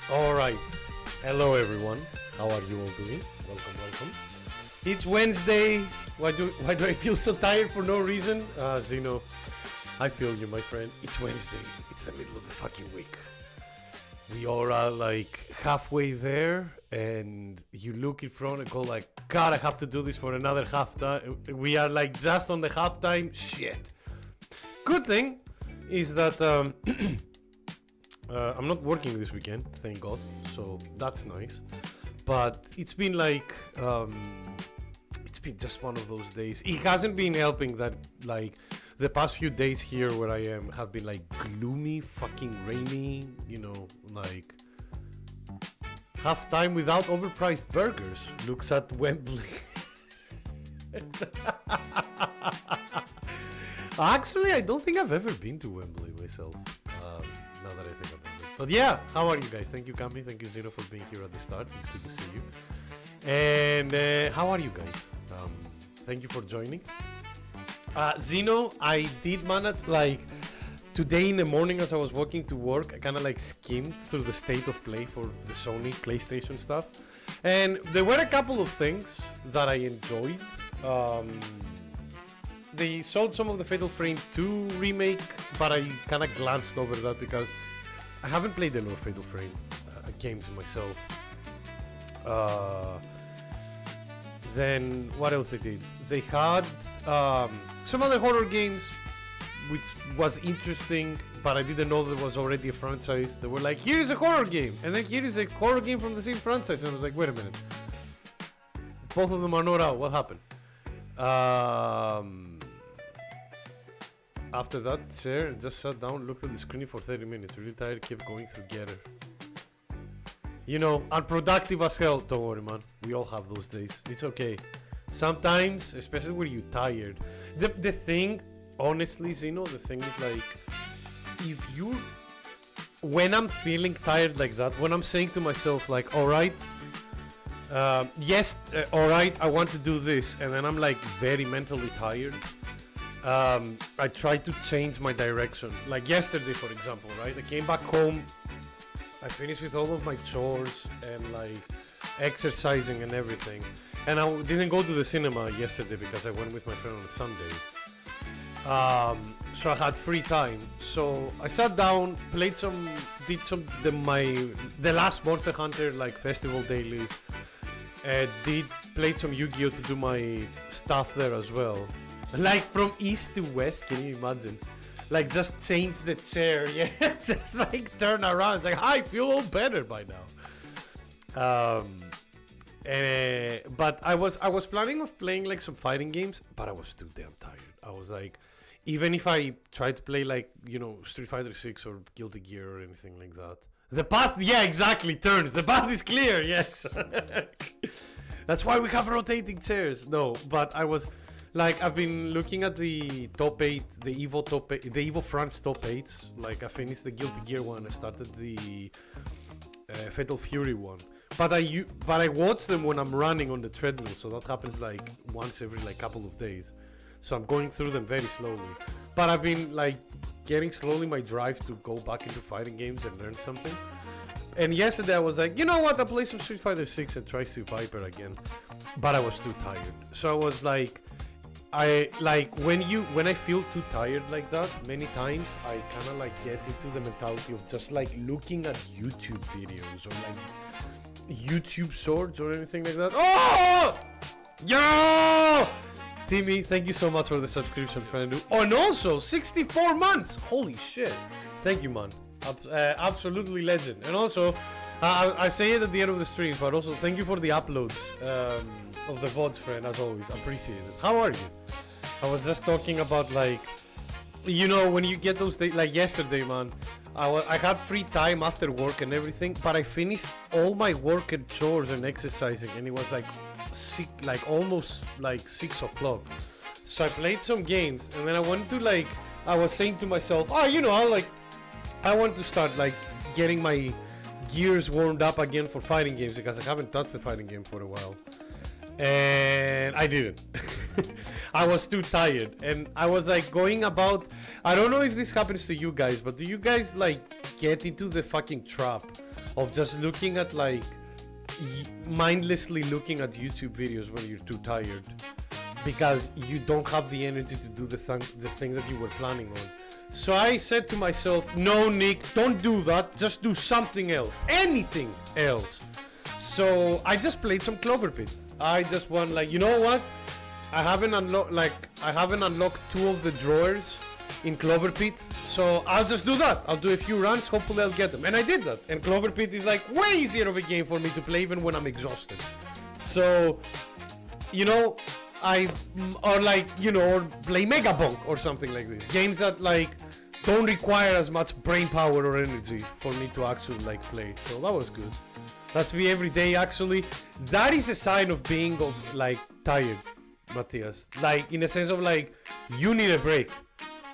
All right. Hello, everyone. How are you all doing? Welcome, welcome. It's Wednesday. Why do I feel so tired for no reason? Zeno, I feel you, my friend. It's Wednesday. It's the middle of the fucking week. We all are like halfway there, and you look in front and go like, God, I have to do this for another half time. We are like just on the halftime. Shit. Good thing is that I'm not working this weekend, thank God. So that's nice. But it's been like it's been just one of those days. It hasn't been helping that like the past few days here where I am have been like gloomy, fucking rainy, you know, like half time without overpriced burgers. Looks at Wembley. Actually, I don't think I've ever been to Wembley myself. Now that I think about it. But yeah, how are you guys? Thank you, Cami. Thank you, Zeno, for being here at the start. It's good to see you. And how are you guys? Thank you for joining. Zeno, I did manage, like, today in the morning as I was walking to work, I kind of like skimmed through the state of play for the Sony PlayStation stuff. And there were a couple of things that I enjoyed. They showed some of the Fatal Frame 2 remake, but I kind of glanced over that because I haven't played a lot of Fatal Frame games myself. Then what else they did? They had some other horror games, which was interesting, but I didn't know there was already a franchise. They were like, here's a horror game, and then here is a horror game from the same franchise, and I was like, wait a minute, both of them are not out. What happened? After that, Sarah just sat down, looked at the screen for 30 minutes, really tired, kept going through Getter. You know, unproductive as hell. Don't worry, man. We all have those days. It's okay. Sometimes, especially when you're tired. The thing, honestly, Zeno, the thing is like, if you, when I'm feeling tired like that, when I'm saying to myself like, alright, alright, I want to do this, and then I'm like very mentally tired, I try to change my direction. Like yesterday, for example, right? I came back home, I finished with all of my chores and like exercising and everything, and I didn't go to the cinema yesterday because I went with my friend on a Sunday. So I had free time. So I sat down, played the last Monster Hunter like festival dailies. Played some Yu-Gi-Oh to do my stuff there as well. Like from east to west, can you imagine? Like just change the chair, yeah. Just like turn around. It's like I feel all better by now. But I was planning of playing like some fighting games, but I was too damn tired. I was like, even if I tried to play like, you know, Street Fighter 6 or Guilty Gear or anything like that, the path, yeah, exactly, turns. The path is clear, yes. That's why we have rotating chairs. No, but I was like, I've been looking at the top 8, the Evo France top 8s. Like I finished the Guilty Gear one, I started the Fatal Fury one. But I watch them when I'm running on the treadmill, so that happens like once every like couple of days. So I'm going through them very slowly. But I've been like getting slowly my drive to go back into fighting games and learn something. And yesterday I was like, you know what, I'll play some Street Fighter 6 and try Street Viper again. But I was too tired. So I was like, when I feel too tired like that, many times I kind of like get into the mentality of just like looking at YouTube videos or like YouTube shorts or anything like that. Oh! Yo! Timmy, thank you so much for the subscription, friend. Oh, and also 64 months. Holy shit! Thank you, man. Absolutely legend. And also, I say it at the end of the stream, but also thank you for the uploads of the VODs, friend. As always, appreciate it. How are you? I was just talking about like, you know, when you get those days, like yesterday, man. I had free time after work and everything, but I finished all my work and chores and exercising, and it was like almost like 6 o'clock. So I played some games, and then I wanted to like, I was saying to myself, oh, you know, I want to start like getting my gears warmed up again for fighting games, because I haven't touched the fighting game for a while, and I didn't. I was too tired, and I was like going about, I don't know if this happens to you guys, but do you guys like get into the fucking trap of just looking at like mindlessly looking at YouTube videos when you're too tired because you don't have the energy to do the thing that you were planning on? So I said to myself, no, Nick, don't do that, just do something else, anything else. So I just played some Clover Pit. I just won, like, you know what, I haven't unlocked 2 of the drawers in Clover Pit, so I'll just do that. I'll do a few runs, hopefully I'll get them. And I did that, and Clover Pit is like way easier of a game for me to play even when I'm exhausted. So, you know, or play Mega Bonk or something like this. Games that like don't require as much brain power or energy for me to actually like play. So that was good. That's me every day actually. That is a sign of being like tired, Matthias. Like in a sense of like you need a break.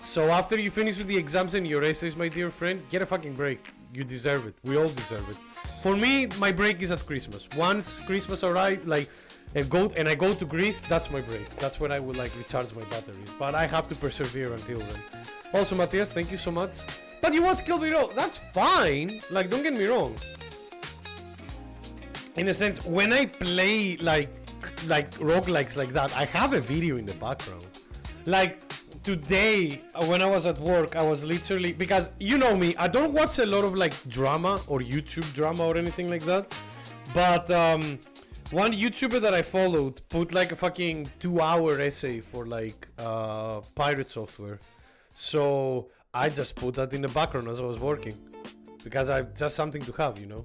So after you finish with the exams and your essays, my dear friend, get a fucking break. You deserve it. We all deserve it. For me, my break is at Christmas. Once Christmas arrives, like, and I go to Greece, that's my break. That's when I will like recharge my batteries. But I have to persevere until then. Also, Matthias, thank you so much. But you want Kill Me Roll? That's fine. Like, don't get me wrong. In a sense, when I play like roguelikes like that, I have a video in the background. Like today, when I was at work, I was literally, because you know me, I don't watch a lot of like drama or YouTube drama or anything like that. But one YouTuber that I followed put like a fucking 2-hour essay for like pirate software. So I just put that in the background as I was working. Because I just something to have, you know.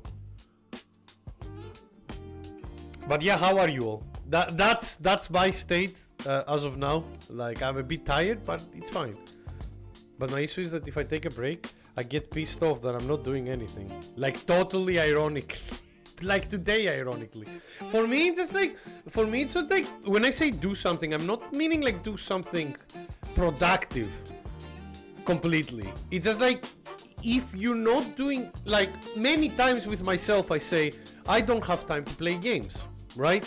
But yeah, how are you all? That's my state as of now. Like, I'm a bit tired, but it's fine. But my issue is that if I take a break, I get pissed off that I'm not doing anything. Like, totally ironic. Like today, ironically. For me, it's not like, when I say do something, I'm not meaning like do something productive completely. It's just like, if you're not doing, like, many times with myself, I say, I don't have time to play games, right?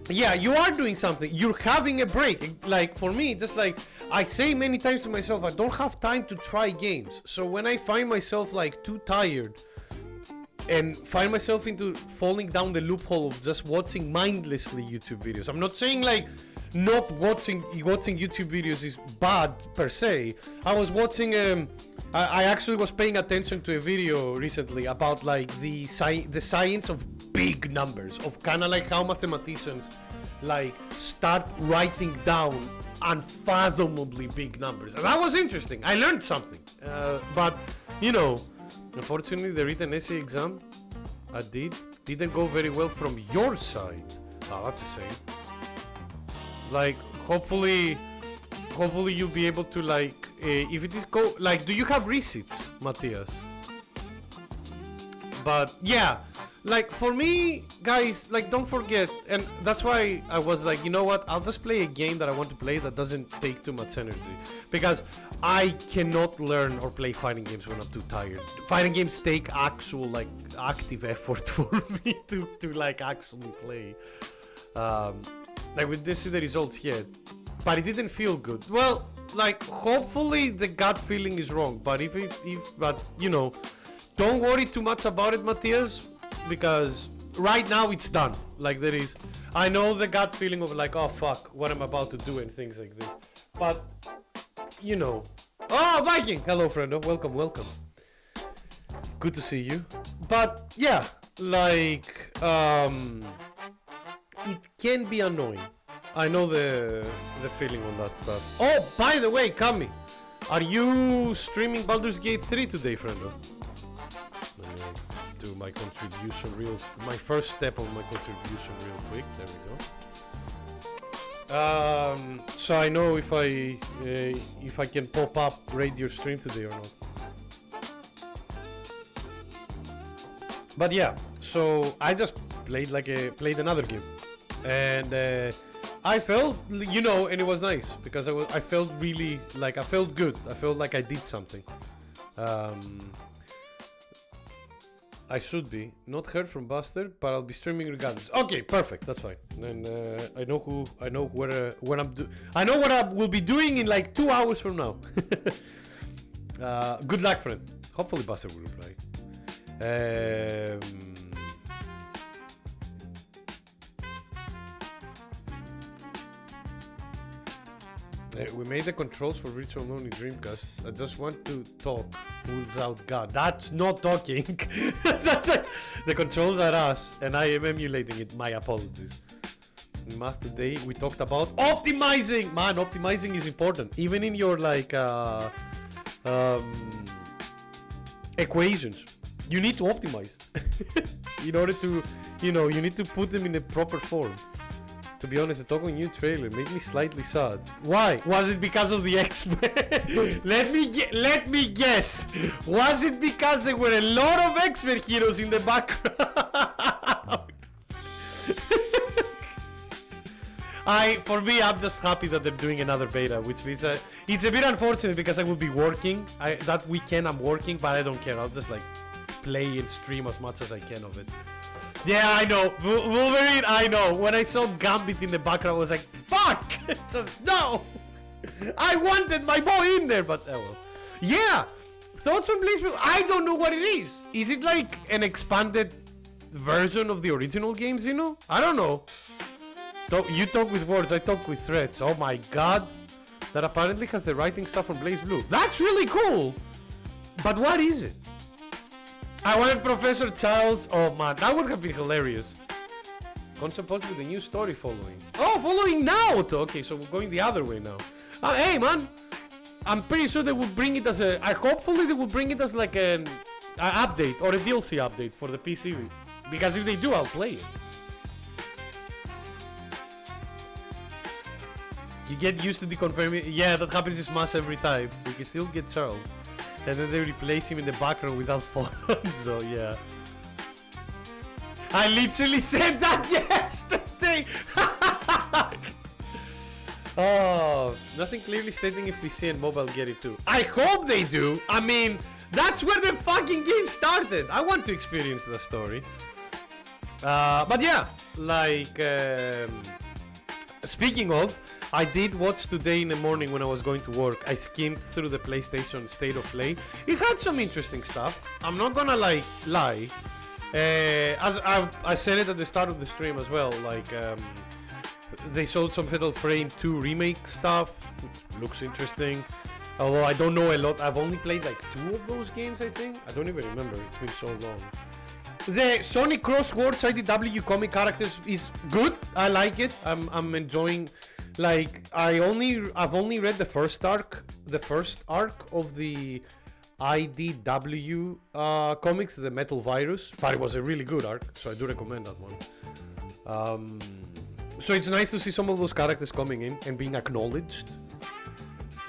Yeah, you are doing something. You're having a break. Like, for me, just like, I say many times to myself, I don't have time to try games. So when I find myself, like, too tired and find myself into falling down the loophole of just watching mindlessly YouTube videos. I'm not saying, like, not watching YouTube videos is bad per se. I was watching I actually was paying attention to a video recently about like the science of big numbers, of kind of like how mathematicians like start writing down unfathomably big numbers, and that was interesting. I learned something, but you know, unfortunately the written essay exam I didn't go very well from your side. Oh, that's the same. Like, hopefully you'll be able to, like, if it is like, do you have receipts, Matthias? But yeah, like, for me, guys, like, don't forget, and that's why I was like, you know what, I'll just play a game that I want to play that doesn't take too much energy, because I cannot learn or play fighting games when I'm too tired. Fighting games take actual, like, active effort for me to like actually play. Like, we didn't see the results yet, but it didn't feel good. Well, like, hopefully the gut feeling is wrong, but but you know, don't worry too much about it, Matthias, because right now it's done. Like, I know the gut feeling of like, oh fuck, what I'm about to do and things like this, but you know. Oh, Viking, hello friendo, welcome. Good to see you. But yeah, like, it can be annoying. I know the feeling on that stuff. Oh, by the way, Kami, are you streaming Baldur's Gate 3 today, friendo? Let me do my first step of my contribution real quick. There we go. So I know if I can pop up raid your stream today or not. But yeah, so I just played another game, and I felt, you know, and it was nice because I felt really like I felt good. I felt like I did something. I should be not heard from Buster, but I'll be streaming regardless. Okay, perfect. That's fine. And I know what I will be doing in like 2 hours from now. Good luck, friend. Hopefully, Buster will reply. We made the controls for Virtual Only Dreamcast. I just want to talk. Pulls out God. That's not talking. The controls are us, and I am emulating it. My apologies. In math today, we talked about optimizing. Man, optimizing is important. Even in your like equations, you need to optimize in order to, you know, you need to put them in a proper form. To be honest, the Toko new trailer made me slightly sad. Why? Was it because of the X-Men? Let me guess. Was it because there were a lot of X-Men heroes in the background? For me, I'm just happy that they're doing another beta, which means that it's a bit unfortunate because I will be working. That weekend I'm working, but I don't care. I'll just like play and stream as much as I can of it. Yeah, I know. Wolverine, I know. When I saw Gambit in the background, I was like, fuck! Just, no! I wanted my boy in there, but oh well. Yeah! Thoughts on Blaze Blue? I don't know what it is. Is it like an expanded version of the original games, you know? I don't know. You talk with words, I talk with threats. Oh my god. That apparently has the writing stuff from Blaze Blue. That's really cool! But what is it? I wanted Professor Charles. Oh man, that would have been hilarious. Concept post with a new story following. Oh, following now! Okay, so we're going the other way now. Hey, man! I'm pretty sure they will bring it as a... hopefully they will bring it as like an update or a DLC update for the PC. Because if they do, I'll play it. You get used to deconfirming. Yeah, that happens in Smash every time. You can still get Charles. And then they replace him in the background without phones, so yeah. I literally said that yesterday! Oh, nothing clearly stating if PC and mobile get it too. I hope they do! I mean, that's where the fucking game started! I want to experience the story. But yeah, like... speaking of, I did watch today in the morning when I was going to work. I skimmed through the PlayStation State of Play. It had some interesting stuff. I'm not gonna like lie. As I said it at the start of the stream as well. Like they showed some Fatal Frame 2 remake stuff, which looks interesting. Although I don't know a lot. I've only played like 2 of those games. I think I don't even remember. It's been so long. The Sony Crosswords IDW comic characters is good. I like it. I'm enjoying. Like I've only read the first arc of the IDW comics, the Metal Virus, but it was a really good arc, so I do recommend that one. So it's nice to see some of those characters coming in and being acknowledged.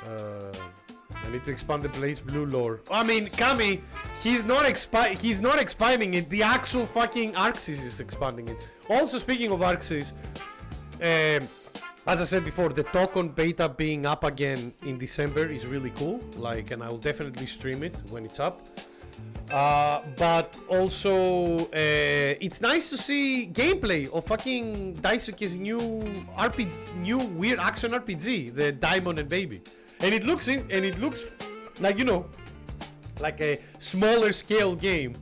I need to expand the Blaze Blue lore. I mean, Kami, he's not expanding it. The actual fucking Arxis is expanding it. Also, speaking of Arxis, as I said before, the Tokon beta being up again in December is really cool. Like, and I will definitely stream it when it's up. But also, it's nice to see gameplay of fucking Daisuke's new weird action RPG, the Diamond and Baby. And it looks like, you know, like a smaller scale game,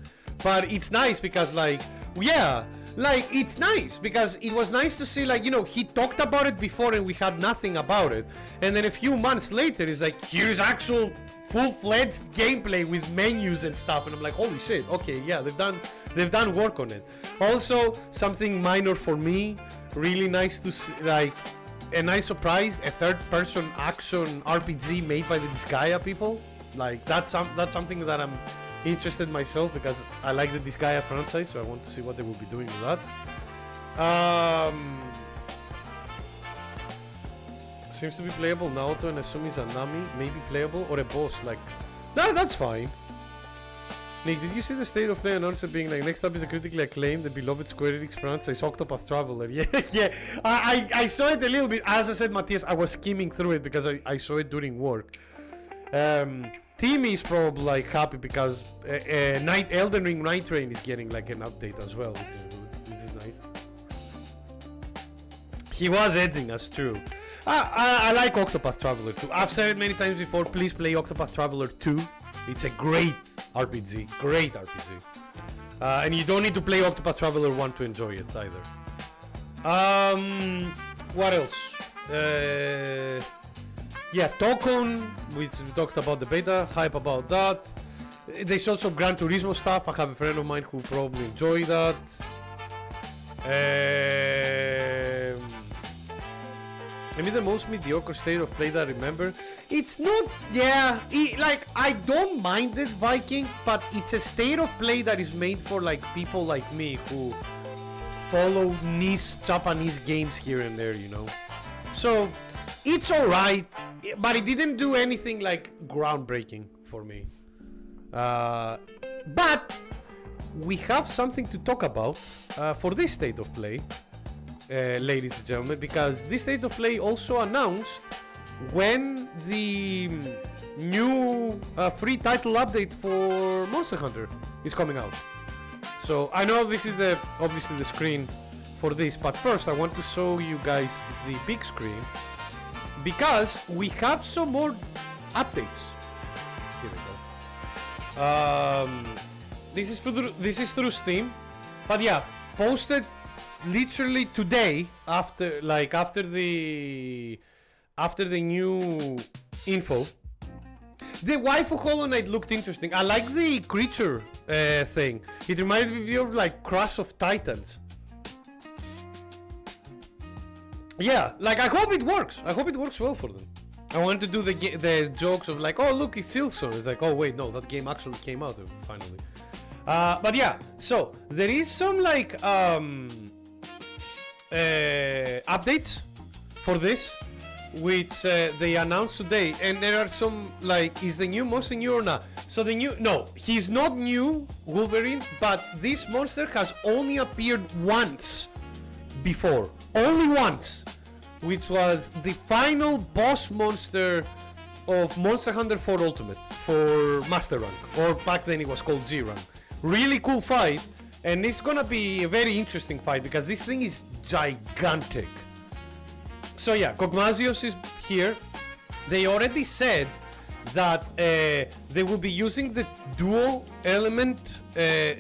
but it's nice because, like, yeah, like it's nice because it was nice to see, like, you know, he talked about it before and we had nothing about it, and then a few months later it's like, here's actual full-fledged gameplay with menus and stuff, and I'm like, holy shit, okay, yeah, they've done work on it. Also, something minor for me, really nice to see, like, a nice surprise, a third-person action RPG made by the Disgaea people. Like, that's something that I'm interested in myself because I like the Disgaea franchise, so I want to see what they will be doing with that. Seems to be playable Naoto and Asumi Zanami, maybe playable, or a boss, like... That's fine. Nick, did you see the State of Play announcer being like, next up is a critically acclaimed, the beloved Square Enix franchise, Octopath Traveler? Yeah, yeah. I saw it a little bit. As I said, Matthias, I was skimming through it because I saw it during work. Timmy is probably like happy because Elden Ring Night Train is getting like an update as well, which is good. Which is nice. He was edging us, true. I like Octopath Traveler 2. I've said it many times before, please play Octopath Traveler 2. It's a great RPG, and you don't need to play Octopath Traveler 1 to enjoy it either. What else? Yeah, Tokon, which we talked about the beta, hype about that. They showed some Gran Turismo stuff. I have a friend of mine who probably enjoy that. Maybe the most mediocre State of Play that I remember. It's not, yeah, like, I don't mind it, Viking, but it's a State of Play that is made for, like, people like me who follow niche Japanese games here and there, you know. So, it's alright, but it didn't do anything, like, groundbreaking for me. But we have something to talk about for this State of Play. Ladies and gentlemen, because this State of Play also announced when the new free title update for Monster Hunter is coming out. So I know this is obviously the screen for this, but first I want to show you guys the big screen because we have some more updates. Here we go. This is through Steam, but yeah, posted literally today after the new info. The waifu Hollow Knight looked interesting. I like the creature thing. It reminded me of like Crush of Titans. yeah, like I hope it works. I hope it works well for them. I want to do the jokes of like, oh look, it's Silson. It's like, oh wait, no, that game actually came out finally. But yeah, so there is some like updates for this, which they announced today, and there are some like, is the new monster new or not? So the new, no, he's not new, Wolverine, but this monster has only appeared once before, only once, which was the final boss monster of Monster Hunter 4 Ultimate for Master Rank, or back then it was called G Rank. Really cool fight, and it's gonna be a very interesting fight because this thing is gigantic. So yeah, Kog'Mazios is here. They already said that they will be using the dual element,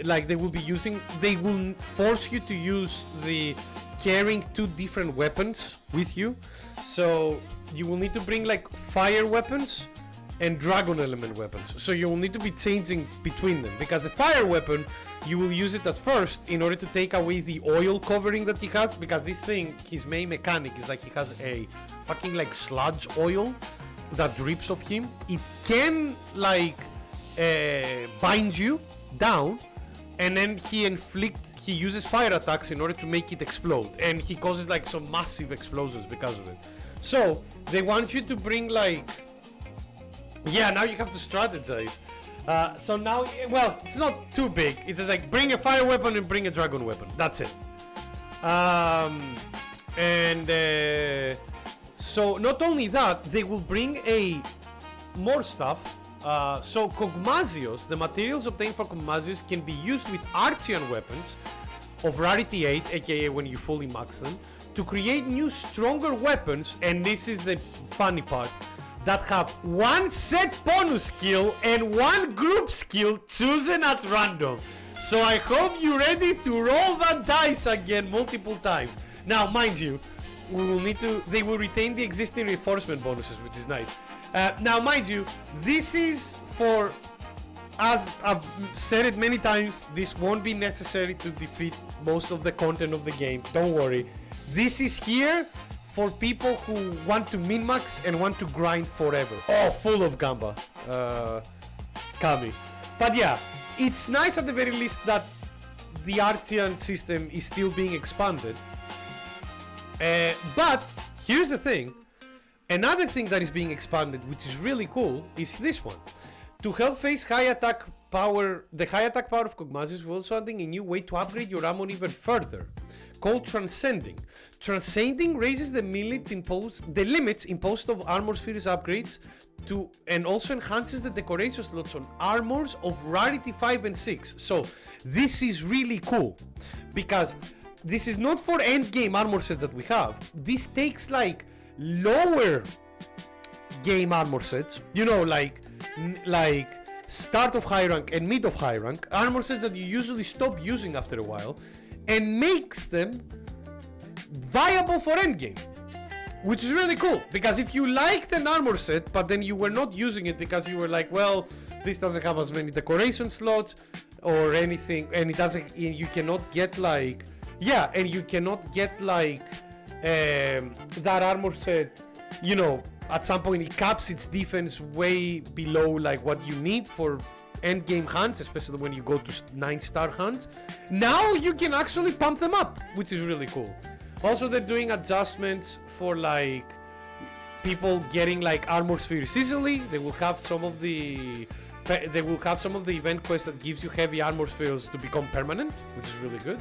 like they will force you to use the carrying two different weapons with you. So you will need to bring like fire weapons and dragon element weapons. So you will need to be changing between them, because the fire weapon, you will use it at first in order to take away the oil covering that he has, because this thing, his main mechanic is like he has a fucking like sludge oil that drips off him. It can like bind you down, and then he uses fire attacks in order to make it explode, and he causes like some massive explosions because of it. So they want you to bring like, yeah, now you have to strategize. So now, well, it's not too big. It's just like bring a fire weapon and bring a dragon weapon. That's it. So not only that, they will bring more stuff. So Kog'Mazios, the materials obtained for Kog'Mazios can be used with Archean weapons of rarity 8, aka when you fully max them, to create new stronger weapons, and this is the funny part, that have one set bonus skill and one group skill chosen at random. So I hope you're ready to roll that dice again multiple times. Now, mind you, they will retain the existing reinforcement bonuses, which is nice. Now, mind you, this is for, as I've said it many times, this won't be necessary to defeat most of the content of the game. Don't worry. This is here for people who want to min-max and want to grind forever. Oh, full of Gamba. Kami. But yeah, it's nice at the very least that the Archean system is still being expanded. But here's the thing. Another thing that is being expanded, which is really cool, is this one. To help face high attack power, the high attack power of Kog'Mazios, we're also adding a new way to upgrade your ammo even further, called Transcending. Transcending raises the limits imposed of armor spheres upgrades and also enhances the decoration slots on armors of rarity 5 and 6. So this is really cool, because this is not for end game armor sets that we have. This takes like lower game armor sets, you know, like start of high rank and mid of high rank armor sets that you usually stop using after a while, and makes them viable for endgame, which is really cool. Because if you liked an armor set but then you were not using it because you were like, well, this doesn't have as many decoration slots or anything, and you cannot get like, yeah, and you cannot get like that armor set, you know, at some point it caps its defense way below like what you need for end game hunts, especially when you go to 9-star hunts. Now you can actually pump them up, which is really cool. Also, they're doing adjustments for like people getting like armor spheres easily. They will have some of the event quests that gives you heavy armor spheres to become permanent, which is really good.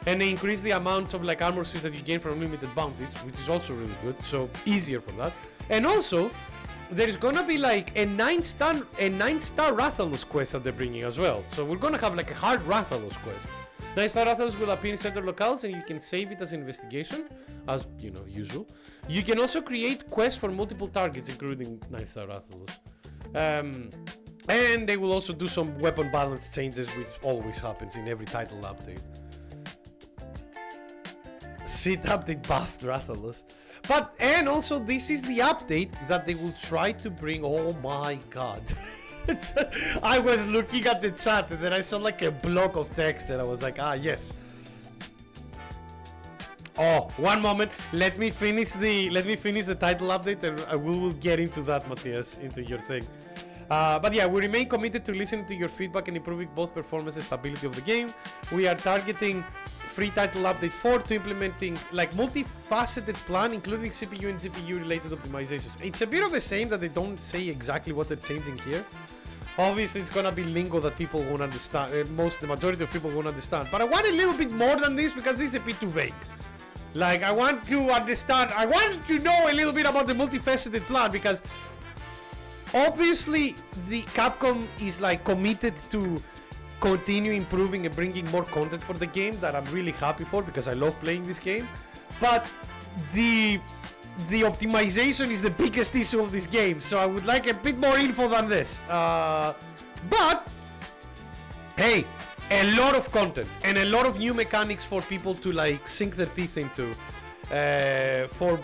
And they increase the amounts of like armor spheres that you gain from unlimited bounties, which is also really good. So easier for that. And also, there's gonna be like a 9-star Rathalos quest that they're bringing as well. So we're gonna have like a hard Rathalos quest. 9-star Rathalos will appear in center locales, and you can save it as investigation, as you know, usual. You can also create quests for multiple targets, including 9-star Rathalos. And they will also do some weapon balance changes, which always happens in every title update. Seed update buffed Rathalos. And also this is the update that they will try to bring. Oh my god. I was looking at the chat and then I saw like a block of text and I was like, ah yes. Oh, one moment. Let me finish the title update, and we will get into that, Matthias, into your thing. But yeah, we remain committed to listening to your feedback and improving both performance and stability of the game. We are targeting free title update 4 to implementing like multifaceted plan, including CPU and GPU related optimizations. It's a bit of a shame that they don't say exactly what they're changing here. Obviously, it's gonna be lingo that people won't understand. The majority of people won't understand. But I want a little bit more than this because this is a bit too vague. Like, I want to understand. I want to know a little bit about the multifaceted plan because obviously the Capcom is like committed to continue improving and bringing more content for the game that I'm really happy for because I love playing this game. But the optimization is the biggest issue of this game, so I would like a bit more info than this. But hey, a lot of content and a lot of new mechanics for people to like sink their teeth into for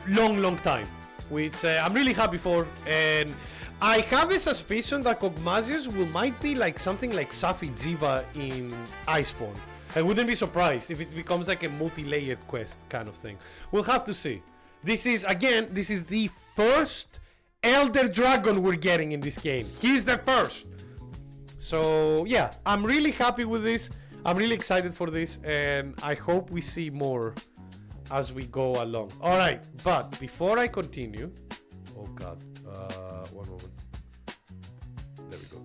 long time, which I'm really happy for. And I have a suspicion that Kog'Mazius might be like something like Safi Jiva in Iceborne. I wouldn't be surprised if it becomes like a multi-layered quest kind of thing. We'll have to see. This is the first Elder Dragon we're getting in this game. He's the first. So yeah, I'm really happy with this. I'm really excited for this, and I hope we see more as we go along. All right, but before I continue, oh god, one moment. There we go.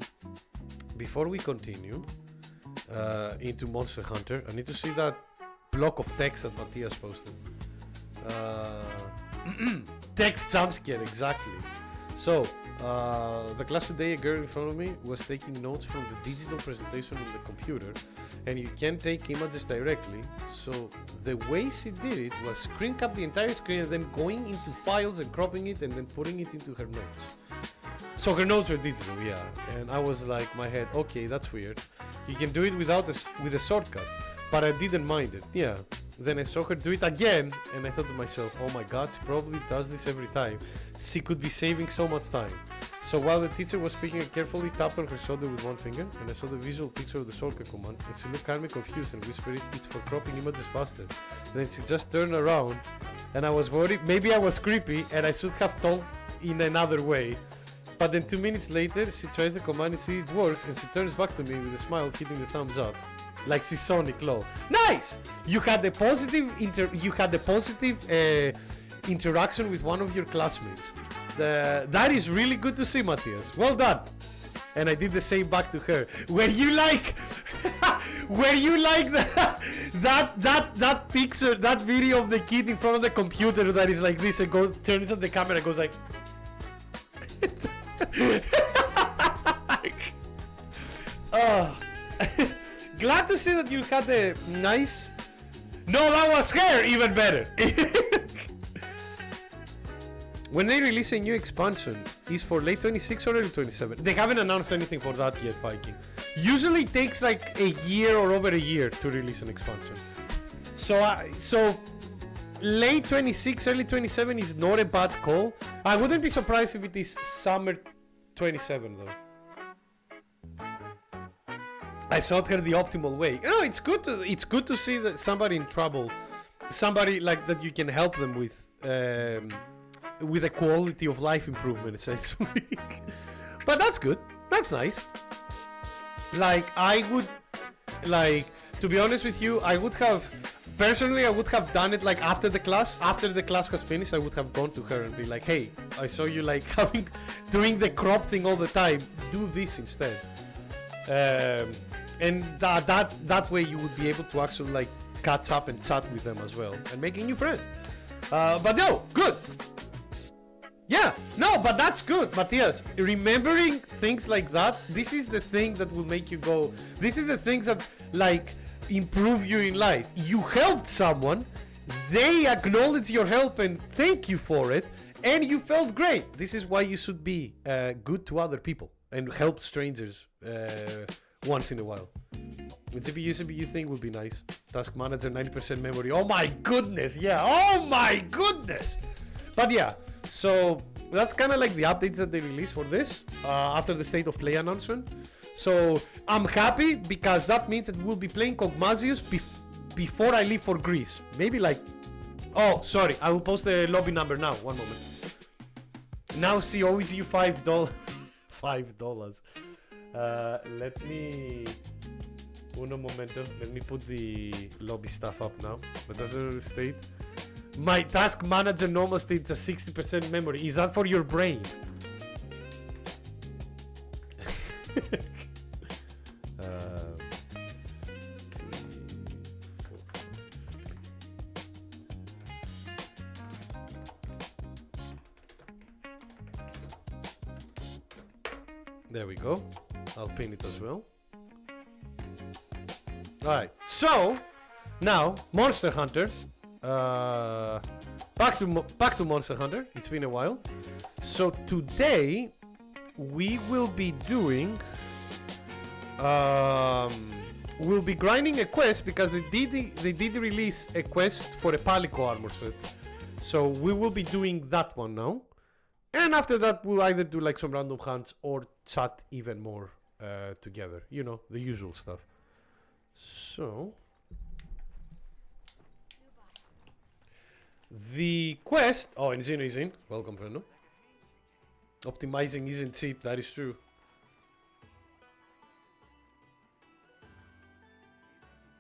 Before we continue into Monster Hunter, I need to see that block of text that Matthias posted. Text jump scare, exactly. So, the class today, a girl in front of me was taking notes from the digital presentation on the computer, and you can take images directly. So the way she did it was screen cap the entire screen and then going into files and cropping it and then putting it into her notes. So her notes were digital, yeah. And I was like, my head, okay, that's weird. You can do it with a shortcut, but I didn't mind it, yeah. Then I saw her do it again, and I thought to myself, oh my god, she probably does this every time. She could be saving so much time. So while the teacher was speaking, I carefully tapped on her shoulder with one finger, and I saw the visual picture of the shortcut command, and she looked calmly confused and whispered, it's for cropping images faster. Then she just turned around, and I was worried, maybe I was creepy, and I should have told in another way. But then 2 minutes later, she tries the command and sees it works, and she turns back to me with a smile, hitting the thumbs up. Like she's Sonic Low. Nice! You had a positive interaction with one of your classmates. That is really good to see, Matthias. Well done. And I did the same back to her. Were you like that picture, that video of the kid in front of the computer that is like this and turns on the camera and goes like glad to see that you had a nice... No, that was her! Even better! When they release a new expansion, is for late 26 or early 27? They haven't announced anything for that yet, Viking. Usually it takes like a year or over a year to release an expansion. So late 26, early 27 is not a bad call. I wouldn't be surprised if it is summer 27 though. I showed her the optimal way. You know, it's good to see that somebody in trouble, somebody like that you can help them with a quality of life improvement, essentially. But that's good. That's nice. Like, I would, like, to be honest with you, I would have done it like after the class has finished. I would have gone to her and be like, hey, I saw you like doing the crop thing all the time. Do this instead. And that way you would be able to actually like catch up and chat with them as well and make a new friend. But no, good. Yeah, no, but that's good, Matthias. Remembering things like that, this is the thing that will make you go. This is the things that like improve you in life. You helped someone, they acknowledge your help and thank you for it, and you felt great. This is why you should be good to other people and help strangers once in a while. The CPU thing would be nice. Task manager, 90% memory. Oh my goodness, yeah. Oh my goodness. But yeah, so that's kind of like the updates that they released for this after the state of play announcement. So I'm happy because that means that we'll be playing Kog'Mazius before I leave for Greece. Maybe like... Oh, sorry. I will post the lobby number now. One moment. Now see, always you $5. $5. Let me... Uno momento. Let me put the lobby stuff up now. But that's the state. My task manager normal state is a 60% memory. Is that for your brain? There we go. I'll pin it as well. Alright, so now Monster Hunter. Back to Monster Hunter. It's been a while. So today we will be doing we'll be grinding a quest because they did release a quest for a Palico armor set. So we will be doing that one now. And after that we'll either do like some random hunts or chat even more together. You know, the usual stuff. So the quest... Oh, and Zeno is in. Welcome, Fernando. Optimizing isn't cheap, that is true.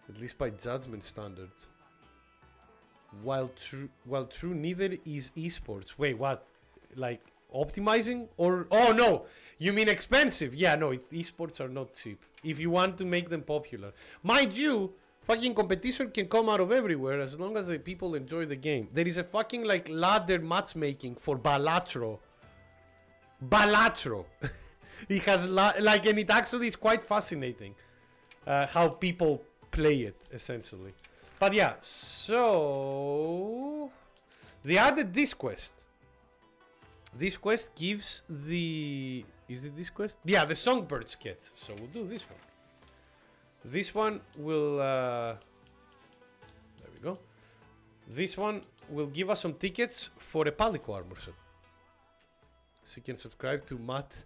At least by judgment standards. While true, neither is esports. Wait, what? Like optimizing or... Oh no! You mean expensive? Yeah, no, esports are not cheap. If you want to make them popular. Mind you, fucking competition can come out of everywhere as long as the people enjoy the game. There is a fucking like ladder matchmaking for Balatro. Balatro. It has like, and it actually is quite fascinating how people play it essentially. But yeah, so they added this quest. This quest gives the... Is it this quest? Yeah, the Songbirds kit. So we'll do this one. This one will... there we go. This one will give us some tickets for a Palico armor set. So you can subscribe to Matt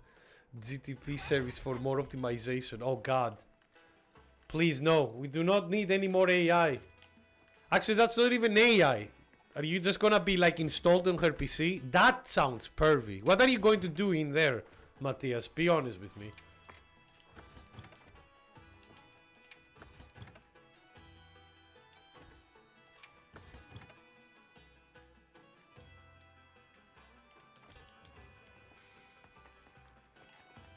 GTP service for more optimization. Oh god. Please no, we do not need any more AI. Actually, that's not even AI. Are you just gonna be like installed on her PC? That sounds pervy. What are you going to do in there, Matthias? Be honest with me.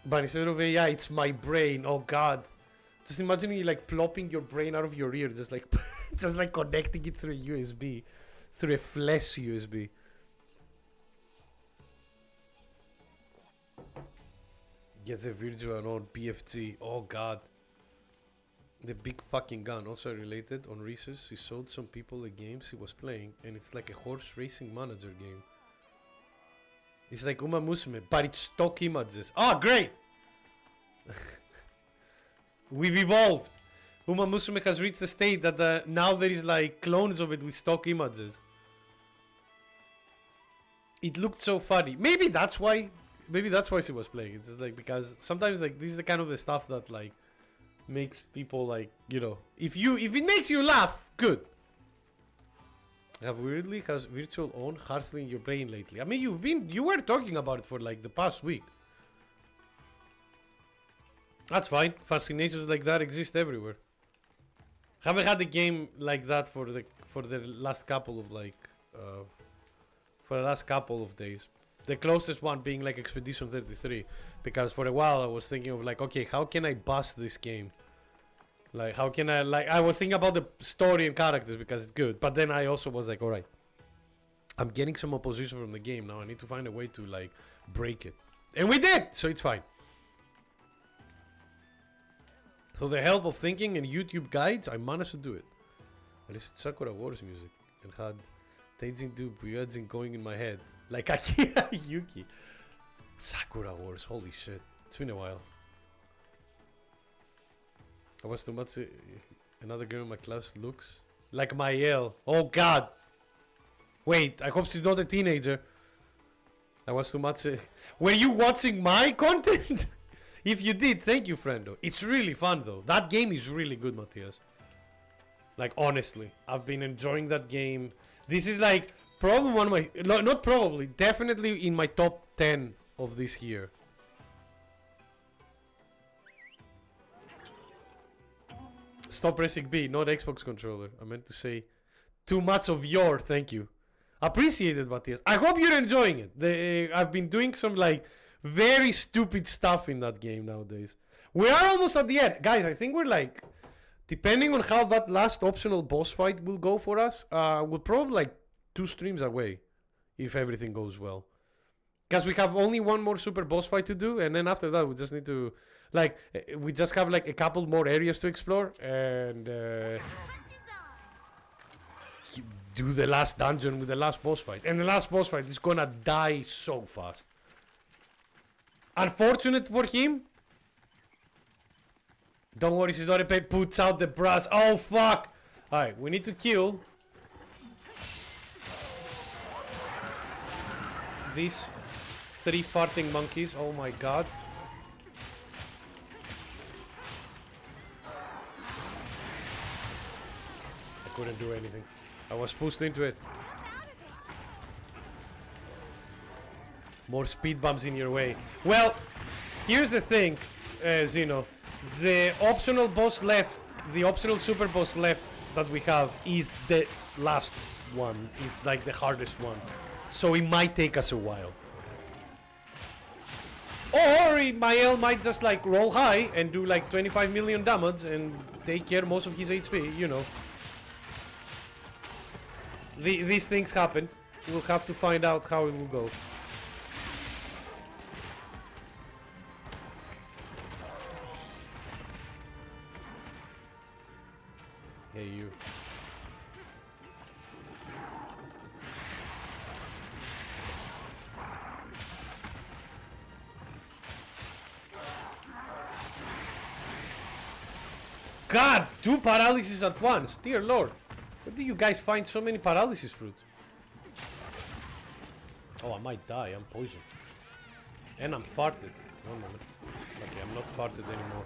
But instead of AI, it's my brain. Oh god. Just imagine you like plopping your brain out of your ear, just like just like connecting it through a USB. Through a flash USB. Get the virtual on BFG. Oh god. The big fucking gun. Also related on Reese's. He showed some people the games he was playing and it's like a horse racing manager game. It's like Uma Musume, but it's stock images. Oh great! We've evolved. Uma Musume has reached a state that now there is like clones of it with stock images. It looked so funny. Maybe that's why she was playing. It's just like because sometimes like this is the kind of the stuff that like makes people like, you know, if it makes you laugh, good. Have weirdly has virtual on harshly in your brain lately. I mean you were talking about it for like the past week. That's fine. Fascinations like that exist everywhere. Haven't had a game like that for the last couple of like for the last couple of days. The closest one being like Expedition 33, because for a while I was thinking of like, okay, how can I bust this game? Like how can I like I was thinking about the story and characters because it's good, but then I also was like, all right, I'm getting some opposition from the game now. I need to find a way to like break it, and we did, so it's fine. So the help of thinking and YouTube guides, I managed to do it. I listened to Sakura Wars music and had Teijin do Buyajin going in my head. Like Akira Yuki. Sakura Wars, holy shit. It's been a while. I was too much. Another girl in my class looks like my L. Oh god. Wait, I hope she's not a teenager. I was too much. Were you watching my content? If you did, thank you, friendo. It's really fun though. That game is really good, Matthias. Like, honestly, I've been enjoying that game. This is like probably one of my, not probably, definitely in my top 10 of this year. Stop pressing B, not Xbox controller. I meant to say too much of your, thank you. Appreciate it, Matthias. I hope you're enjoying it. I've been doing some like very stupid stuff in that game nowadays. We are almost at the end. Guys, I think we're like, depending on how that last optional boss fight will go for us, we're probably like 2 streams away if everything goes well. Because we have only one more super boss fight to do, and then after that we just need to, like, we just have like a couple more areas to explore, and do the last dungeon with the last boss fight. And the last boss fight is gonna die so fast. Unfortunate for him. Don't worry, she's not a pet. Puts out the brass. Oh, fuck. Alright, we need to kill these 3 farting monkeys. Oh my god. I couldn't do anything. I was pushed into it. More speed bumps in your way. Well, here's the thing, Zeno. The optional boss left, the optional super boss left that we have is the last one. Is like the hardest one. So it might take us a while. Or Mael might just like roll high and do like 25 million damage and take care most of his HP, you know. These things happen. We'll have to find out how it will go. Hey, you. God, 2 paralysis at once. Dear Lord. Where do you guys find so many paralysis fruits? Oh, I might die. I'm poisoned. And I'm farted. One moment. Okay, I'm not farted anymore.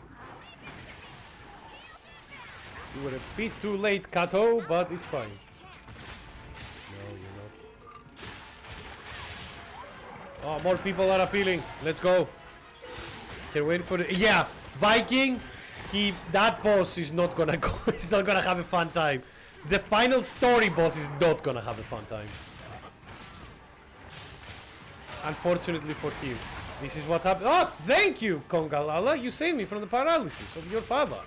You were a bit too late, Kato, but it's fine. No, you're not. Oh, more people are appealing. Let's go. Can wait for the... Yeah, Viking, that boss is not gonna go. He's not gonna have a fun time. The final story boss is not gonna have a fun time. Unfortunately for him. This is what happened. Oh, thank you, Kongalala. You saved me from the paralysis of your father.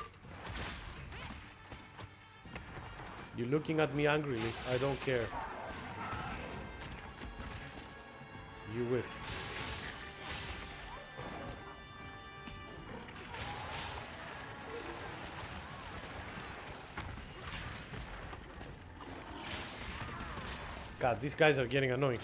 You're looking at me angrily. I don't care. You whiffed. God, these guys are getting annoying.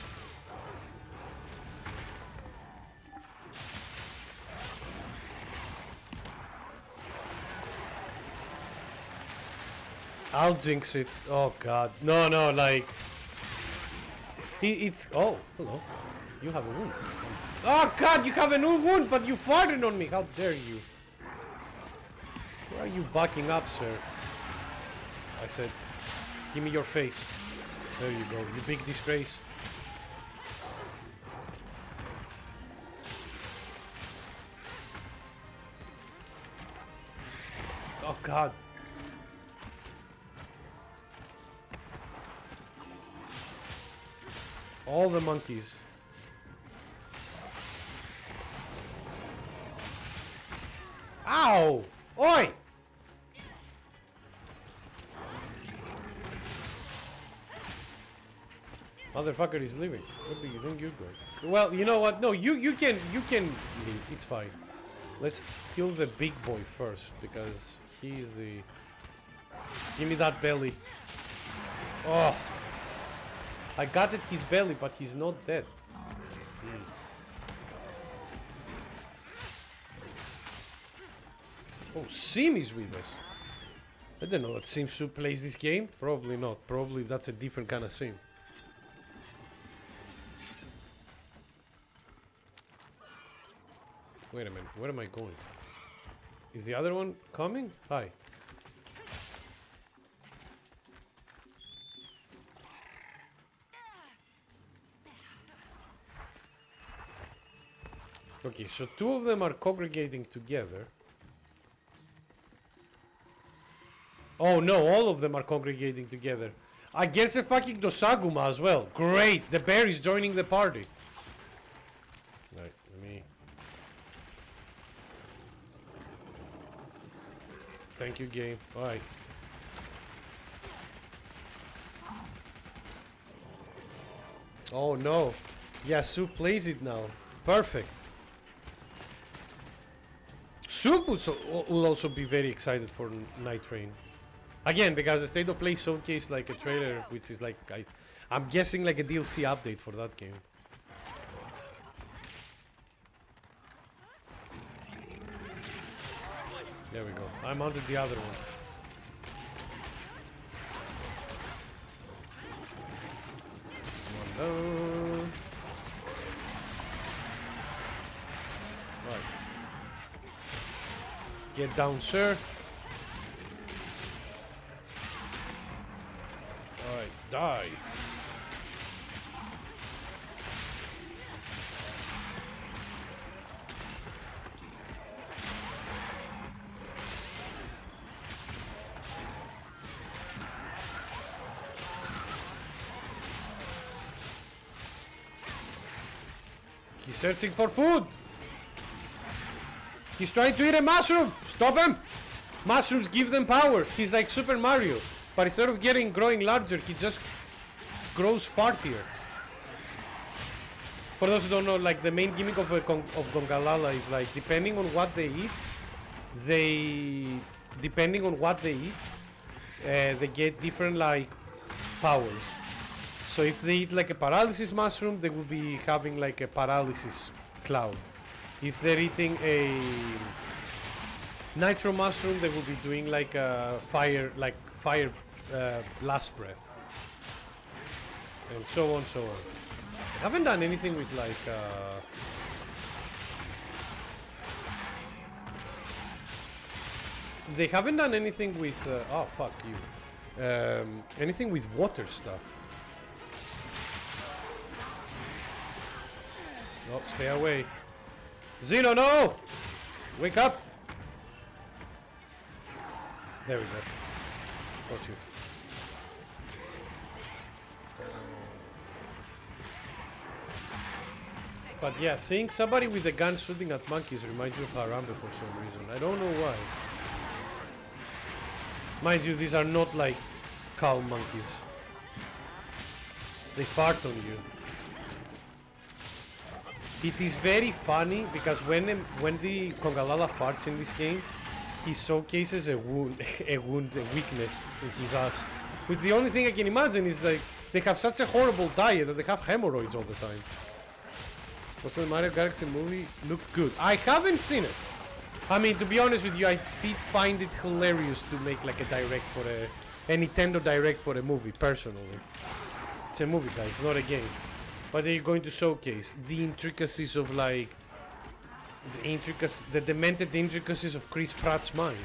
I'll jinx it. Oh god. No, no, like... It's... Oh, hello. You have a wound. Oh god, you have a new wound, but you farted on me. How dare you? Why are you backing up, sir? I said, give me your face. There you go, you big disgrace. Oh god. All the monkeys. Ow! Oi! Motherfucker is leaving. What do you think you're going? Well, you know what? No, you can leave. It's fine. Let's kill the big boy first because he's the... Give me that belly. Oh! I got at his belly, but he's not dead. Oh, Sim is with us. I don't know what Sim should plays this game. Probably not. Probably that's a different kind of Sim. Wait a minute. Where am I going? Is the other one coming? Hi. Okay, so two of them are congregating together. Oh no, all of them are congregating together. Against a fucking Dosaguma as well. Great, the bear is joining the party. Right, let me... Thank you, game. Alright. Oh no. Yeah, Soup plays it now. Perfect. Soup will also be very excited for Night Train. Again, because the State of Play showcased like a trailer, which is like, I'm guessing like a DLC update for that game. There we go. I mounted the other one. Come on down. Right. Get down, sir. Alright, die. He's searching for food. He's trying to eat a mushroom. Stop him. Mushrooms give them power. He's like Super Mario. But instead of growing larger, he just grows fartier. For those who don't know, like the main gimmick of Gongalala is like depending on what they eat, they get different like powers. So if they eat like a paralysis mushroom, they will be having like a paralysis cloud. If they're eating a nitro mushroom, they will be doing like a fire blast breath, and so on, so on. I haven't done anything with like they haven't done anything with oh fuck you, anything with water stuff. No, stay away. Xeno, no! Wake up! There we go. Got you. But yeah, seeing somebody with a gun shooting at monkeys reminds you of Harambe for some reason. I don't know why. Mind you, these are not like cow monkeys. They fart on you. It is very funny because when the Congalala farts in this game, he showcases a weakness in his ass. Which the only thing I can imagine is like they have such a horrible diet that they have hemorrhoids all the time. Also, the Mario Galaxy movie looked good. I haven't seen it. I mean, to be honest with you, I did find it hilarious to make like a direct for a Nintendo Direct for a movie. Personally, it's a movie, guys, not a game. But they're going to showcase the intricacies of like the demented intricacies of Chris Pratt's mind.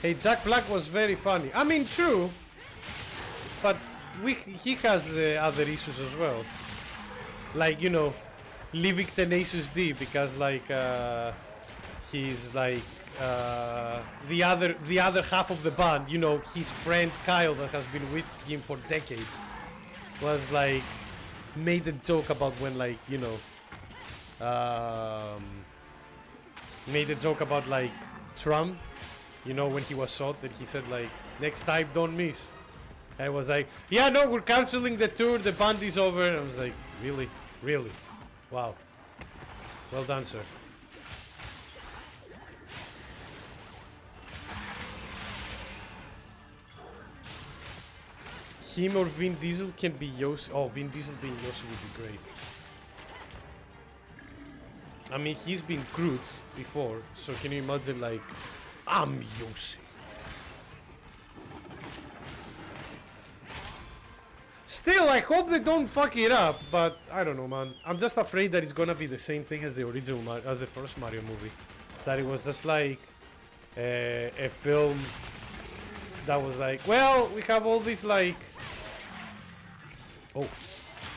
Hey, Jack Black was very funny. I mean, true. But he has the other issues as well. Like, you know, leaving Tenacious D because like he's like the other half of the band, you know, his friend Kyle that has been with him for decades was like made a joke about when like, you know, made a joke about like Trump, you know, when he was shot, that he said like next time don't miss. I was like, yeah, no, we're canceling the tour, the band is over. I was like, really? Really? Wow. Well done, sir. Him or Vin Diesel can be Yoshi. Oh, Vin Diesel being Yoshi would be great. I mean, he's been Groot before, so can you imagine like, I'm Yoshi. Still, I hope they don't fuck it up, but I don't know, man. I'm just afraid that it's gonna be the same thing as the original, as the first Mario movie. That it was just like a film that was like, well, we have all these like... Oh,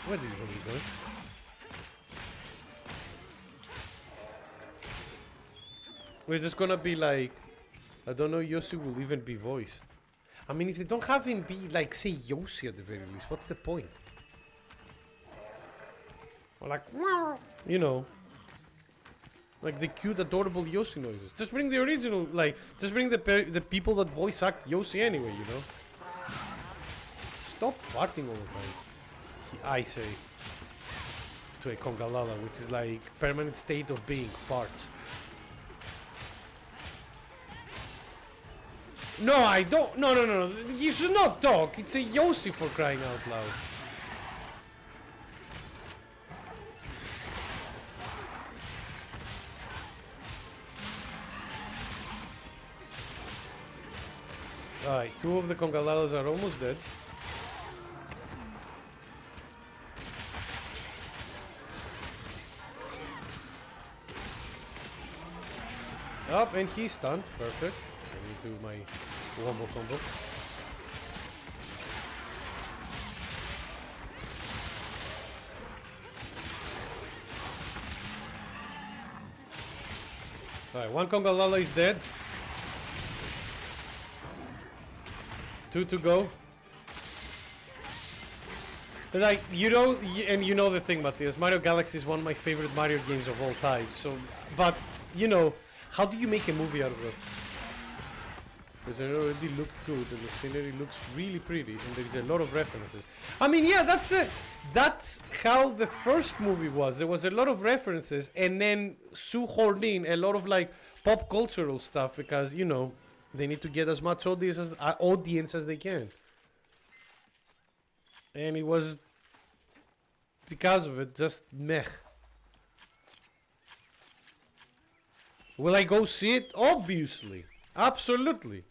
where did he go? We're just gonna be like, I don't know, Yoshi will even be voiced. I mean, if they don't have him be like, say, Yoshi at the very least, what's the point? Or like, you know, like the cute, adorable Yoshi noises. Just bring the original, like, just bring the people that voice act Yoshi anyway, you know? Stop farting all the time. I say to a Congalala, which is like permanent state of being, farts. No, I don't. No. You should not talk. It's a Yoshi, for crying out loud. Alright, two of the Congalalas are almost dead. Up, and he's stunned. Perfect. Let me do my wombo combo. Alright, one Congalala is dead. Two to go. Like, you know, and you know the thing, Matthias, Mario Galaxy is one of my favorite Mario games of all time, so, but, you know, how do you make a movie out of it? Because it already looked good, and the scenery looks really pretty, and there's a lot of references. I mean, yeah, that's how the first movie was. There was a lot of references, and then shoehorned in a lot of, like, pop cultural stuff, because, you know, they need to get as much audience as they can. And it was, because of it, just meh. Will I go see it? Obviously. Absolutely.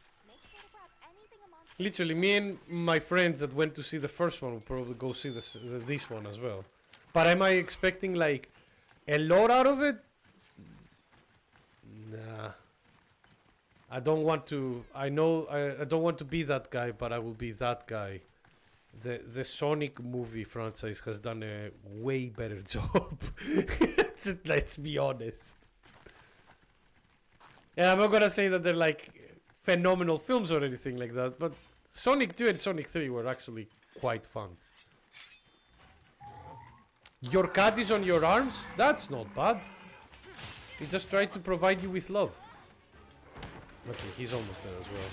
Literally, me and my friends that went to see the first one will probably go see this one as well. But am I expecting, like, a lot out of it? Nah. I don't want to... I know I don't want to be that guy, but I will be that guy. The Sonic movie franchise has done a way better job. Let's be honest. And I'm not gonna say that they're like phenomenal films or anything like that, but Sonic 2 and Sonic 3 were actually quite fun. Your cat is on your arms? That's not bad. He just tried to provide you with love. Okay, he's almost there as well.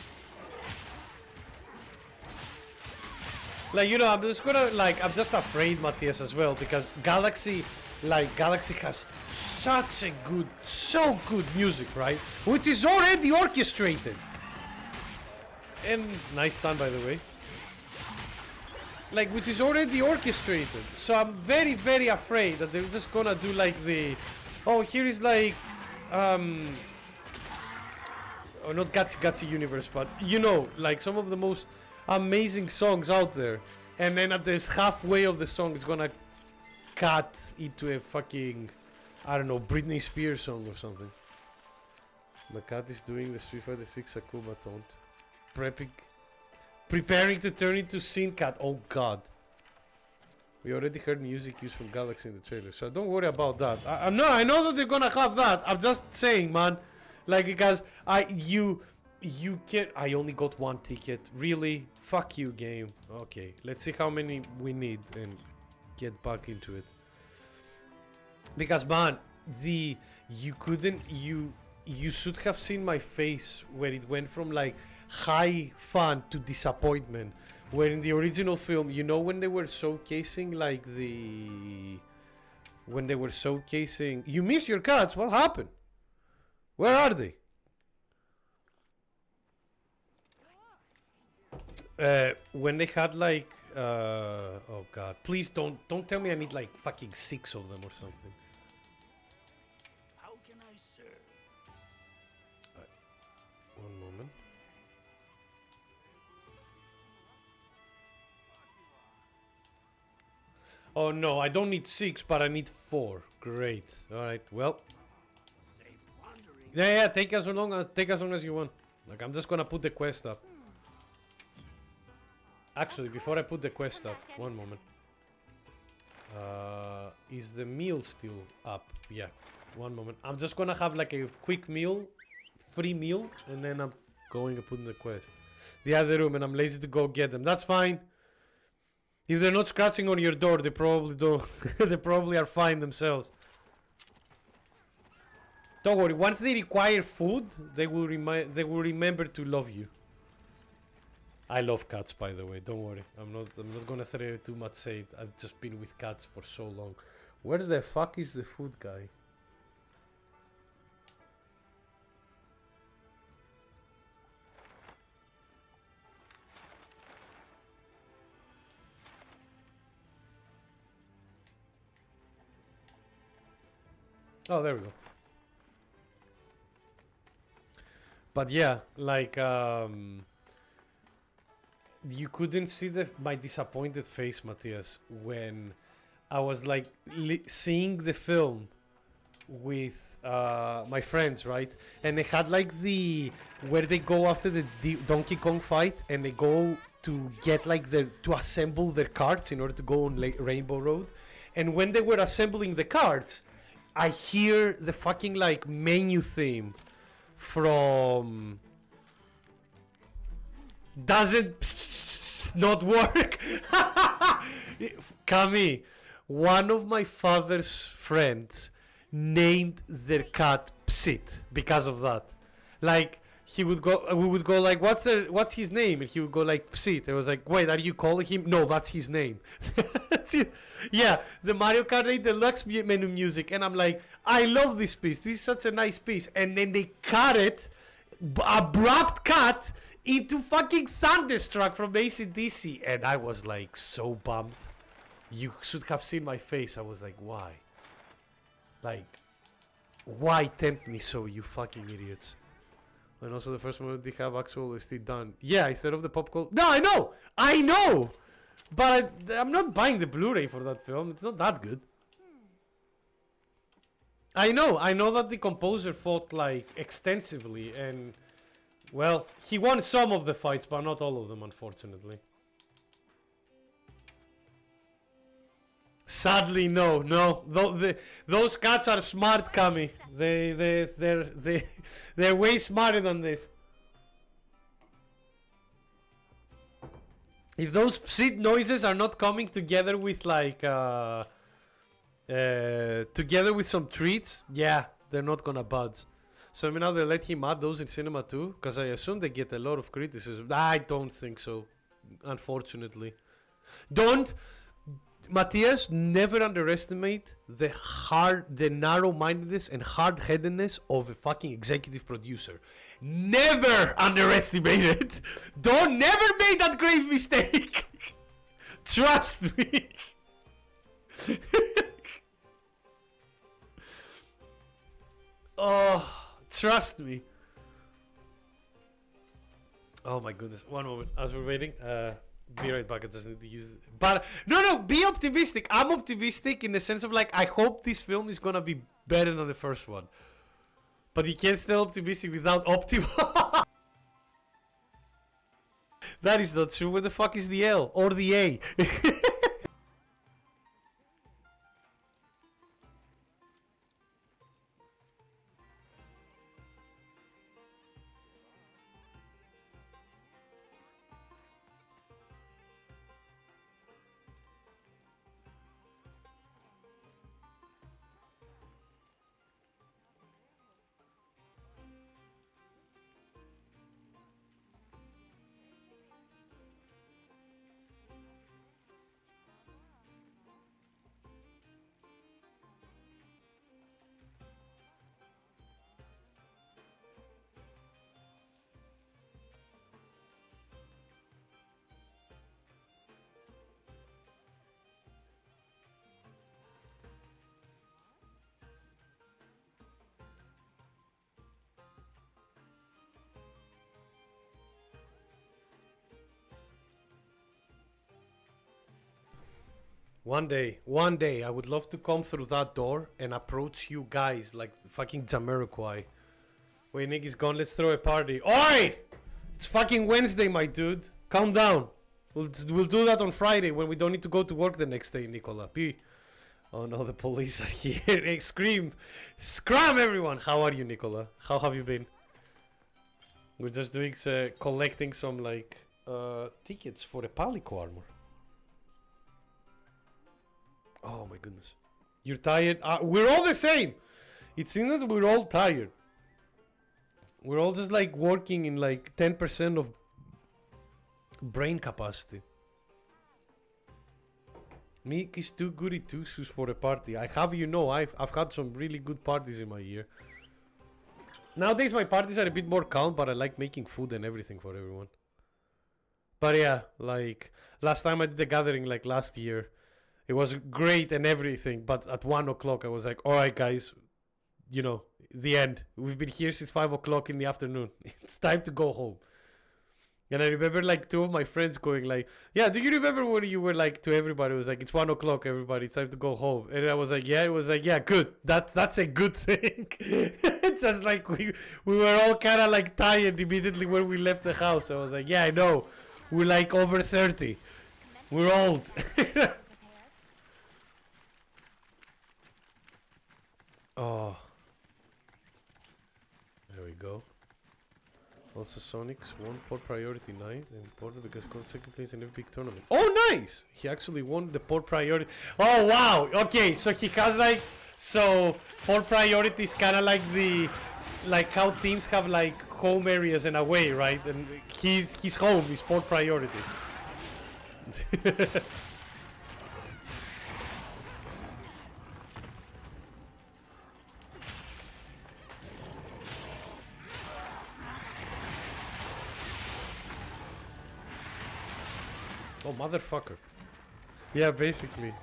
Like, you know, I'm just gonna, like, I'm just afraid, Matthias, as well, because Galaxy has such a good, so good music, right? Which is already orchestrated. And nice stun, by the way. Like, which is already orchestrated. So I'm very, very afraid that they're just gonna do, like, the... Oh, here is, like, oh, not Gatsy Universe, but, you know, like, some of the most amazing songs out there, and then at the halfway of the song it's gonna cut into a fucking, I don't know, Britney Spears song or something. My cat is doing the Street Fighter 6 Akuma taunt, preparing to turn into Sin Cat. Oh god, we already heard music used from Galaxy in the trailer, so don't worry about that. I know that they're gonna have that. I'm just saying, man, like, because you can't. I only got one ticket. Really? Fuck you, game. Okay, let's see how many we need and get back into it. Because, man, you should have seen my face where it went from like high fun to disappointment. Where in the original film, you know, when they were showcasing like you miss your cats. What happened? Where are they? When they had like oh god, please don't tell me I need like fucking 6 of them or something. How can I serve? One moment. Oh no, I don't need 6, but I need 4. Great. Alright, well. Safe wandering. Yeah, take as long as you want. Like, I'm just gonna put the quest up. Actually, before I put the quest up, one moment. Is the meal still up? Yeah, one moment. I'm just gonna have like a quick meal, free meal, and then I'm going to put in the quest. The other room, and I'm lazy to go get them. That's fine. If they're not scratching on your door, they probably don't. They probably are fine themselves. Don't worry. Once they require food, they will remember to love you. I love cats, by the way. Don't worry. I'm not gonna throw too much shade. I've just been with cats for so long. Where the fuck is the food guy? Oh, there we go. But yeah, like you couldn't see my disappointed face, Matthias, when I was like seeing the film with my friends, right? And they had like where they go after the Donkey Kong fight, and they go to get like to assemble their carts in order to go on Rainbow Road. And when they were assembling the carts, I hear the fucking like menu theme from doesn't not work. Kami, one of my father's friends named their cat Psit because of that. Like we would go like, what's his name? And he would go like Psit. I was like, wait, are you calling him? No, that's his name. Yeah, the Mario Kart 8 Deluxe menu music, and I'm like, I love this piece. This is such a nice piece. And then they cut it, abrupt cut into fucking Thunderstruck from AC/DC, and I was like so bummed. You should have seen my face. I was like, why? Like, why tempt me so, you fucking idiots? And also the first one they have actual ST done. Yeah, instead of the popcorn. No, I know, but I'm not buying the Blu-ray for that film. It's not that good. I know that the composer fought like extensively, and well, he won some of the fights, but not all of them, unfortunately. Sadly, no. Those cats are smart, Kami. They're way smarter than this. If those psit noises are not coming together with like together with some treats, yeah, they're not gonna budge. So now they let him add those in cinema too, because I assume they get a lot of criticism. I don't think so, unfortunately. Matthias, never underestimate the narrow-mindedness and hard-headedness of a fucking executive producer. Never underestimate it. Never make that grave mistake. Trust me. Oh, trust me. Oh my goodness. One moment. As we're waiting, be right back. I just need to use it. But no, be optimistic. I'm optimistic in the sense of like, I hope this film is gonna be better than the first one. But you can't stay optimistic without optimism. That is not true. Where the fuck is the L or the A? One day, I would love to come through that door and approach you guys like fucking Jamiroquai. Wait, Nick is gone. Let's throw a party. Oi! It's fucking Wednesday, my dude. Calm down. We'll do that on Friday when we don't need to go to work the next day, Nicola. P. Oh no, the police are here. Hey, scream. Scram, everyone. How are you, Nicola? How have you been? We're just doing collecting some like tickets for a Palico armor. Oh my goodness. You're tired? We're all the same. It seems that we're all tired. We're all just like working in like 10% of brain capacity. Nick is too goody two shoes for a party. I have, you know, I've had some really good parties in my year. Nowadays my parties are a bit more calm, but I like making food and everything for everyone. But yeah, like last time I did the gathering, like last year, it was great and everything, but at 1 o'clock I was like, alright guys, you know, the end. We've been here since 5 o'clock in the afternoon. It's time to go home. And I remember like two of my friends going like, yeah, do you remember when you were like to everybody, it was like, it's 1 o'clock, everybody, it's time to go home. And I was like, yeah, it was like, yeah, good. That's a good thing. It's just like we were all kind of like tired immediately when we left the house. I was like, yeah, I know. We're like over 30. We're old. Oh, there we go. Also, Sonic's won port priority night and important because got second place in a big tournament. Oh, nice! He actually won the port priority. Oh, wow! Okay, so he has like, so port priority is kind of like the, like how teams have like home areas and away, right? And his home is port priority. Oh, motherfucker. Yeah, basically.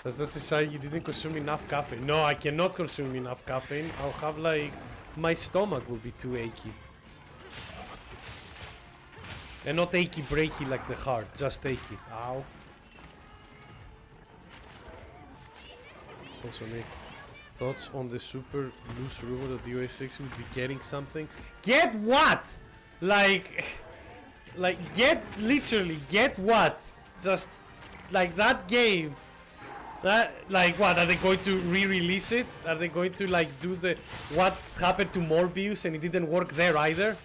Does this decide you didn't consume enough caffeine? No, I cannot consume enough caffeine. I'll have like... my stomach will be too achy. And not achy breaky like the heart, just achy. Ow. Also, Nick, thoughts on the super loose rumor that the OS6 would be getting something? Get what? Like, get, literally, get what? Just, like, that game. That, like, what? Are they going to re-release it? Are they going to, like, do the, what happened to Morbius and it didn't work there either?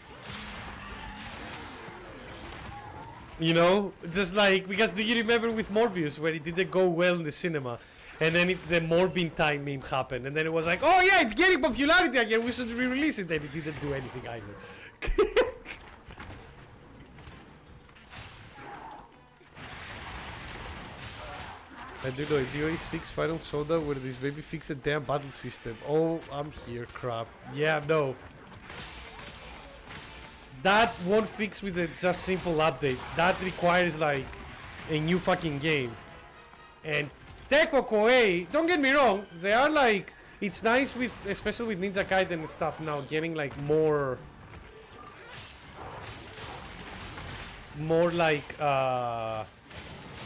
You know? Just like, because do you remember with Morbius where it didn't go well in the cinema? And then the Morbin time meme happened. And then it was like, oh yeah, it's getting popularity again, we should re-release it. And it didn't do anything either. I do know, DOA 6 Final Soda where this baby fixed the damn battle system. Oh, I'm here, crap. Yeah, no. That won't fix with a just simple update. That requires like a new fucking game. And Tecmo Koei, don't get me wrong, they are like, it's nice with, especially with Ninja Gaiden and stuff now, getting like more like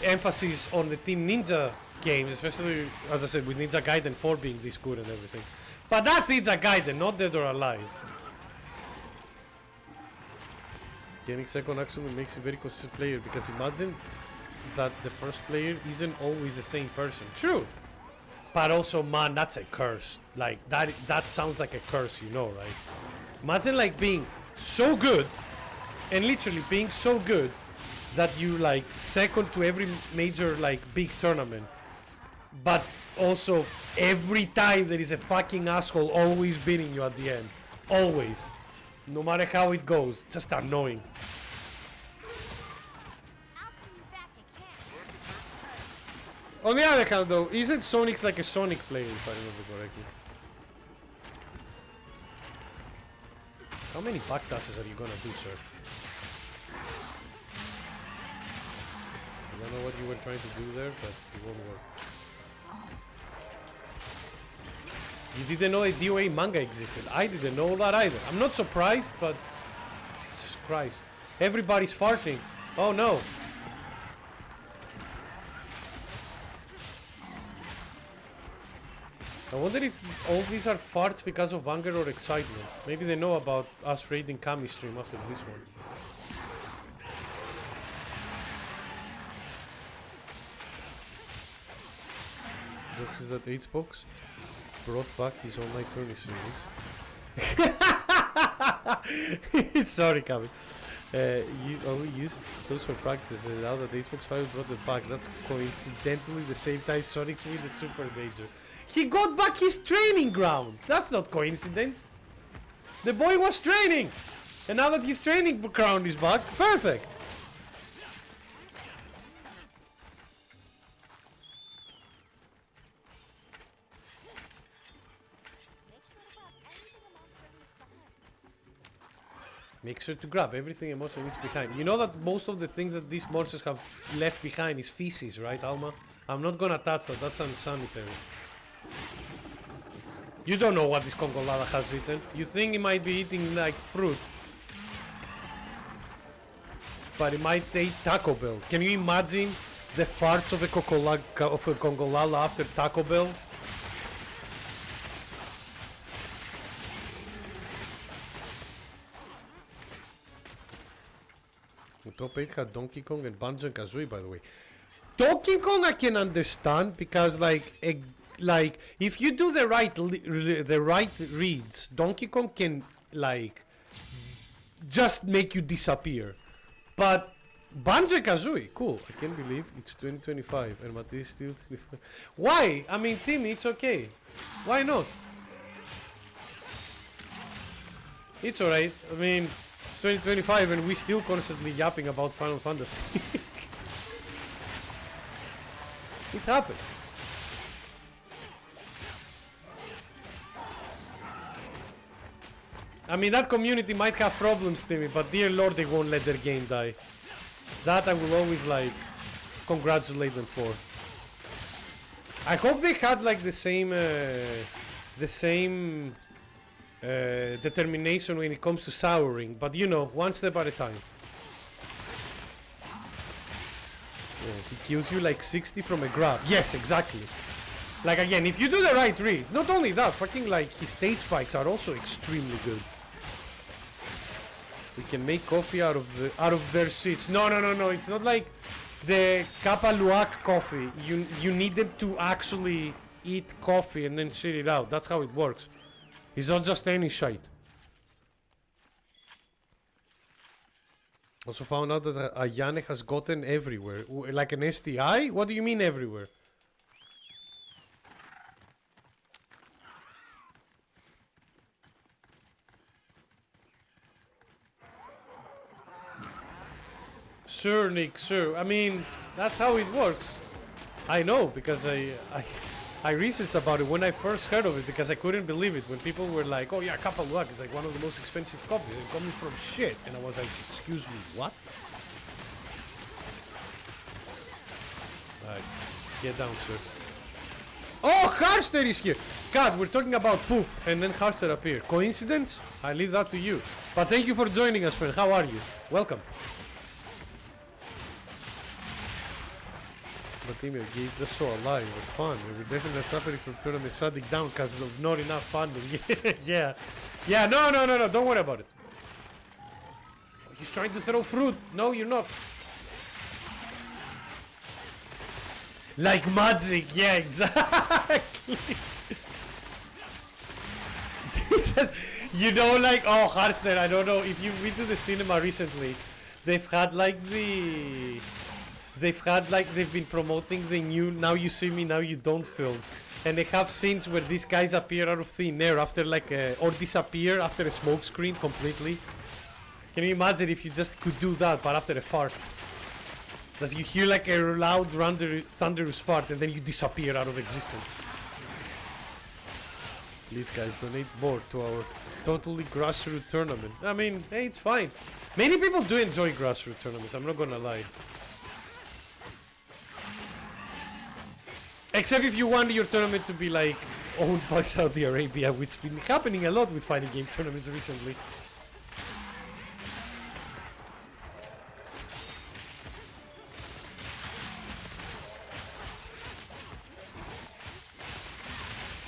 emphasis on the Team Ninja games, especially as I said with Ninja Gaiden 4 being this good and everything. But that's Ninja Gaiden, not Dead or Alive. Getting second actually makes you a very consistent player, because imagine that the first player isn't always the same person. True. But also, man, that's a curse. Like, that sounds like a curse, you know, right? Imagine like being so good, and literally being so good that you like second to every major like big tournament, but also every time there is a fucking asshole always beating you at the end. Always. No matter how it goes. Just annoying. On the other hand though, isn't Sonic's like a Sonic player if I remember correctly? How many backdashes are you gonna do, sir? I don't know what you were trying to do there, but it won't work. You didn't know a DOA manga existed. I didn't know that either. I'm not surprised, but... Jesus Christ. Everybody's farting. Oh no. I wonder if all these are farts because of anger or excitement. Maybe they know about us raiding Kami stream after this one. Jokes is that Xbox brought back his online tourney series. Sorry, Kami. You only used those for practice, and now that Xbox 5 brought it back, that's coincidentally the same time Sonic's win the Super Major. He got back his training ground! That's not coincidence! The boy was training! And now that his training ground is back, perfect! Make sure to grab everything a monster leaves behind. You know that most of the things that these monsters have left behind is feces, right, Alma? I'm not gonna touch that, that's unsanitary. You don't know what this Congolada has eaten. You think he might be eating like fruit. But he might eat Taco Bell. Can you imagine the farts of a Congolala after Taco Bell? The top 8 had Donkey Kong and Banjo and Kazooie, by the way. Donkey Kong I can understand because like if you do the right reads, Donkey Kong can like just make you disappear. But Banjo Kazooie, cool. I can't believe it's 2025 and Matisse is still 25. Why? I mean, Timmy, it's okay. Why not? It's alright. I mean, it's 2025 and we still constantly yapping about Final Fantasy. It happened. I mean, that community might have problems, Timmy, but dear lord, they won't let their game die. That I will always, like, congratulate them for. I hope they had, like, the same determination when it comes to souring, but you know, one step at a time. Yeah, he kills you like 60 from a grab. Yes, exactly. Like, again, if you do the right reads, not only that, fucking, like, his stage spikes are also extremely good. We can make coffee out of their seeds. No, it's not like the Kappa Luwak coffee. You need them to actually eat coffee and then shit it out. That's how it works. It's not just any shite. Also found out that Ayane has gotten everywhere. Like an STI? What do you mean everywhere? Sure, Nick, sure. I mean, that's how it works. I know, because I researched about it when I first heard of it, because I couldn't believe it. When people were like, oh yeah, Kappa Luwak is like one of the most expensive copies. It's coming from shit. And I was like, excuse me, what? Alright, get down, sir. Oh, Harster is here! God, we're talking about poop, and then Harster appeared. Coincidence? I leave that to you. But thank you for joining us, friend. How are you? Welcome. But Timmy, gays, that's so alive and fun. We're definitely suffering from tournament shutting down because of not enough funding. Yeah. Yeah, no, don't worry about it. He's trying to throw fruit. No, you're not. Like magic, yeah, exactly. You know, like, oh, Harster, I don't know, if you've been to the cinema recently, they've been promoting the new Now You See Me, Now You Don't film. And they have scenes where these guys appear out of thin air after like or disappear after a smoke screen completely. Can you imagine if you just could do that, but after a fart? Does you hear like a loud, thunderous fart and then you disappear out of existence? Please guys, donate more to our totally grassroots tournament. I mean, hey, it's fine. Many people do enjoy grassroots tournaments, I'm not gonna lie. Except if you want your tournament to be like owned by Saudi Arabia, which has been happening a lot with fighting game tournaments recently.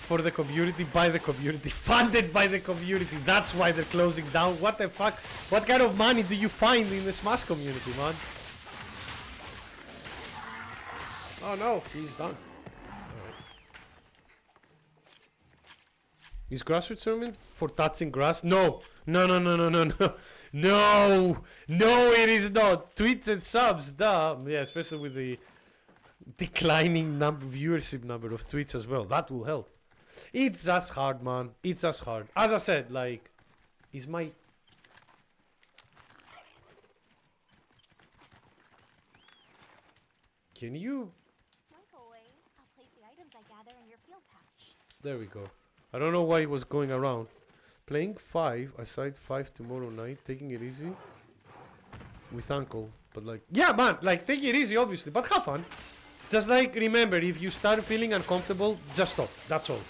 for the community, by the community, funded by the community. That's why they're closing down. What the fuck? What kind of money do you find in the Smash community, man? Oh no, he's done. Alright. Is grassroots tournament for touching grass? No. No, no, no, no, no, no. No! No, it is not. Tweets and subs, duh. Yeah, especially with the declining viewership number of tweets as well. That will help. It's just hard, man. It's just hard. As I said, like, is my... Can you... Like always, I'll place the items I gather in your field pouch. There we go. I don't know why it was going around. Playing 5, aside 5 tomorrow night, taking it easy. With uncle. But like, yeah, man, like, take it easy, obviously, but have fun. Just like, remember, if you start feeling uncomfortable, just stop. That's all.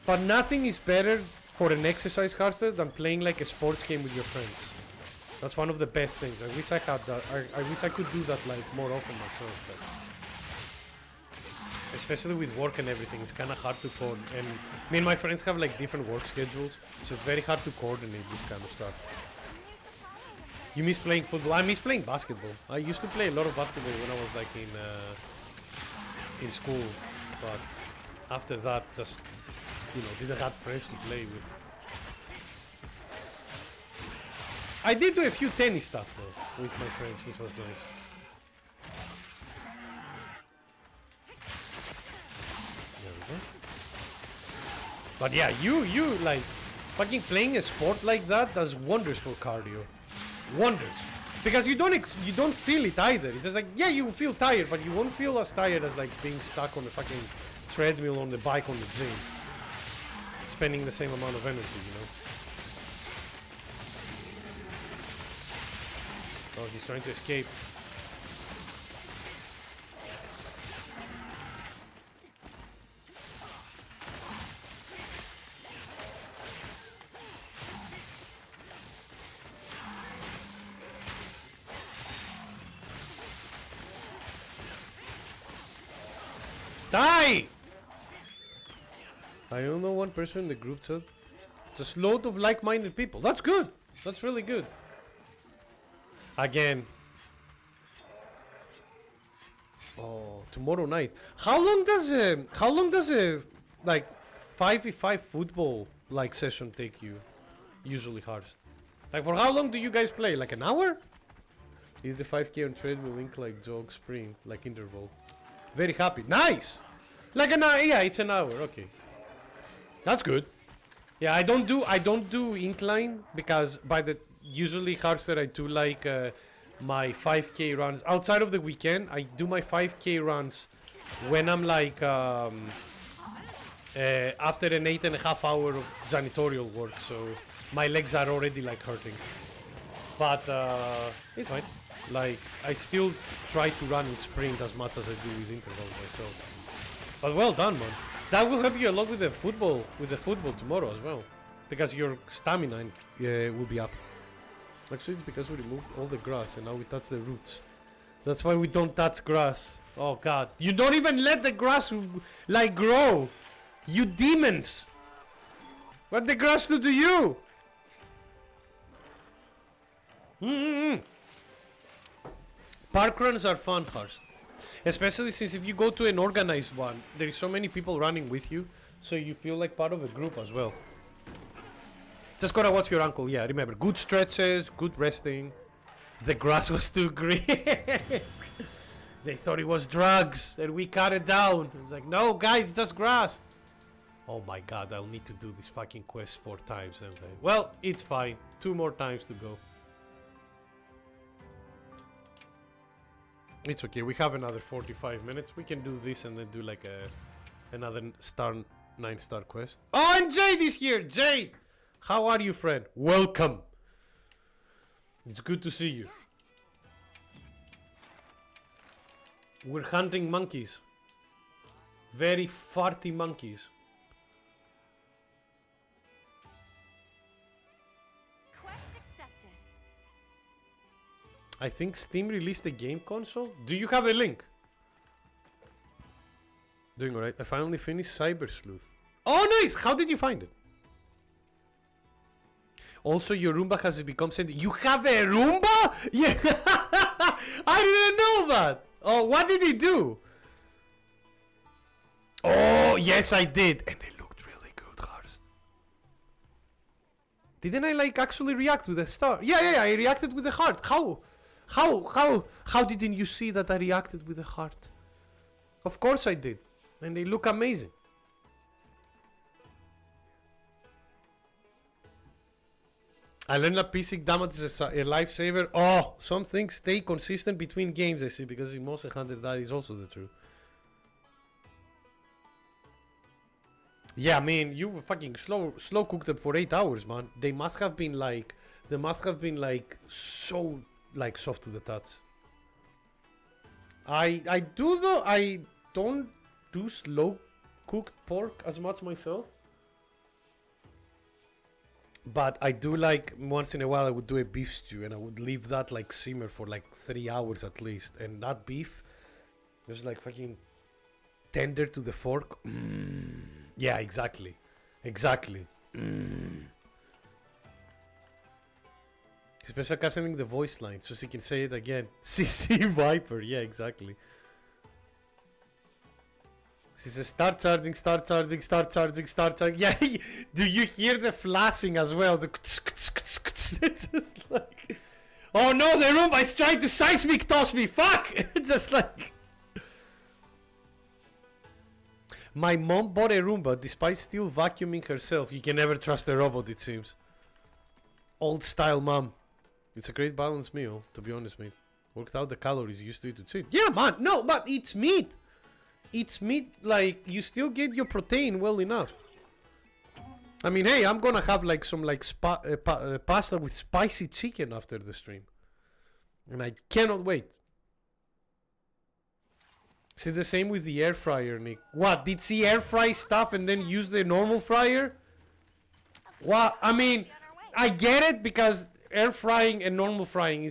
But nothing is better for an exercise harster than playing like a sports game with your friends. That's one of the best things. I wish I had that. I wish I could do that like more often myself. But especially with work and everything, it's kind of hard to coordinate. And me and my friends have like different work schedules, so it's very hard to coordinate this kind of stuff. You miss playing football? I miss playing basketball. I used to play a lot of basketball when I was like in school, but after that, just didn't have friends to play with. I did do a few tennis stuff though with my friends, which was nice. There we go. But yeah, you like fucking playing a sport like that does wonders for cardio. Wonders, because you don't feel it either. It's just like, yeah, you feel tired, but you won't feel as tired as like being stuck on the fucking treadmill on the bike on the gym, spending the same amount of energy, Oh, he's trying to escape. Die! I don't know one person in the group chat. Just load of like-minded people. That's good. That's really good. Again. Oh, tomorrow night. How long does a like 5v5 football like session take you? Usually Hearthstone. Like for how long do you guys play? Like an hour? Is the 5k on treadmill link like jog sprint like interval? Very happy. Nice! Like an hour. Yeah, it's an hour. Okay. That's good. Yeah, I don't do incline because usually Hearthstone I do like my 5k runs outside of the weekend. I do my 5k runs when I'm like after an 8.5 hour of janitorial work, so my legs are already like hurting. But it's fine. Like, I still try to run with sprint as much as I do with intervals myself. But well done, man. That will help you a lot with the football tomorrow as well. Because your stamina will be up. Actually, it's because we removed all the grass and now we touch the roots. That's why we don't touch grass. Oh god. You don't even let the grass like grow. You demons. What the grass do to you? Parkruns are fun, Hearst. Especially since if you go to an organized one, there is so many people running with you, so you feel like part of a group as well. Just gotta watch your uncle, yeah, remember, good stretches, good resting. The grass was too green. They thought it was drugs, and we cut it down. It's like, no, guys, just grass. Oh my god, I'll need to do this fucking quest 4 times, don't I? Well, it's fine. 2 more times to go. It's okay, we have another 45 minutes. We can do this and then do like another 9-star quest. Oh, and Jade is here! Jade! How are you, friend? Welcome! It's good to see you. We're hunting monkeys. Very farty monkeys. I think Steam released a game console. Do you have a link? Doing alright. I finally finished Cyber Sleuth. Oh, nice! How did you find it? Also, your Roomba has become sentient. You have a Roomba? Yeah! I didn't know that! Oh, what did he do? Oh, yes, I did. And they looked really good, Harst. Didn't I, like, actually react with a star? Yeah, I reacted with a heart. How didn't you see that I reacted with a heart? Of course I did. And they look amazing. I learned that basic damage is a lifesaver. Oh, some things stay consistent between games, I see, because in Monster Hunter that is also the truth. Yeah, I mean, you fucking slow cooked them for 8 hours, man. They must have been like so like soft to the touch. I do though. I don't do slow cooked pork as much myself. But I do, like, once in a while I would do a beef stew and I would leave that like simmer for like 3 hours at least, and that beef was like fucking tender to the fork. Yeah, exactly. Special casting the voice line so she can say it again. CC Viper, yeah, exactly. She says start charging. Yeah, do you hear the flashing as well? It's just like, oh no, the Roomba is trying to seismic toss me. Fuck! Just like, my mom bought a Roomba despite still vacuuming herself. You can never trust a robot, it seems. Old style mom. It's a great balanced meal, to be honest, mate. Worked out the calories you used to eat to cheat. Yeah, man, no, but it's meat. It's meat, like, you still get your protein well enough. I mean, hey, I'm gonna have like some like pasta with spicy chicken after the stream. And I cannot wait. See, the same with the air fryer, Nick. What, did she air fry stuff and then use the normal fryer? What, I mean, I get it because air frying and normal frying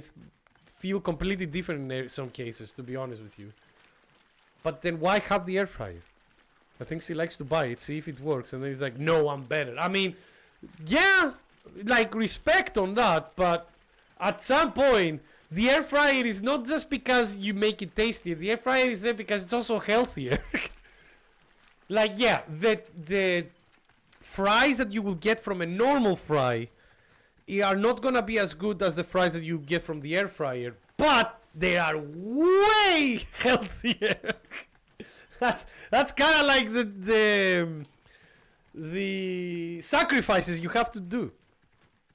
feel completely different in some cases, to be honest with you. But then why have the air fryer? I think she likes to buy it, see if it works, and then he's like, no, I'm better. I mean, yeah, like, respect on that, but at some point, the air fryer is not just because you make it tastier. The air fryer is there because it's also healthier. Like, yeah, the fries that you will get from a normal fry are not gonna be as good as the fries that you get from the air fryer, but they are way healthier. that's kind of like the sacrifices you have to do.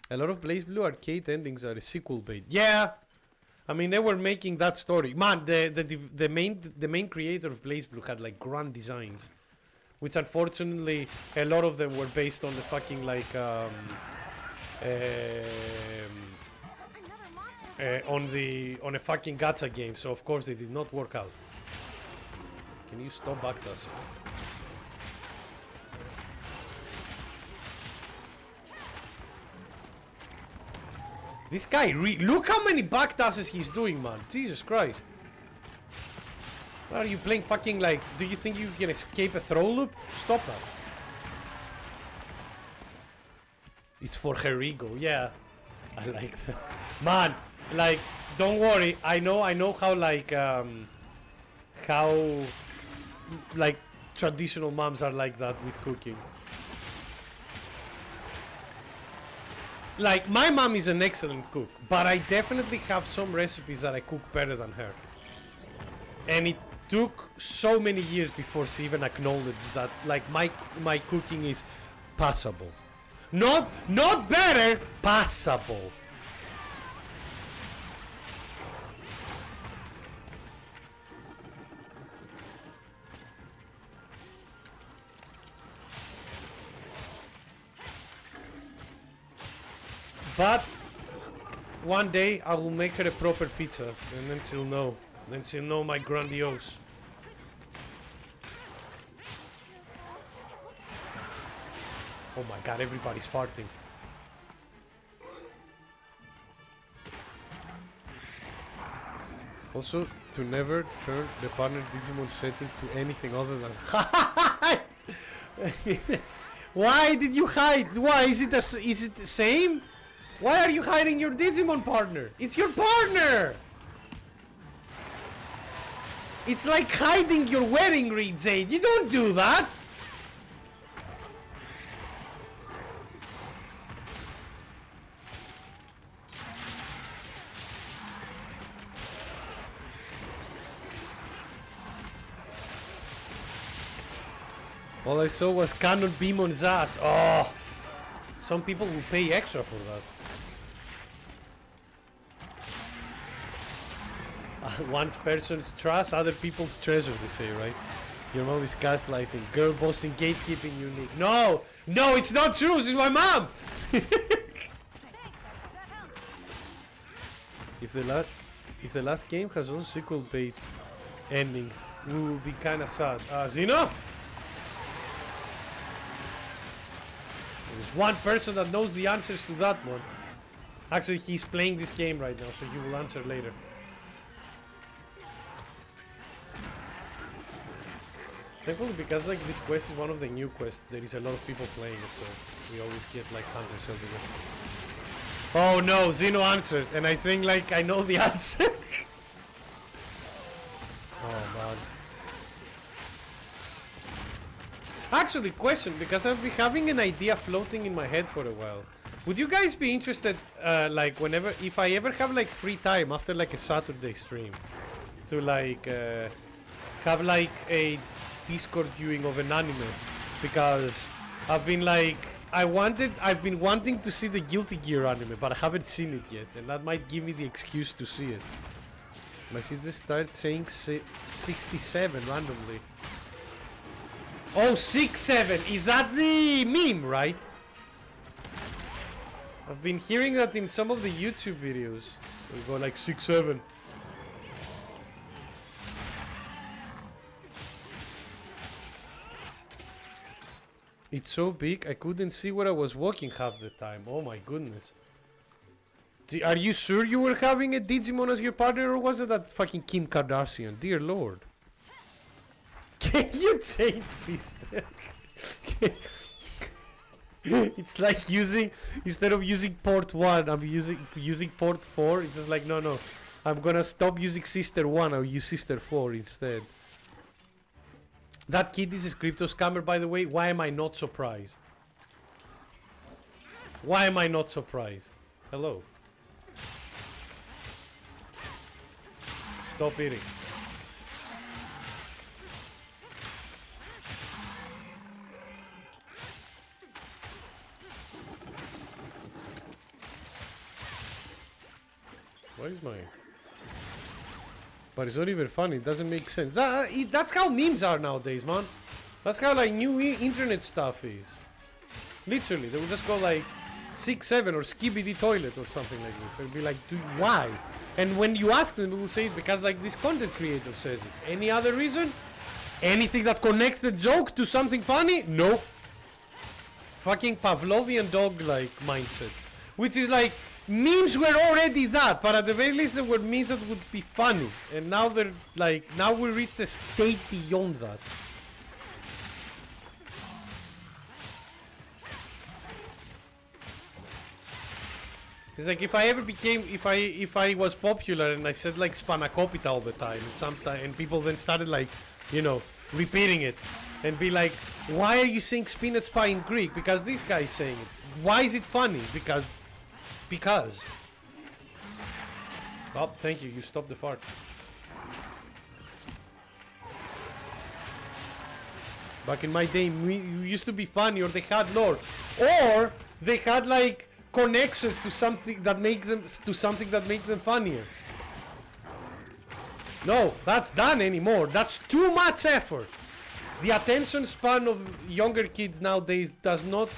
A lot of Blaze Blue arcade endings are a sequel bait. Yeah, I mean, they were making that story. Man, the main creator of Blaze Blue had like grand designs, which unfortunately a lot of them were based on the fucking like on a fucking gacha game, so of course they did not work out. Can you stop backdash? This guy, look how many backdashes he's doing, man. Jesus Christ. What are you playing fucking like, do you think you can escape a throw loop? Stop that. It's for her ego, yeah. I like that. Man, like, don't worry. I know how like traditional moms are like that with cooking. Like, my mom is an excellent cook, but I definitely have some recipes that I cook better than her. And it took so many years before she even acknowledged that, like, my cooking is passable. Not better, passable. But one day I will make her a proper pizza, and then she'll know. Then she'll know my grandiose. Oh my god, everybody's farting. Also, to never turn the partner Digimon setting to anything other than Why did you hide? Why is it the same? Why are you hiding your Digimon partner? It's your partner. It's like hiding your wedding ring, Jade. You don't do that. All I saw was Cannon Beam on his ass. Oh! Some people will pay extra for that. One person's trust, other people's treasure, they say, right? Your mom is gaslighting. Girl bossing, gatekeeping, unique. No! No, it's not true! This is my mom! If the last game has all sequel bait endings, we will be kinda sad. Zeno? There's one person that knows the answers to that one. Actually, he's playing this game right now, so he will answer later. Thankfully, because like this quest is one of the new quests, there is a lot of people playing it, so we always get like hundreds of them. Oh no, Zeno answered, and I think like I know the answer. Oh man. Actually, question, because I've been having an idea floating in my head for a while. Would you guys be interested, like whenever, if I ever have like free time after like a Saturday stream, to like have like a Discord viewing of an anime? Because I've been like, I've been wanting to see the Guilty Gear anime, but I haven't seen it yet, and that might give me the excuse to see it. My sister started saying 67 randomly. Oh, 67! Is that the meme, right? I've been hearing that in some of the YouTube videos. We go like 67. It's so big, I couldn't see where I was walking half the time. Oh my goodness. Are you sure you were having a Digimon as your partner, or was it that fucking Kim Kardashian? Dear Lord. Can you take sister? It's like using, instead of using port 1, I'm using port 4. It's just like, no. I'm gonna stop using sister 1, I'll use sister 4 instead. That kid is a crypto scammer, by the way. Why am I not surprised? Why am I not surprised? Hello. Stop eating. Why is my... But it's not even funny, it doesn't make sense. That's how memes are nowadays, man. That's how like new internet stuff is. Literally, they will just go like 6-7 or skibidi toilet or something like this. They'll be like, dude, why? And when you ask them, they will say it's because like this content creator says it. Any other reason? Anything that connects the joke to something funny? Nope. Fucking Pavlovian dog like mindset. Which is like, memes were already that, but at the very least there were memes that would be funny. And now they're like, now we reached a state beyond that. It's like if I ever became, if I was popular and I said like spanakopita all the time, and people then started like, you know, repeating it and be like, why are you saying spinach pie in Greek? Because this guy is saying it. Why is it funny? Because. Oh, thank you. You stopped the fart. Back in my day, we used to be funny, or they had lore, or they had like connections to something that make them funnier. No, that's done anymore. That's too much effort. The attention span of younger kids nowadays does not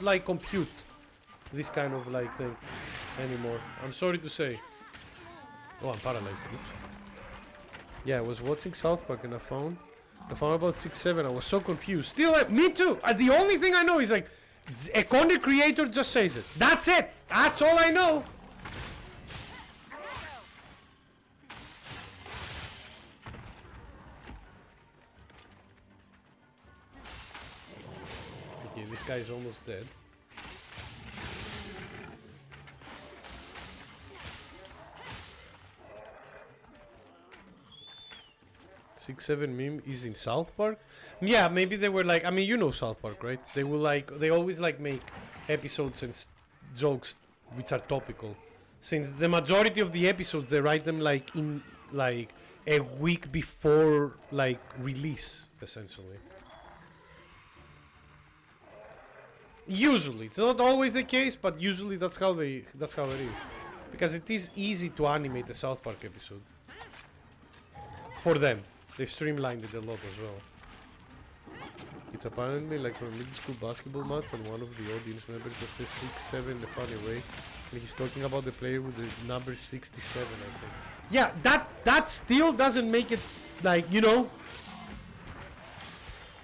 like compute this kind of like thing anymore. I'm sorry to say. Oh, I'm paralyzed. Oops. Yeah, I was watching South Park and I found about 6-7. I was so confused. Still, me too. The only thing I know is like a content creator just says it. That's it. That's all I know. this guy is almost dead. Six Seven meme is in South Park. Yeah, maybe they were like. I mean, you know South Park, right? They will like. They always like make episodes and jokes which are topical. Since the majority of the episodes they write them like in like a week before like release, essentially. Usually, it's not always the case, but usually that's how it is. Because it is easy to animate a South Park episode. For them. They've streamlined it a lot as well. It's apparently like from a middle school basketball match and one of the audience members that says 6-7 in a funny way. And he's talking about the player with the number 67, I think. Yeah, that still doesn't make it like, you know.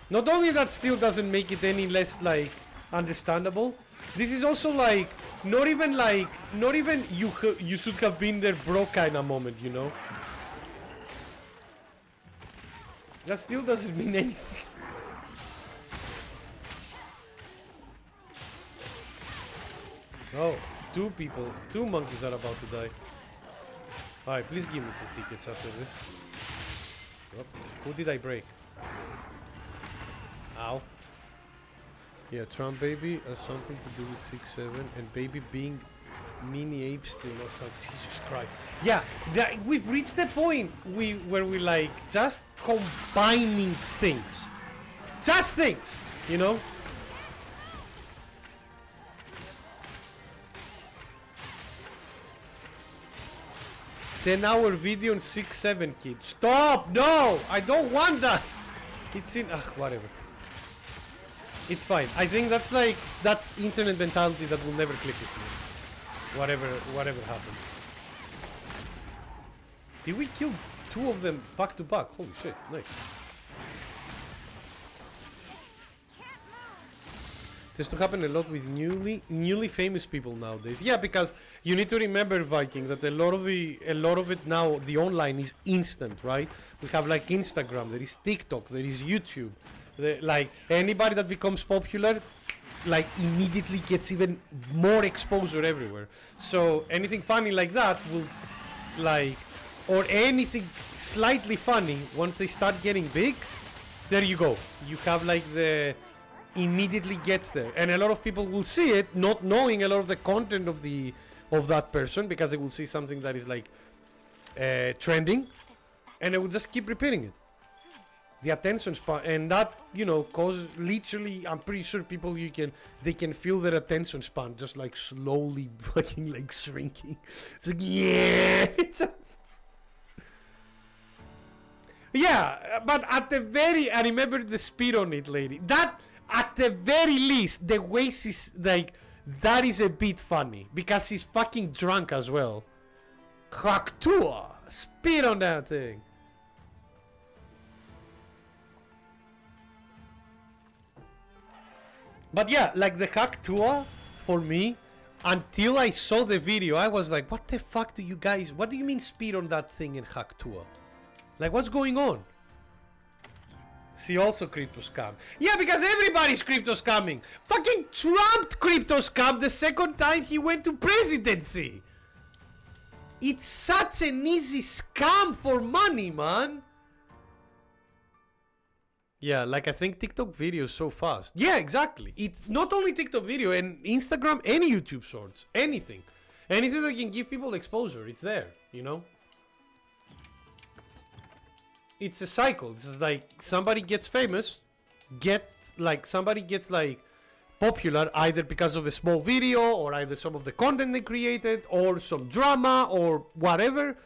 Not only that still doesn't make it any less like understandable. This is also like not even you should have been there bro kind of moment, you know. That still doesn't mean anything. Oh, two monkeys are about to die. Alright, please give me 2 tickets after this. Yep. Who did I break? Ow. Yeah, Trump baby has something to do with 6-7 and baby being mini ape still or something. Jesus Christ. Yeah, we've reached the point where we like just combining things. Just things, you know? Ten-hour video on 6-7 kid. Stop! No! I don't want that! It's in... whatever. It's fine. I think that's internet mentality that will never click with me. Whatever happened. Did we kill 2 of them back to back? Holy shit, nice. This to happen a lot with newly famous people nowadays. Yeah, because you need to remember, Viking, that a lot of it now, the online is instant, right? We have like Instagram, there is TikTok, there is YouTube. Like anybody that becomes popular, like immediately gets even more exposure everywhere. So anything funny like that will, like, or anything slightly funny, once they start getting big, there you go. You have like the immediately gets there, and a lot of people will see it not knowing a lot of the content of that person, because they will see something that is like trending, and they will just keep repeating it. The attention span, and that, you know, causes literally, I'm pretty sure people they can feel their attention span just like slowly fucking like shrinking. It's like, yeah. Yeah, but at the very, I remember the speed on it, lady. That, at the very least, the way she's like, that is a bit funny, because she's fucking drunk as well. Haktua, speed on that thing. But yeah, like the Haktua, for me, until I saw the video, I was like, what the fuck do you guys, what do you mean speed on that thing in Haktua? Like, what's going on? See, also crypto scam. Yeah, because everybody's crypto scamming. Fucking Trump crypto scam the second time he went to presidency. It's such an easy scam for money, man. Yeah, like I think TikTok video is so fast. Yeah, exactly. It's not only TikTok video, and Instagram, any YouTube shorts, anything. Anything that can give people exposure, it's there, you know? It's a cycle. This is like somebody gets famous, somebody gets like popular either because of a small video or either some of the content they created or some drama or whatever.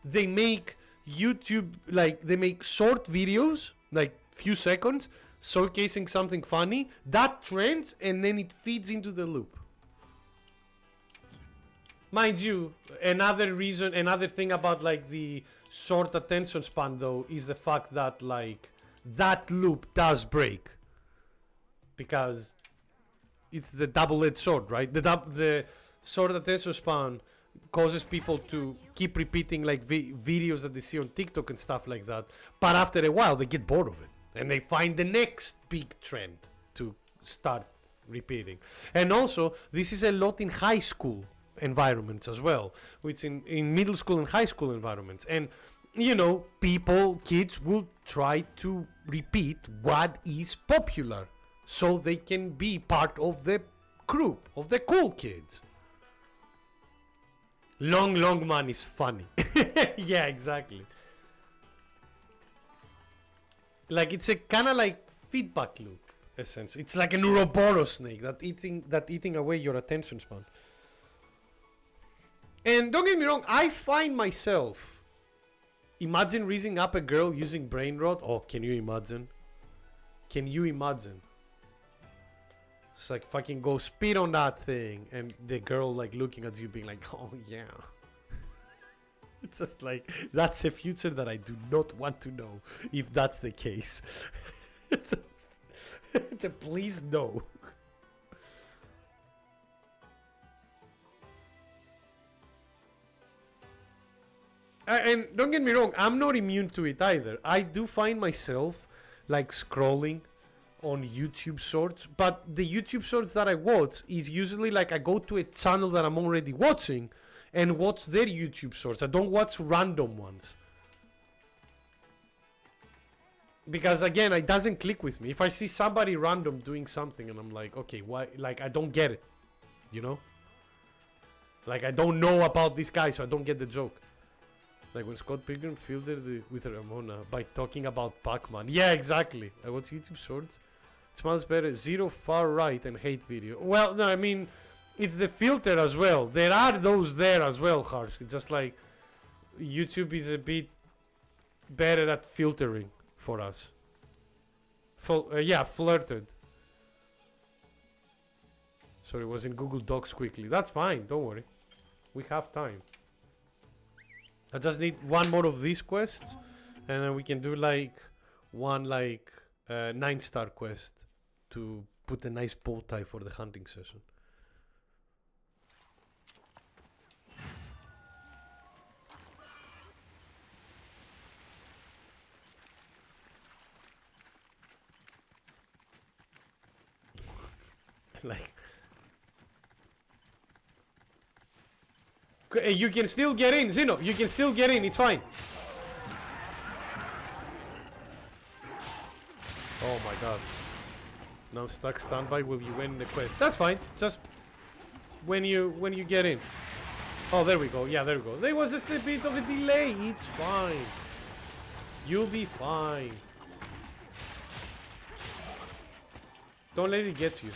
They make YouTube, like they make short videos, like few seconds, showcasing something funny. That trends and then it feeds into the loop. Mind you, another thing about like the short attention span though is the fact that like that loop does break, because it's the double-edged sword, right? The short attention span causes people to keep repeating like videos that they see on TikTok and stuff like that, but after a while they get bored of it and they find the next big trend to start repeating. And also, this is a lot in high school environments as well, which in middle school and high school environments. And you know, kids will try to repeat what is popular so they can be part of the group of the cool kids. Long man is funny. Yeah, exactly. Like it's a kind of like feedback loop, essentially. It's like an Ouroboros snake that eating away your attention span. And don't get me wrong, I find myself imagine raising up a girl using brain rot. Oh, can you imagine? Can you imagine? It's like fucking go spit on that thing and the girl like looking at you being like, oh yeah. It's just like, that's a future that I do not want to know if that's the case. It's a please no. And don't get me wrong, I'm not immune to it either. I do find myself like scrolling on YouTube shorts, but the YouTube shorts that I watch is usually like I go to a channel that I'm already watching and watch their YouTube shorts. I don't watch random ones. Because again, it doesn't click with me. If I see somebody random doing something and I'm like, okay, why? Like, I don't get it. You know? Like, I don't know about this guy, so I don't get the joke. Like when Scott Pilgrim filtered with Ramona by talking about Pac-Man. Yeah, exactly. I watch YouTube shorts. It smells better. Zero far right and hate video. Well, no, I mean, it's the filter as well. There are those there as well, Harsh. It's just like YouTube is a bit better at filtering for us. Yeah, flirted. Sorry, it was in Google Docs quickly. That's fine, don't worry. We have time. I just need one more of these quests, and then we can do like one 9-star quest to put a nice bow tie for the hunting session. Like, you can still get in, Zeno. You can still get in. It's fine. Oh my god. Now stuck standby. Will you win the quest? That's fine. Just when you get in. Oh, there we go. Yeah, there we go. There was just a bit of a delay. It's fine. You'll be fine. Don't let it get you.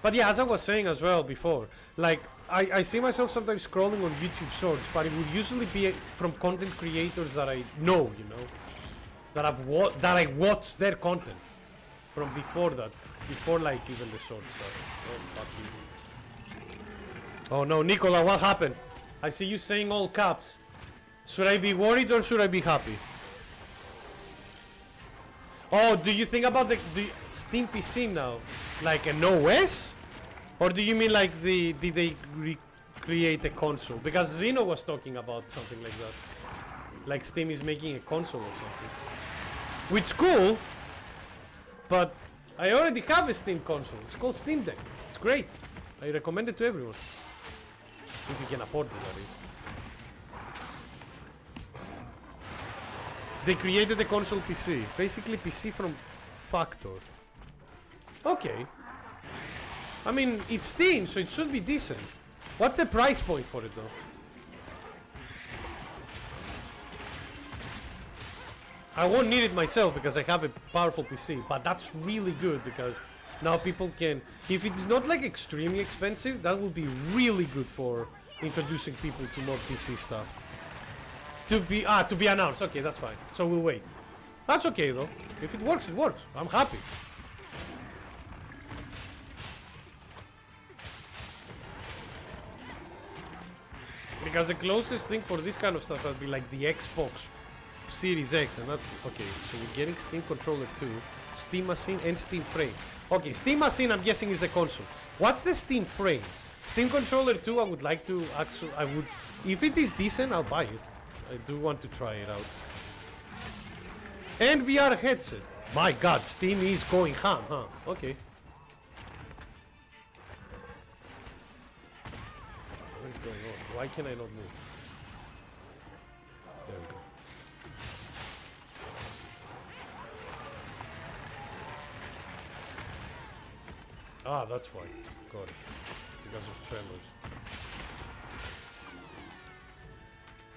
But yeah, as I was saying as well before, like I see myself sometimes scrolling on YouTube shorts, but it would usually be from content creators that I know, you know, that I watched their content from before that, before like even the short stuff. Oh, fuck you. Oh no, Nicola, what happened? I see you saying all caps. Should I be worried or should I be happy? Oh, do you think about the Steam PC now, like an OS? Or do you mean like did they recreate a console? Because Zeno was talking about something like that. Like Steam is making a console or something. Which cool, but I already have a Steam console. It's called Steam Deck. It's great. I recommend it to everyone. If you can afford it, that is. They created a console PC. Basically PC from Factor. Okay. I mean, it's Steam, so it should be decent. What's the price point for it, though? I won't need it myself because I have a powerful PC, but that's really good because now people can... If it's not like extremely expensive, that will be really good for introducing people to more PC stuff. To be announced. Okay, that's fine. So we'll wait. That's okay, though. If it works, it works. I'm happy. Because the closest thing for this kind of stuff would be like the Xbox Series X, and that's okay. So we're getting Steam Controller 2, Steam Machine, and Steam Frame. Okay, Steam Machine, I'm guessing is the console. What's the Steam Frame? Steam Controller 2, I would like to actually. If it is decent, I'll buy it. I do want to try it out. And VR headset. My god, Steam is going ham, huh? Okay. What is going on? Why can I not move? There we go. Ah, that's why. Got it. Because of tremors.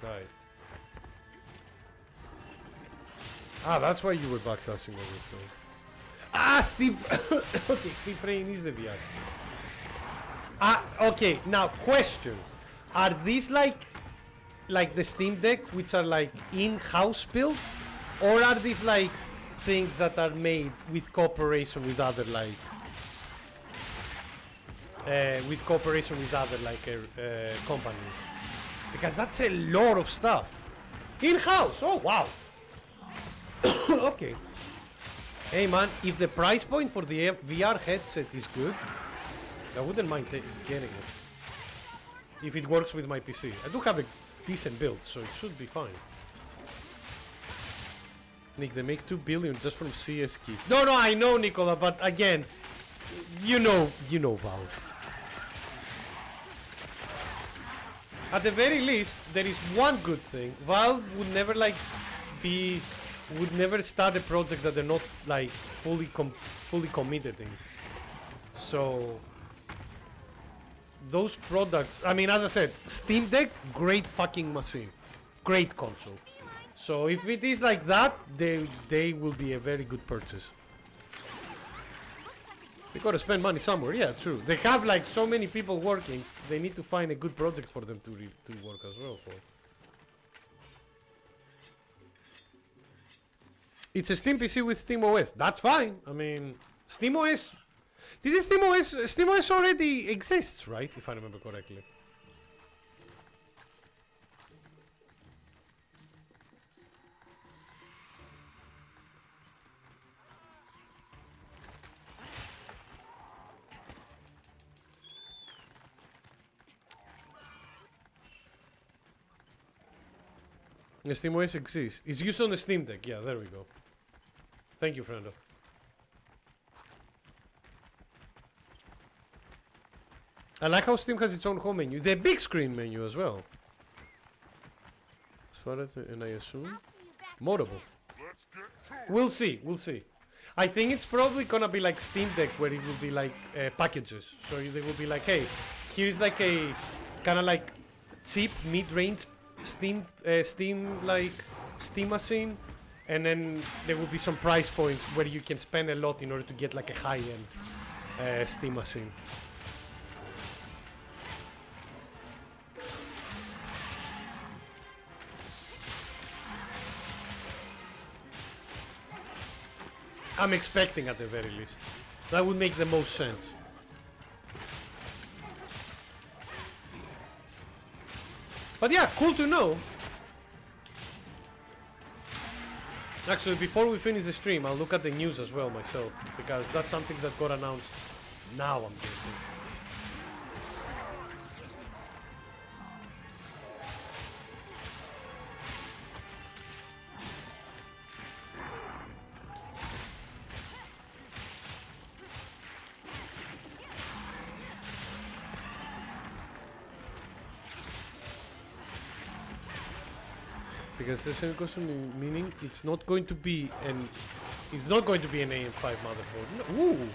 Right. Ah, that's why you were backdashing on this thing. Ah, Steve. Okay, Steve Rain is the VR. Ah, okay. Now, question: are these like the Steam Deck, which are like in-house built, or are these like things that are made with cooperation with other like companies? Because that's a lot of stuff. In-house. Oh wow. Okay. Hey man, if the price point for the VR headset is good, I wouldn't mind getting it. If it works with my PC. I do have a decent build, so it should be fine. Nick, they make 2 billion just from CS keys. No, I know, Nicola, but again, you know Valve. At the very least, there is one good thing. Valve would never would never start a project that they're not like fully committed in. So those products, I mean, as I said, Steam Deck, great fucking machine, great console. So if it is like that, they will be a very good purchase. We gotta spend money somewhere. Yeah, true. They have like so many people working. They need to find a good project for them to work as well for. It's a Steam PC with SteamOS. That's fine. I mean, SteamOS. Did the SteamOS already exists, right? If I remember correctly. The SteamOS exists. It's used on the Steam Deck. Yeah, there we go. Thank you, Frendo. I like how Steam has its own home menu. The big screen menu as well. As far as, and I assume, modable. We'll see. I think it's probably gonna be like Steam Deck, where it will be like packages. So they will be like, hey, here's like a kind of like cheap mid-range Steam machine, and then there will be some price points where you can spend a lot in order to get like a high-end Steam machine. I'm expecting at the very least. That would make the most sense. But yeah, cool to know. Actually, before we finish the stream, I'll look at the news as well myself, because that's something that got announced now, I'm guessing. Because the same question, meaning it's not going to be an AM5 motherboard. No. Ooh.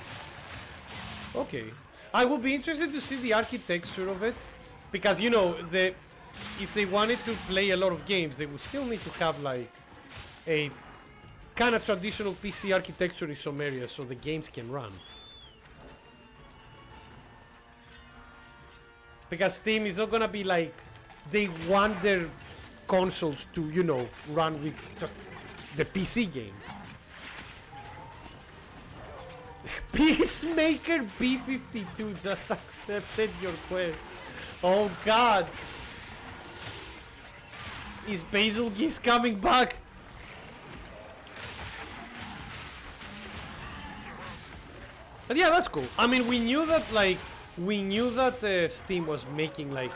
Okay. I will be interested to see the architecture of it, because you know if they wanted to play a lot of games, they would still need to have like a kind of traditional PC architecture in some areas so the games can run. Because Steam is not gonna be like they want their consoles to, you know, run with just the PC games. Peacemaker B52 just accepted your quest. Oh god. Is Basil Geese coming back? But yeah, that's cool. I mean, we knew that Steam was making like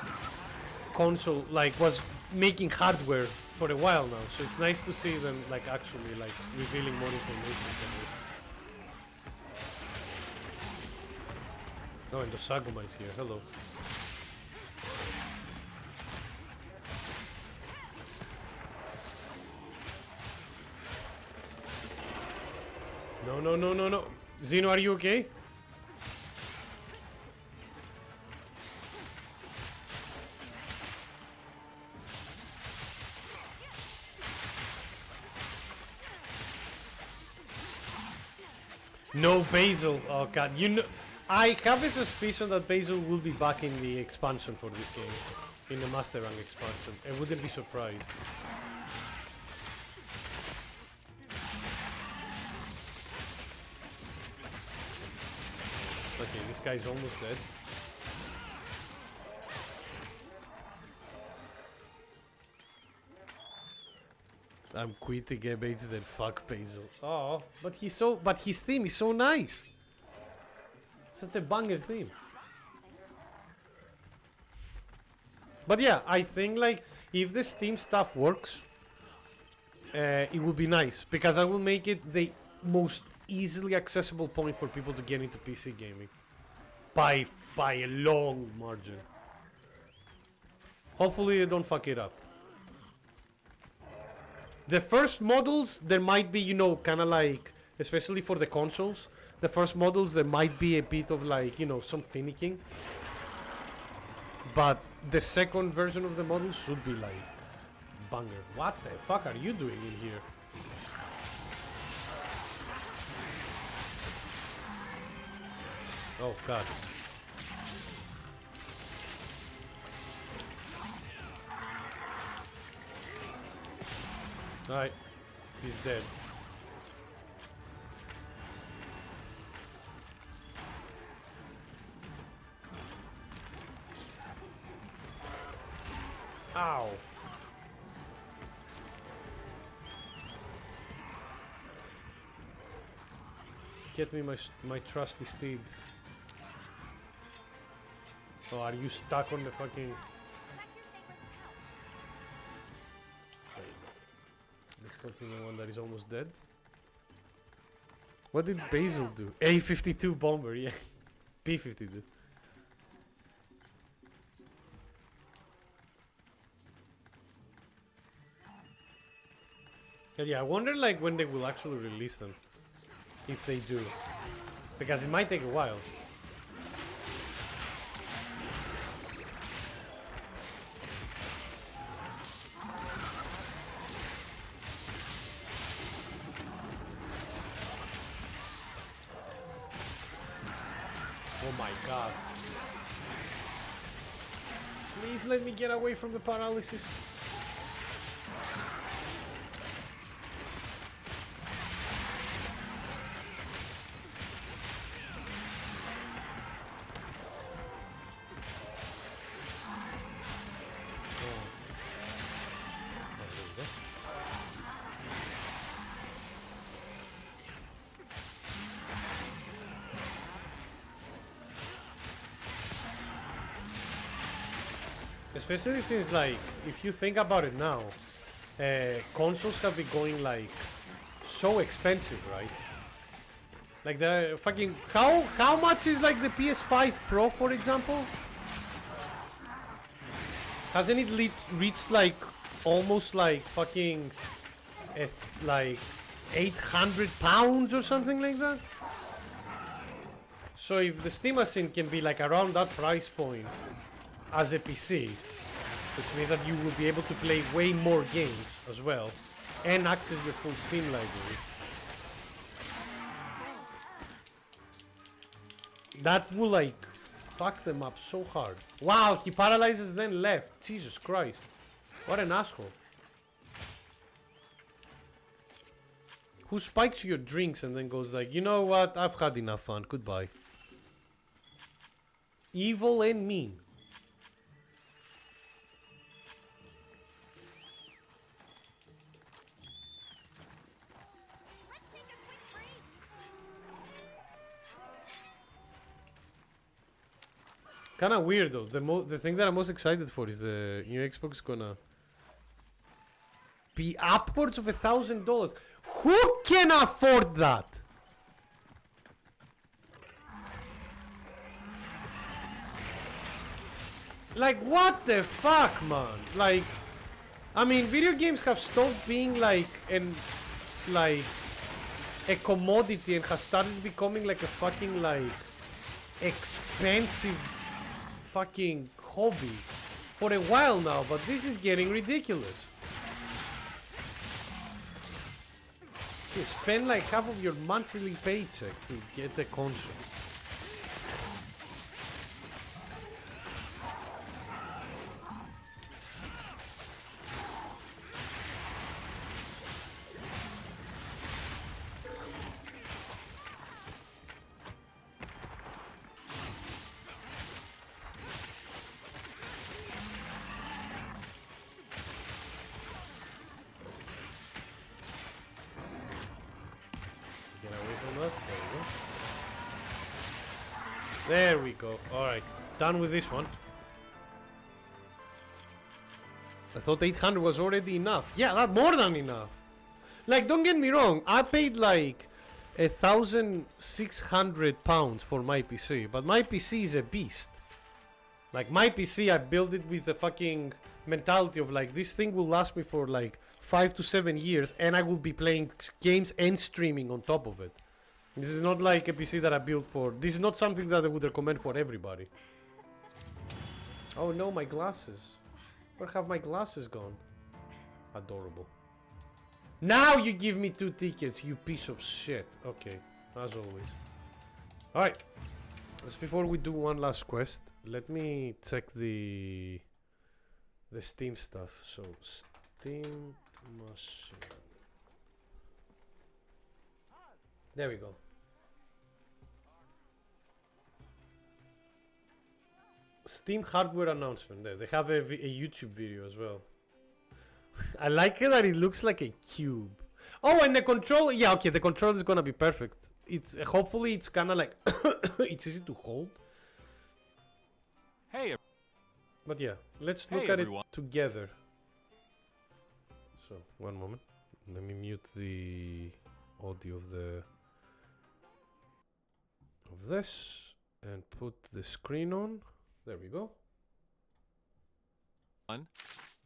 console, like was making hardware for a while now, so it's nice to see them like actually like revealing more information from this. Oh, and the Saguma is here. Hello. No, no, no, no, no. Zeno, are you okay? No Basil. Oh god, you know, I have a suspicion that Basil will be back in the expansion for this game, in the Master Rank expansion. I wouldn't be surprised. Okay, this guy's almost dead. I'm quitting Gabates then fuck Basil. Oh, but he's so, but his theme is so nice. Such a banger theme. But yeah, I think like if the Steam stuff works, it will be nice because I will make it the most easily accessible point for people to get into PC gaming by a long margin. Hopefully they don't fuck it up. The first models, there might be, you know, kind of like, especially for the consoles, the first models, there might be a bit of like, you know, some finicking. But the second version of the model should be like banger. What the fuck are you doing in here? Oh god. Alright, he's dead. Ow. Get me my trusty steed. Oh, are you stuck on the fucking... Let's continue one that is almost dead. What did Basil do? A52 bomber, yeah. P52. Yeah, I wonder like when they will actually release them. If they do. Because it might take a while. Oh my god. Please let me get away from the paralysis. Especially since, like, if you think about it now, consoles have been going, like, so expensive, right? Like, the fucking... How much is, like, the PS5 Pro, for example? Hasn't it reached, like, almost, like, fucking... like, £800 or something like that? So if the Steam Machine can be, like, around that price point as a PC, which means that you will be able to play way more games as well and access your full Steam library. That will like fuck them up so hard. Wow, he paralyzes then left. Jesus Christ. What an asshole. Who spikes your drinks and then goes like, you know what, I've had enough fun, goodbye. Evil and mean. Kinda weird though. The thing that I'm most excited for is the new Xbox gonna be upwards of $1,000. Who can afford that? Like, what the fuck, man? Like, I mean, video games have stopped being like a commodity and has started becoming like a fucking like expensive fucking hobby for a while now, but this is getting ridiculous. You spend like half of your monthly paycheck to get a console. Get away from that. There we go. Alright, done with this one. I thought 800 was already enough. Yeah, that's more than enough. Like, don't get me wrong, I paid like £1,600 for my PC, but my PC is a beast. Like, my PC, I built it with the fucking mentality of like, this thing will last me for like 5 to 7 years, and I will be playing games and streaming on top of it. This is not like a PC that I built for. This is not something that I would recommend for everybody. Oh no, my glasses. Where have my glasses gone? Adorable. Now you give me 2 tickets, you piece of shit. Okay, as always. Alright. Just before we do one last quest, let me check the Steam stuff. So, Steam machine. There we go. Steam hardware announcement. There, they have a YouTube video as well. I like it that it looks like a cube. Oh, and the controller. Yeah, okay, the controller is gonna be perfect. It's hopefully it's kind of like it's easy to hold. Hey, But yeah, let's look Hey, at everyone. it together. So, one moment. Let me mute the audio of this and put the screen on. There we go.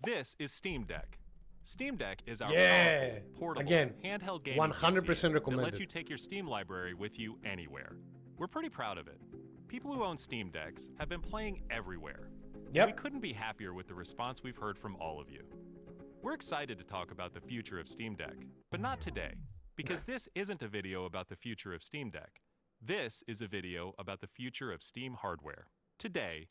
this is Steam Deck. Steam Deck is our Yeah! powerful, portable, Again, handheld gaming 100% PC that recommended. lets you take your Steam library with you anywhere. We're pretty proud of it. People who own Steam Decks have been playing everywhere. Yep. We couldn't be happier with the response we've heard from all of you. We're excited to talk about the future of Steam Deck, but not today, because this isn't a video about the future of Steam Deck. This is a video about the future of Steam hardware. Today,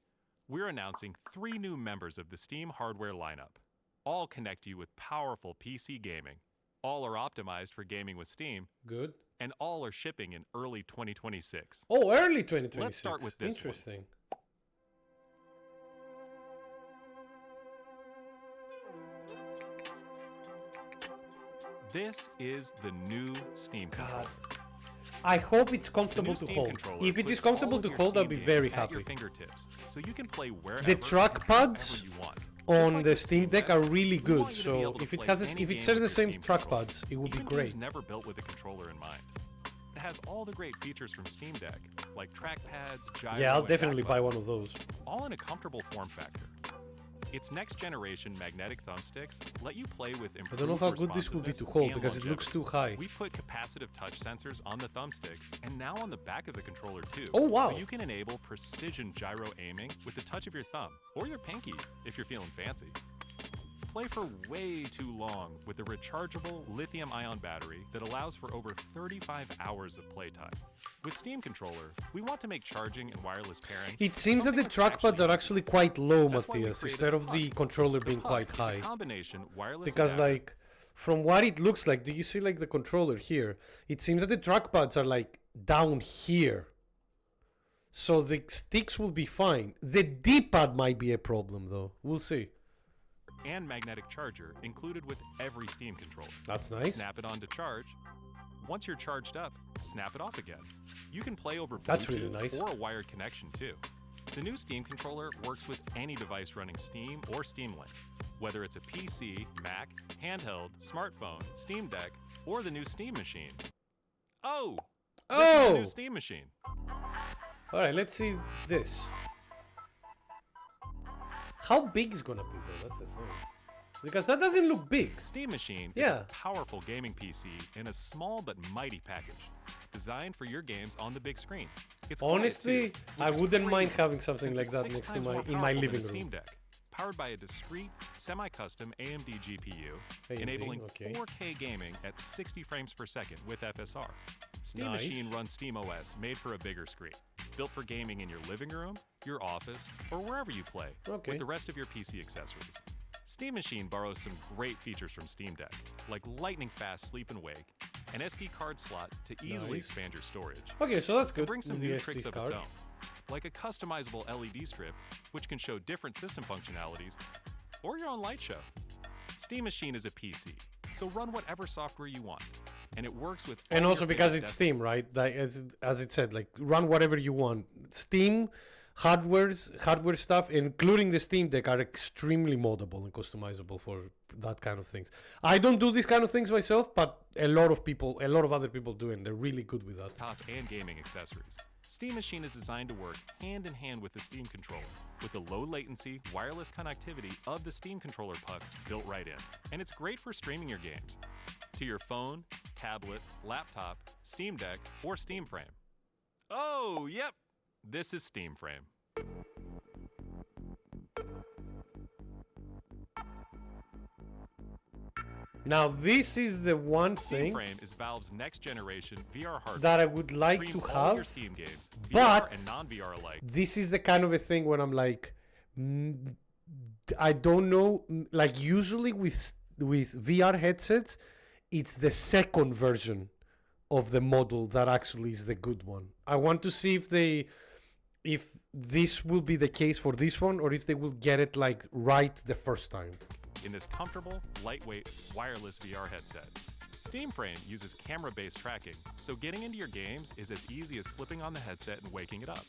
we're announcing 3 new members of the Steam hardware lineup. All connect you with powerful PC gaming. All are optimized for gaming with Steam, Good. and all are shipping in early 2026. Oh, early 2026. Let's start with this one. Interesting. This is the new Steam controller. I hope it's The comfortable new to Steam hold. controller If it puts is comfortable all of to your hold, I'll Steam be games very at happy. your fingertips, so you can play wherever The and trackpads however you want. On Just like the with Steam Deck are really we good, want you to be so able to if it play has this, any if it game shares the with your same Steam controller, trackpads, it would be even great. games never built with a controller in mind. It has all the great features from Steam Deck, like trackpads, gyro, Yeah, I'll and definitely back buy one buttons, of those. all in a comfortable form factor. Its next-generation magnetic thumbsticks let you play with I improved don't know how good this will be to responsiveness hold and because it looks longevity. too high. We've put capacitive touch sensors on the thumbsticks and now on the back of the controller too. Oh, wow. So you can enable precision gyro aiming with the touch of your thumb or your pinky if you're feeling fancy. Play for way too long with a rechargeable lithium-ion battery that allows for over 35 hours of playtime. With Steam Controller, we want to make charging and wireless pairing. It seems that the something that's trackpads are actually quite low, That's why we Matthias, created instead the of the Puck. controller The being Puck quite is high. a combination wireless Because adapter. like, from what it looks like, do you see like the controller here? It seems that the trackpads are like down here. So the sticks will be fine. The D-pad might be a problem though. We'll see. and magnetic charger included with every Steam controller. That's nice. Snap it on to charge. Once you're charged up, snap it off again. You can play over That's Bluetooth really nice. or a wired connection too. The new Steam controller works with any device running Steam or Steam Link. whether it's a PC, Mac, handheld, smartphone, Steam Deck, or the new Steam Machine. Oh! This is the new Steam Machine. Alright, let's see this. How big is gonna be though? That's the thing. Because that doesn't look big. Steam Machine is Yeah. a powerful gaming PC in a small but mighty package, designed for your games on the big screen. It's quiet, Honestly, too, I which is wouldn't mind crazy, having something since like it's that 6 next to times my more in my powerful than living a Steam room. Deck, powered by a discrete, semi-custom AMD GPU, AMD, enabling okay. 4K gaming at 60 frames per second with FSR. Steam Nice. Machine runs SteamOS made for a bigger screen, built for gaming in your living room, your office, or wherever you play, Okay. with the rest of your PC accessories. Steam Machine borrows some great features from Steam Deck, like lightning-fast sleep and wake, an SD card slot to easily Nice. expand your storage, Okay, so that's good. bring some the new SD tricks of card. its own, like a customizable LED strip, which can show different system functionalities, or your own light show. Steam Machine is a PC, so run whatever software you want, and it works with And all also your because favorite it's desktop- Steam, right? Like as it said, like run whatever you want. Steam hardware stuff, including the Steam Deck, are extremely moddable and customizable for that kind of things. I don't do these kind of things myself, but a lot of other people do, and they're really good with that. Top and gaming accessories. Steam Machine is designed to work hand in hand with the Steam controller, with the low latency, wireless connectivity of the Steam controller puck built right in. And it's great for streaming your games to your phone, tablet, laptop, Steam Deck, or Steam Frame. Oh, yep, this is Steam Frame. Now this is the one Steam thing Frame is Valve's next generation VR hardware. that I would like Stream to all your have. Steam games, but- VR and non-VR alike. This is the kind of a thing when I'm like, I don't know. Like usually with VR headsets, it's the second version of the model that actually is the good one. I want to see if this will be the case for this one, or if they will get it like right the first time. In this comfortable, lightweight, wireless VR headset. Steam Frame uses camera-based tracking, so getting into your games is as easy as slipping on the headset and waking it up.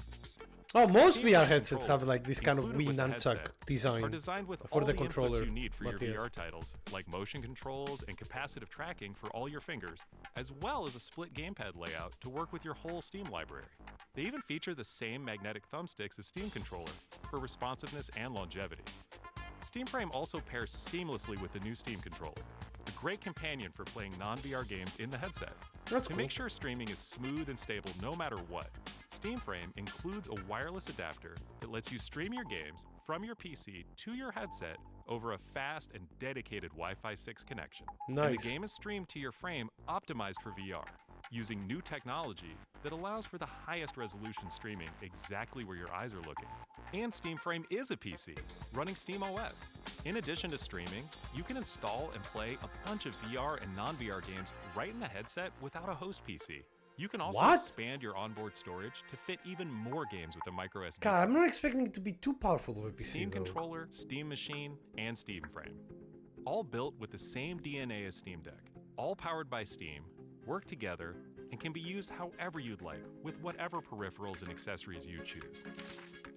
Oh, most Steam VR Frame headsets have controllers, like this kind of included Wii with the nunchuck headset, design are designed with for all the the controller. inputs you need for your Matthias. VR titles, like motion controls and capacitive tracking for all your fingers, as well as a split gamepad layout to work with your whole Steam library. They even feature the same magnetic thumbsticks as Steam controller for responsiveness and longevity. Steam Frame also pairs seamlessly with the new Steam controller, a great companion for playing non-VR games in the headset. That's To cool. make sure streaming is smooth and stable no matter what, Steam Frame includes a wireless adapter that lets you stream your games from your PC to your headset over a fast and dedicated Wi-Fi 6 connection. And Nice. the game is streamed to your frame optimized for VR, using new technology that allows for the highest resolution streaming exactly where your eyes are looking. And Steam Frame is a PC, running SteamOS. In addition to streaming, you can install and play a bunch of VR and non-VR games right in the headset without a host PC. You can also What? expand your onboard storage to fit even more games with a micro SD God, card. I'm not expecting it to be too powerful of a PC. Steam though. controller, Steam Machine, and Steam Frame. All built with the same DNA as Steam Deck. All powered by Steam, work together, and can be used however you'd like with whatever peripherals and accessories you choose.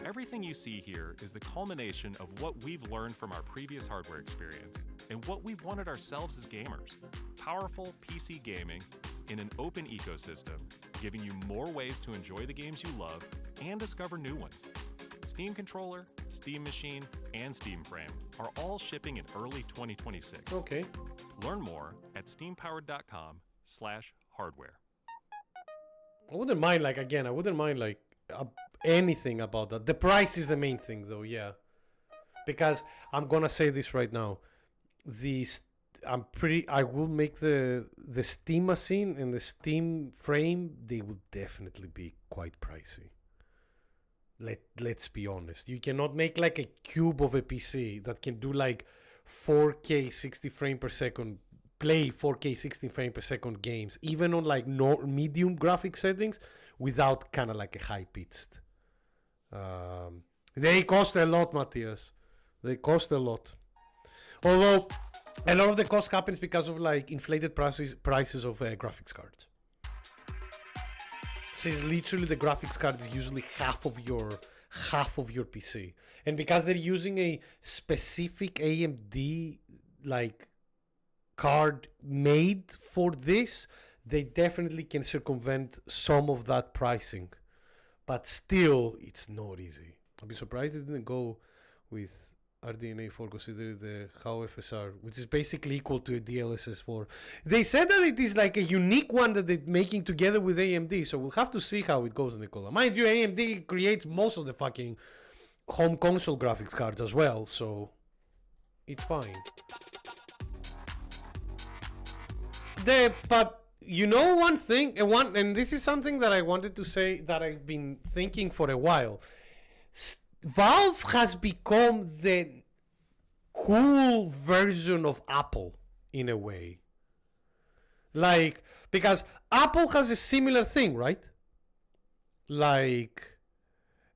Everything you see here is the culmination of what we've learned from our previous hardware experience and what we've wanted ourselves as gamers. Powerful PC gaming in an open ecosystem, giving you more ways to enjoy the games you love and discover new ones. Steam Controller, Steam Machine, and Steam Frame are all shipping in early 2026. Okay. Learn more at steampowered.com/hardware. I wouldn't mind, like, again, I wouldn't mind, like, anything about that. The price is the main thing, though, yeah. Because I'm gonna say this right now. I will make the Steam Machine and the Steam Frame, they will definitely be quite pricey. Let's be honest. You cannot make, like, a cube of a PC that can do, like, 4K 60 frame per second, play 4K 60 frame per second games, even on, like, medium graphic settings, without kind of like a high pitched. They cost a lot, Matthias. They cost a lot. Although a lot of the cost happens because of, like, inflated prices of graphics cards. Since literally the graphics card is usually half half of your PC. And because they're using a specific AMD like card made for this, they definitely can circumvent some of that pricing. But still, it's not easy. I'd be surprised they didn't go with RDNA 4 considering the HAO FSR, which is basically equal to a DLSS 4. They said that it is like a unique one that they're making together with AMD, so we'll have to see how it goes, Nicola. Mind you, AMD creates most of the fucking home console graphics cards as well, so it's fine. But you know one thing, and this is something that I wanted to say that I've been thinking for a while. Valve has become the cool version of Apple in a way. Like, because Apple has a similar thing, right? Like,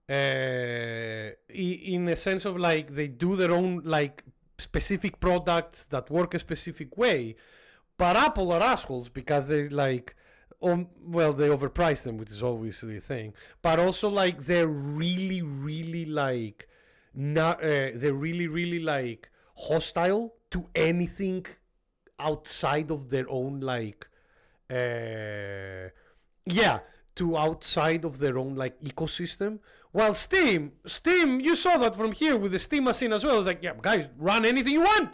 in a sense of like they do their own like specific products that work a specific way. But Apple are assholes because they like, well, they overprice them, which is obviously a thing. But also like they're really, really like not. They're really like hostile to anything outside of their own like. To outside of their own like ecosystem. While Steam, you saw that from here with the Steam machine as well. It was like, yeah, guys, run anything you want.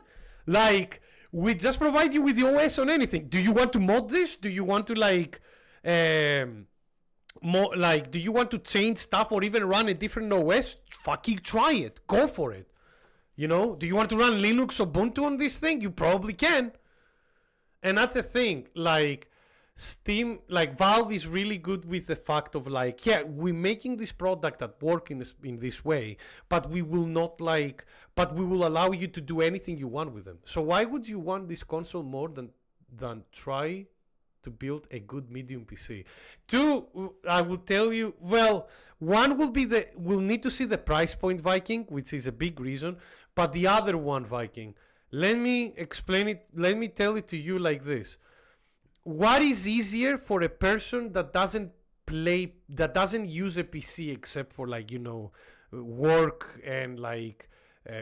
Like, we just provide you with the OS on anything. Do you want to mod this? Do you want to like, do you want to change stuff or even run a different OS? Fucking try it. Go for it. You know, do you want to run Linux Ubuntu on this thing? You probably can. And that's the thing. Like, Steam, like Valve is really good with the fact of like, yeah, we're making this product that work in this way, but we will not like, but we will allow you to do anything you want with them. So why would you want this console more than try to build a good medium PC? Two, I will tell you, well, one will be we'll need to see the price point, Viking, which is a big reason, but the other one, Viking, let me explain it, let me tell it to you like this. What is easier for a person that doesn't use a PC except for like, you know, work and like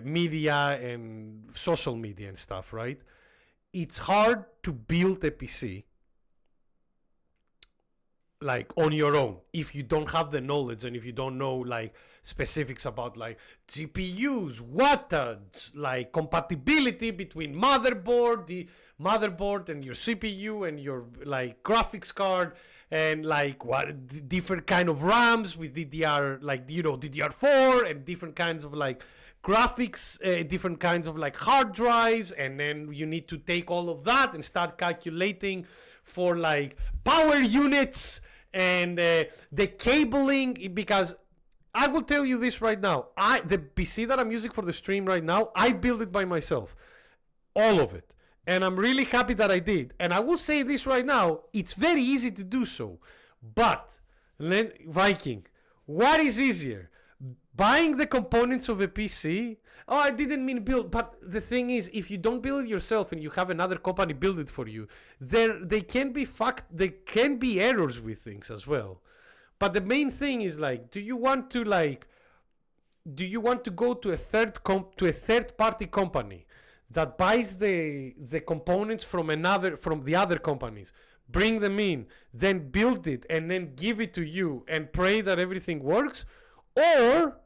media and social media and stuff, right? It's hard to build a PC like on your own if you don't have the knowledge and if you don't know like specifics about like GPUs, wattage, like compatibility between the motherboard and your CPU and your like graphics card and like what different kind of RAMs with DDR, like, you know, DDR4 and different kinds of like graphics, different kinds of like hard drives, and then you need to take all of that and start calculating for like power units and the cabling, because I will tell you this right now. The PC that I'm using for the stream right now, I built it by myself. All of it. And I'm really happy that I did. And I will say this right now, it's very easy to do so. But, Viking, what is easier? Buying the components of a PC? Oh, I didn't mean build. But the thing is, if you don't build it yourself and you have another company build it for you, there can be errors with things as well. But the main thing is like, do you want to go to a third party company that buys the components from the other companies, bring them in, then build it and then give it to you and pray that everything works? Or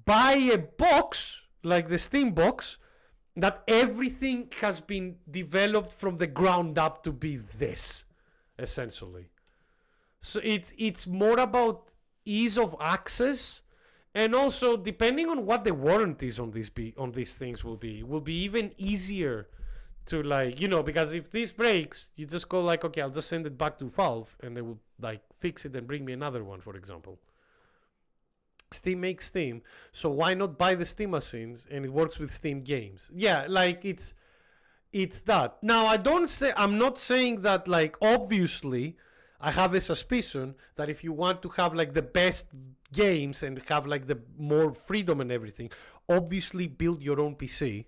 buy a box like the Steam box that everything has been developed from the ground up to be this, essentially. So it's more about ease of access, and also depending on what the warranties on these things will be even easier to, like, you know, because if this breaks, you just go like, okay, I'll just send it back to Valve and they will like fix it and bring me another one, for example. Steam makes Steam, so why not buy the Steam machines and it works with Steam games? Yeah, like it's that. Now I'm not saying that, like, obviously I have a suspicion that if you want to have like the best games and have like the more freedom and everything, obviously build your own PC.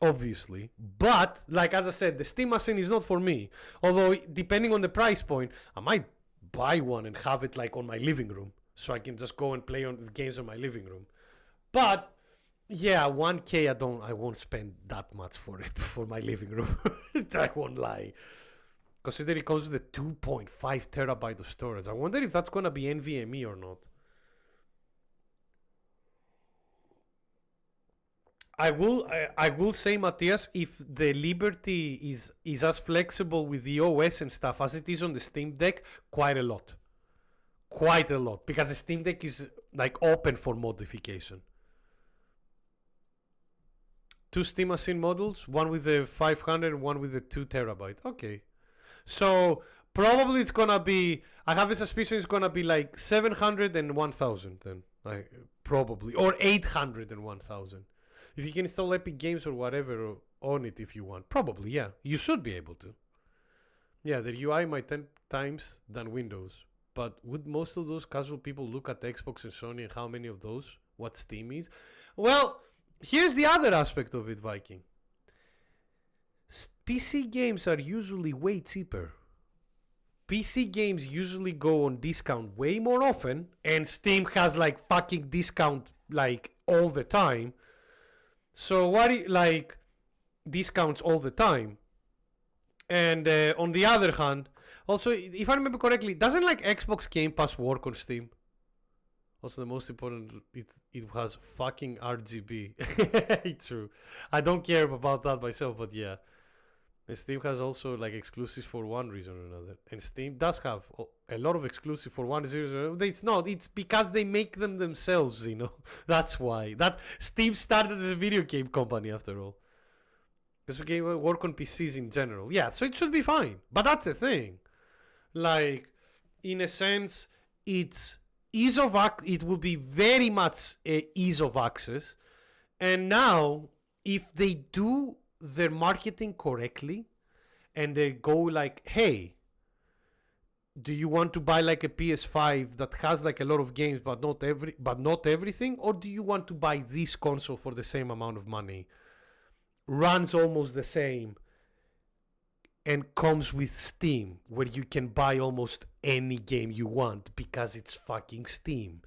Obviously. But like, as I said, the Steam machine is not for me. Although depending on the price point, I might buy one and have it like on my living room. so I can just go and play on the games in my living room. But yeah, 1K I won't spend that much for it for my living room. I won't lie. Consider it comes with a 2.5 terabyte of storage. I wonder if that's gonna be NVMe or not. I will say, Matthias, if the Liberty is as flexible with the OS and stuff as it is on the Steam Deck, quite a lot. Quite a lot. Because the Steam Deck is like open for modification. 2 Steam Machine models, one with the 500 and one with the 2 terabyte. Okay. So probably it's gonna be, I have a suspicion it's gonna be like 700 and 1000 then. Like, probably. Or 800 and 1000. If you can install Epic Games or whatever on it if you want. Probably, yeah. You should be able to. Yeah, the UI might 10 times than Windows. But would most of those casual people look at Xbox and Sony and how many of those, what Steam is? Well, here's the other aspect of it, Viking. PC games are usually way cheaper. PC games usually go on discount way more often, and Steam has like fucking discount like all the time. So like discounts all the time. And on the other hand, also, if I remember correctly, doesn't like Xbox Game Pass work on Steam? Also, the most important, it has fucking RGB. It's true. I don't care about that myself, but yeah. And Steam has also like exclusives for one reason or another. And Steam does have a lot of exclusive for one reason or another. It's not. It's because they make them themselves, you know. That's why. That Steam started as a video game company after all. Because we can work on PCs in general. Yeah, so it should be fine. But that's the thing. Like, in a sense, it's ease of it will be very much ease of access. And now, if they do their marketing correctly and they go like, hey, do you want to buy like a PS5 that has like a lot of games but not everything, or do you want to buy this console for the same amount of money, runs almost the same, and comes with Steam where you can buy almost any game you want because it's fucking Steam?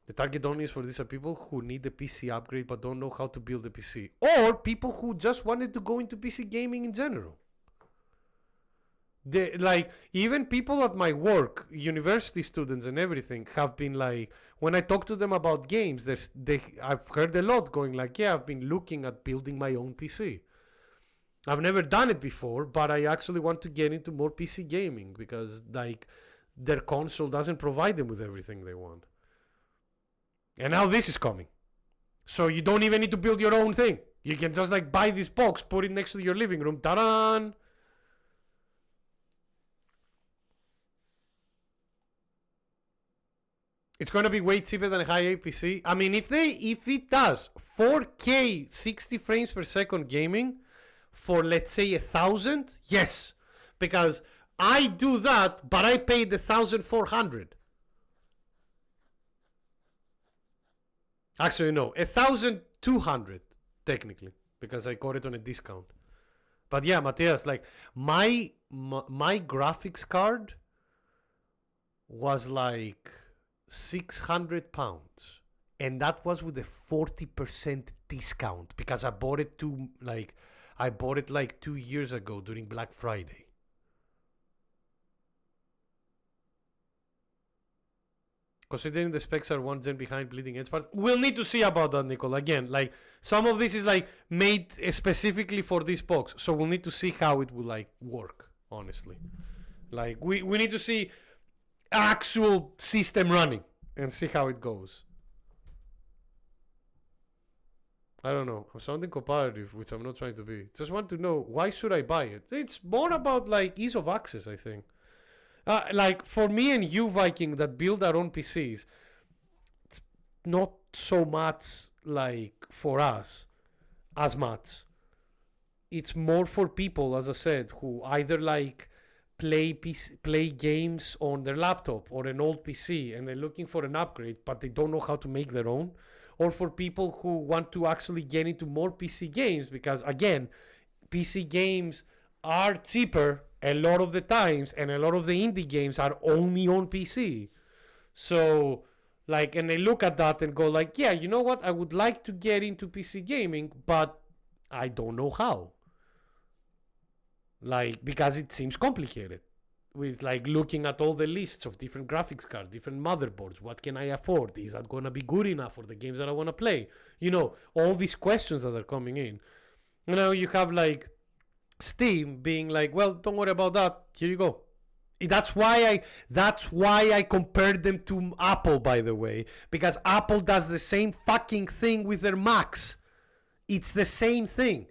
The target audience for these are people who need a PC upgrade but don't know how to build a PC. Or people who just wanted to go into PC gaming in general. Like, even people at my work, university students and everything, have been like, when I talk to them about games, I've heard a lot going like, yeah, I've been looking at building my own PC. I've never done it before, but I actually want to get into more PC gaming because like their console doesn't provide them with everything they want. And now this is coming. So you don't even need to build your own thing. You can just like buy this box, put it next to your living room. Ta-da! It's going to be way cheaper than a high PC. I mean, if it does 4K 60 frames per second gaming for let's say 1,000, yes. Because I do that, but I paid 1,400. Actually, no, 1,200 technically, because I got it on a discount. But yeah, Matthias, like my graphics card was like £600, and that was with a 40% discount because I bought it like 2 years ago during Black Friday. Considering the specs are one gen behind bleeding edge parts, we'll need to see about that, Nicole. Again, like some of this is like made specifically for this box, so we'll need to see how it will like work. Honestly, like we need to see actual system running and see how it goes. I don't know. I'm sounding comparative, which I'm not trying to be. Just want to know, why should I buy it? It's more about like ease of access, I think. Like for me and you, Viking, that build our own PCs, it's not so much like for us as much. It's more for people, as I said, who either like play games on their laptop or an old PC and they're looking for an upgrade, but they don't know how to make their own. Or for people who want to actually get into more PC games because, again, PC games are cheaper a lot of the times, and a lot of the indie games are only on PC. So, like, and they look at that and go like, yeah, you know what? I would like to get into PC gaming, but I don't know how. Like, because it seems complicated. With like looking at all the lists of different graphics cards, different motherboards, what can I afford? Is that gonna be good enough for the games that I wanna play? You know, all these questions that are coming in. You know, you have like Steam being like, well, don't worry about that. Here you go. That's why I compared them to Apple, by the way, because Apple does the same fucking thing with their Macs. It's the same thing.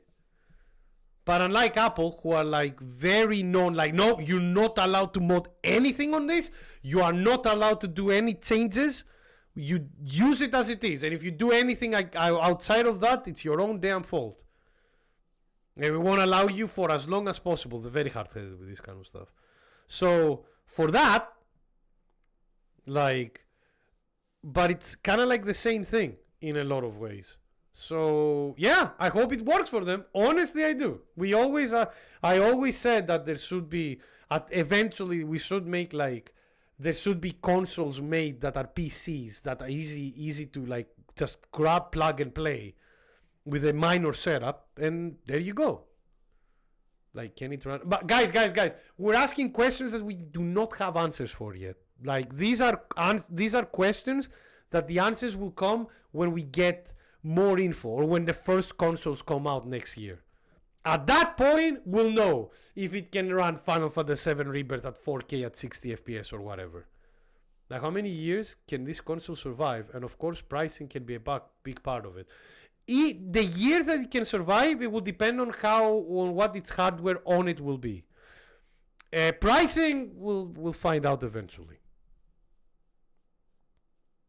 But unlike Apple, who are like very known, like, no, you're not allowed to mod anything on this. You are not allowed to do any changes. You use it as it is. And if you do anything outside of that, it's your own damn fault. And we won't allow you for as long as possible. They're very hard-headed with this kind of stuff. So for that, like, but it's kind of like the same thing in a lot of ways. So yeah, I hope it works for them. Honestly, I do. I always said that there should be, eventually we should make like, there should be consoles made that are PCs that are easy to like just grab, plug and play with a minor setup, and there you go. Like, can it run? But guys, we're asking questions that we do not have answers for yet. Like, these are questions that the answers will come when we get more info, or when the first consoles come out next year. At that point, we'll know if it can run Final Fantasy VII Rebirth at 4K at 60 FPS or whatever. Like, how many years can this console survive? And of course, pricing can be a big part of it. The years that it can survive, it will depend on what its hardware on it will be. Pricing, we'll find out eventually.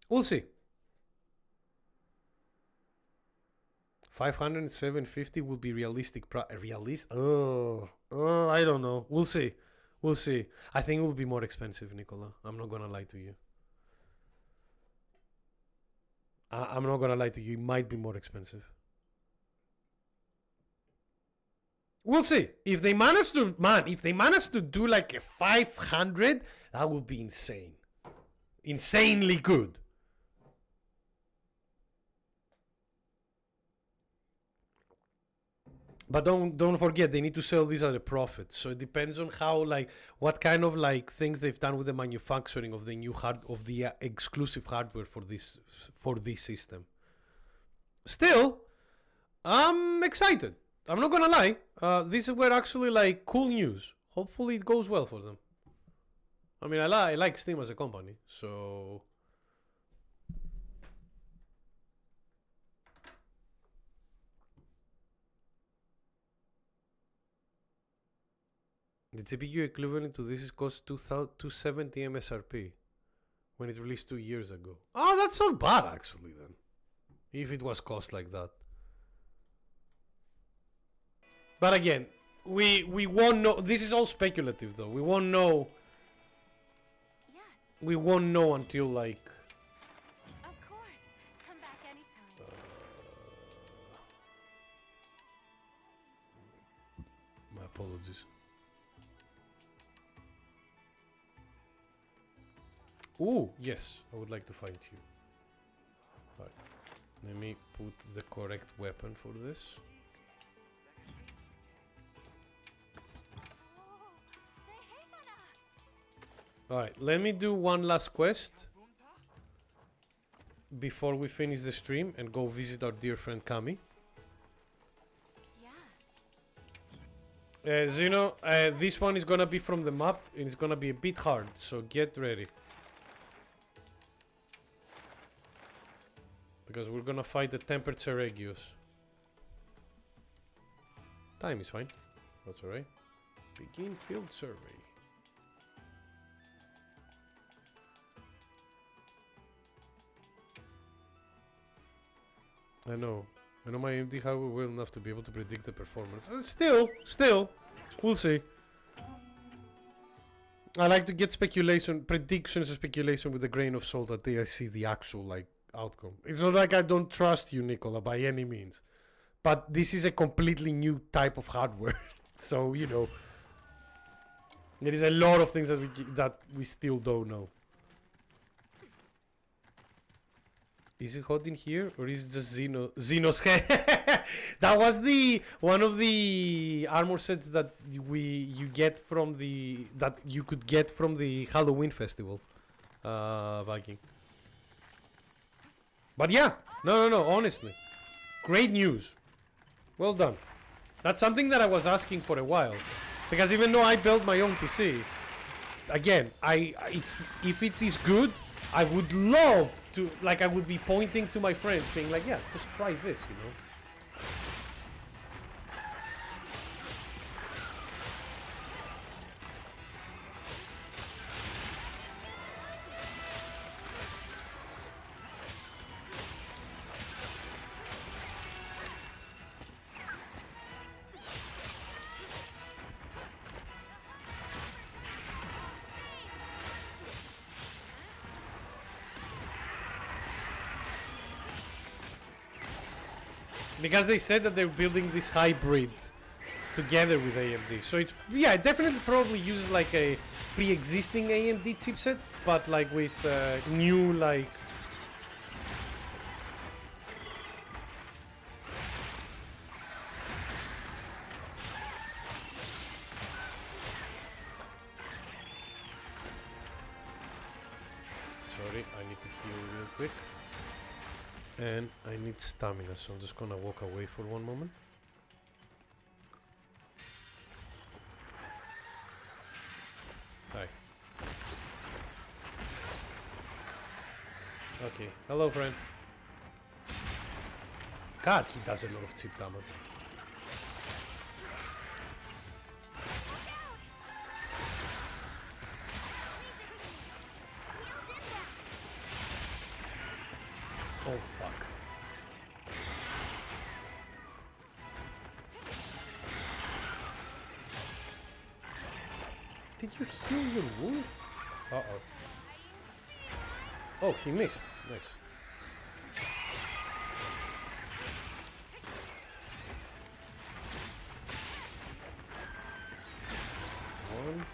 We'll see. 500 and 750 will be realistic. I don't know. We'll see. I think it will be more expensive, Nicola. I'm not gonna lie to you. I'm not gonna lie to you. It might be more expensive. We'll see. If they manage to do like a 500, that would be insane. Insanely good. But don't forget, they need to sell these at a profit. So it depends on how, like, what kind of like things they've done with the manufacturing of the new exclusive hardware for this system. Still, I'm excited. I'm not gonna lie. These were actually like cool news. Hopefully it goes well for them. I mean, I like Steam as a company, so. The GPU equivalent to this is cost 270 MSRP when it released 2 years ago. Oh, that's not bad actually then. If it was cost like that. But again, we won't know. This is all speculative though. We won't know. Yes, We won't know until like. of course. Come back anytime. My apologies. Ooh, yes, I would like to fight you. Right. Let me put the correct weapon for this. Oh, say hey, Mana. Alright, let me do one last quest before we finish the stream and go visit our dear friend Kami. Yeah. Zeno, this one is gonna be from the map and it's gonna be a bit hard, so get ready. Because we're gonna fight the tempered Seregios. Time is fine. That's alright. Begin field survey. I know my AMD hardware well enough to be able to predict the performance. Still, we'll see. I like to get predictions and speculation with a grain of salt until I see the actual like outcome. It's not like I don't trust you, Nicola, by any means. But this is a completely new type of hardware. So, you know, there is a lot of things that we still don't know. Is it hot in here or is it just Xeno's head? That was the one of the armor sets that you get from the that you could get from the Halloween festival, Viking. But yeah, no, honestly, great news. Well done. That's something that I was asking for a while, because even though I built my own PC, again, if it is good, I would love to, like, I would be pointing to my friends, being like, yeah, just try this, you know. Because they said that they're building this hybrid together with AMD. So it's, yeah, it definitely probably uses like a pre-existing AMD chipset, but like with new, like... Sorry, I need to heal real quick. And I need stamina, so I'm just gonna walk away for one moment. Hi. Okay, hello friend. God, he does a lot of chip damage. Oh fuck. Did you heal your wound? Uh-oh. Oh, he missed. Nice. One,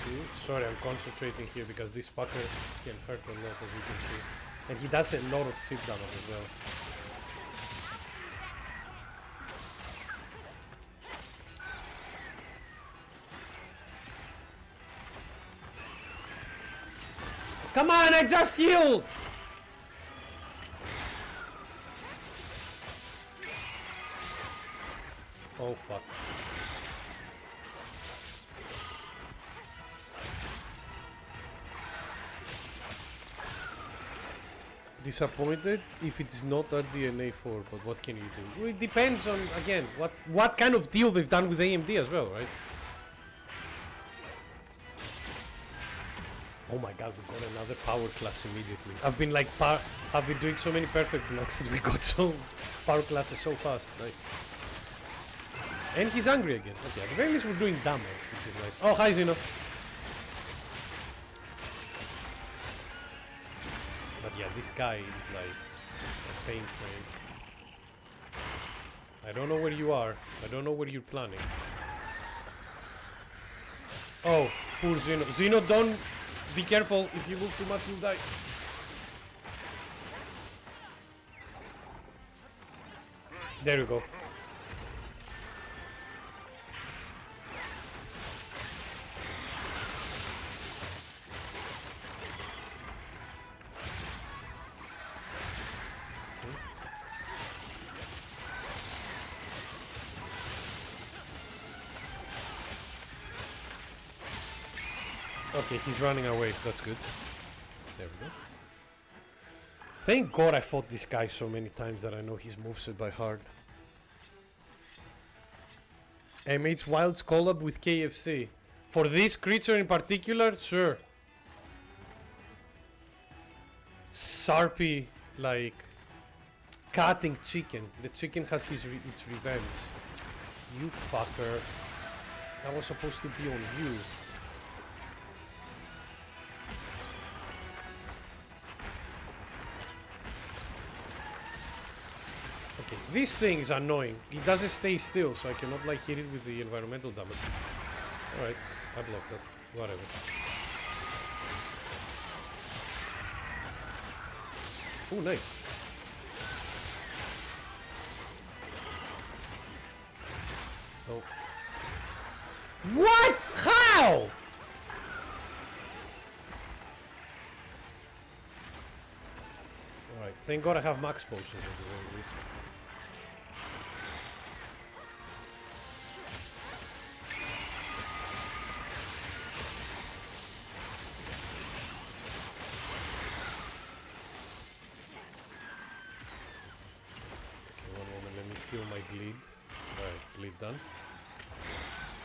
two. Sorry, I'm concentrating here because this fucker can hurt a lot, as you can see. And he does a lot of chip damage as well. Come on, I just healed! Oh fuck. Disappointed if it is not RDNA 4, but what can you do? Well, it depends on, again, what kind of deal they've done with AMD as well, right? Oh my god, we got another power class immediately. I've been like, I've been doing so many perfect blocks that we got so power classes so fast. Nice. And he's angry again. Okay, at the very least we're doing damage, which is nice. Oh, hi Zeno. But yeah, this guy is like a pain train. I don't know where you are. I don't know where you're planning. Oh, poor Zeno. Zeno, don't... Be careful, if you move too much you'll die. There you go. Okay, he's running away. That's good. There we go. Thank God I fought this guy so many times that I know his moveset by heart. MH Wilds collab with KFC. For this creature in particular, sure. Sarpy, like, cutting chicken. The chicken has its revenge. You fucker. That was supposed to be on you. Okay, this thing is annoying. It doesn't stay still, so I cannot like hit it with the environmental damage. Alright, I blocked that. Whatever. Oh, nice. Oh. What? How? Alright, thank God I have max potions at the very least. Okay, one moment, let me feel my bleed. Alright, bleed done.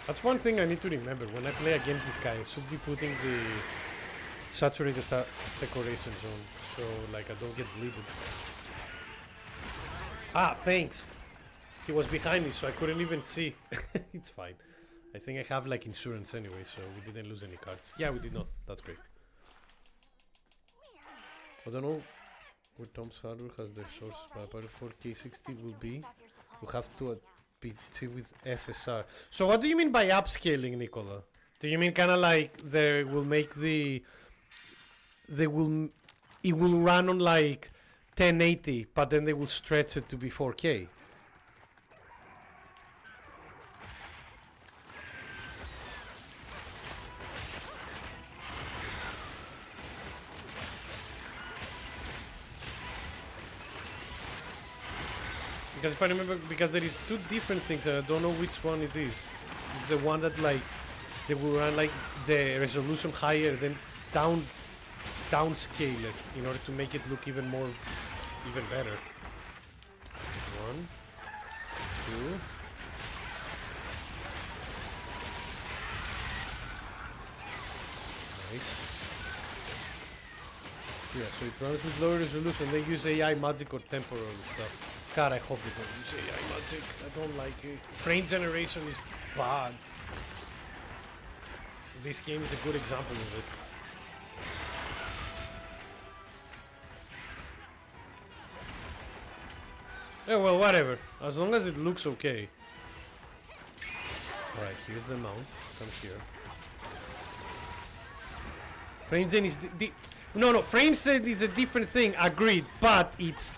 That's one thing I need to remember. When I play against this guy, I should be putting the saturated decorations on, so like I don't get bleeded. Ah, thanks. He was behind me, so I couldn't even see. It's fine. I think I have like insurance anyway, so we didn't lose any cards. Yeah, we did not. That's great. I don't know where Tom's hardware has their source, but about 4K60 will be. We'll have to PC with FSR. So what do you mean by upscaling, Nicola? Do you mean kind of like they will make it will run on like 1080, but then they will stretch it to be 4K? Because if I remember, because there is two different things and I don't know which one it is. It's the one that like they will run like the resolution higher, then downscale it in order to make it look even better. 1, 2. Nice. Yeah, so it runs with lower resolution. They use AI magic or temporal stuff. God, I hope they don't use AI magic. I don't like it. Frame generation is bad. This game is a good example of it. Yeah, well, whatever. As long as it looks okay. Alright, here's the mount. Come here. FrameGen is no, FrameGen is a different thing, agreed, but it's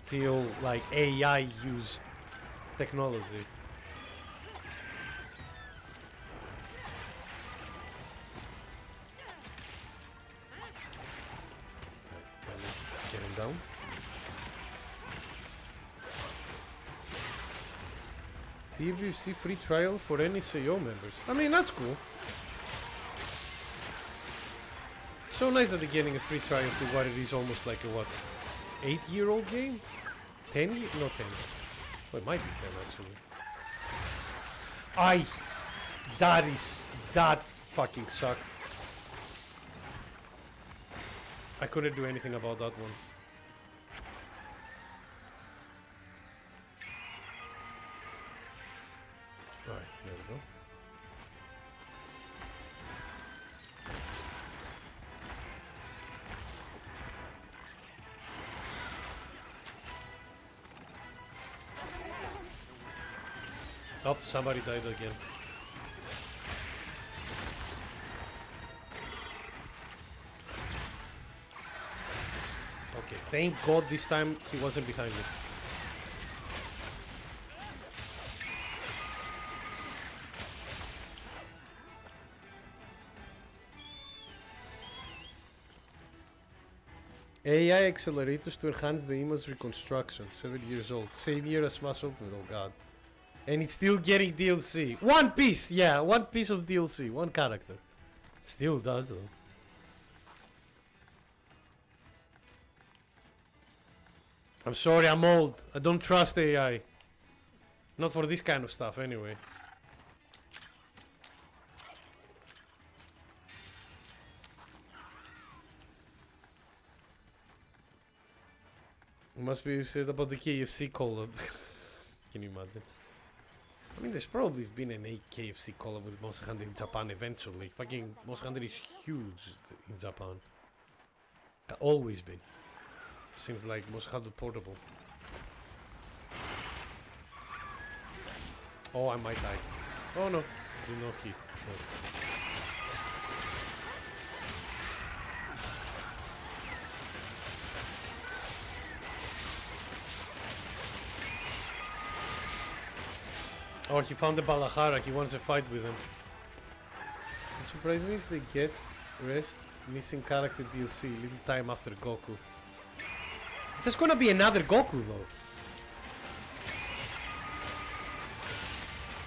still like AI used technology. Get him down. DVC free trial for any CO members. I mean, that's cool. So nice that they're getting a free trial to what it is, almost like a what, 8-year-old game? 10 year? Not 10. Well, it might be 10 actually. That fucking sucked. I couldn't do anything about that one. Alright, there we go. Oh, somebody died again. Okay, thank God this time he wasn't behind me. AI accelerators to enhance the image reconstruction. 7 years old. Same year as Smash Ultimate, oh god. And it's still getting DLC. One piece! Yeah, one piece of DLC. One character. Still does though. I'm sorry, I'm old. I don't trust AI. Not for this kind of stuff anyway. It must be said about the KFC collab. Can you imagine? I mean, there's probably been an KFC collab with Monster Hunter in Japan eventually. Fucking Monster Hunter is huge in Japan. Always been. Since like Monster Hunter Portable. Oh, I might die. Oh no. Do not hit. No. Oh, he found the Balahara. He wants a fight with him. It surprises me if they get rest. Missing character DLC. Little time after Goku. It's just gonna be another Goku though.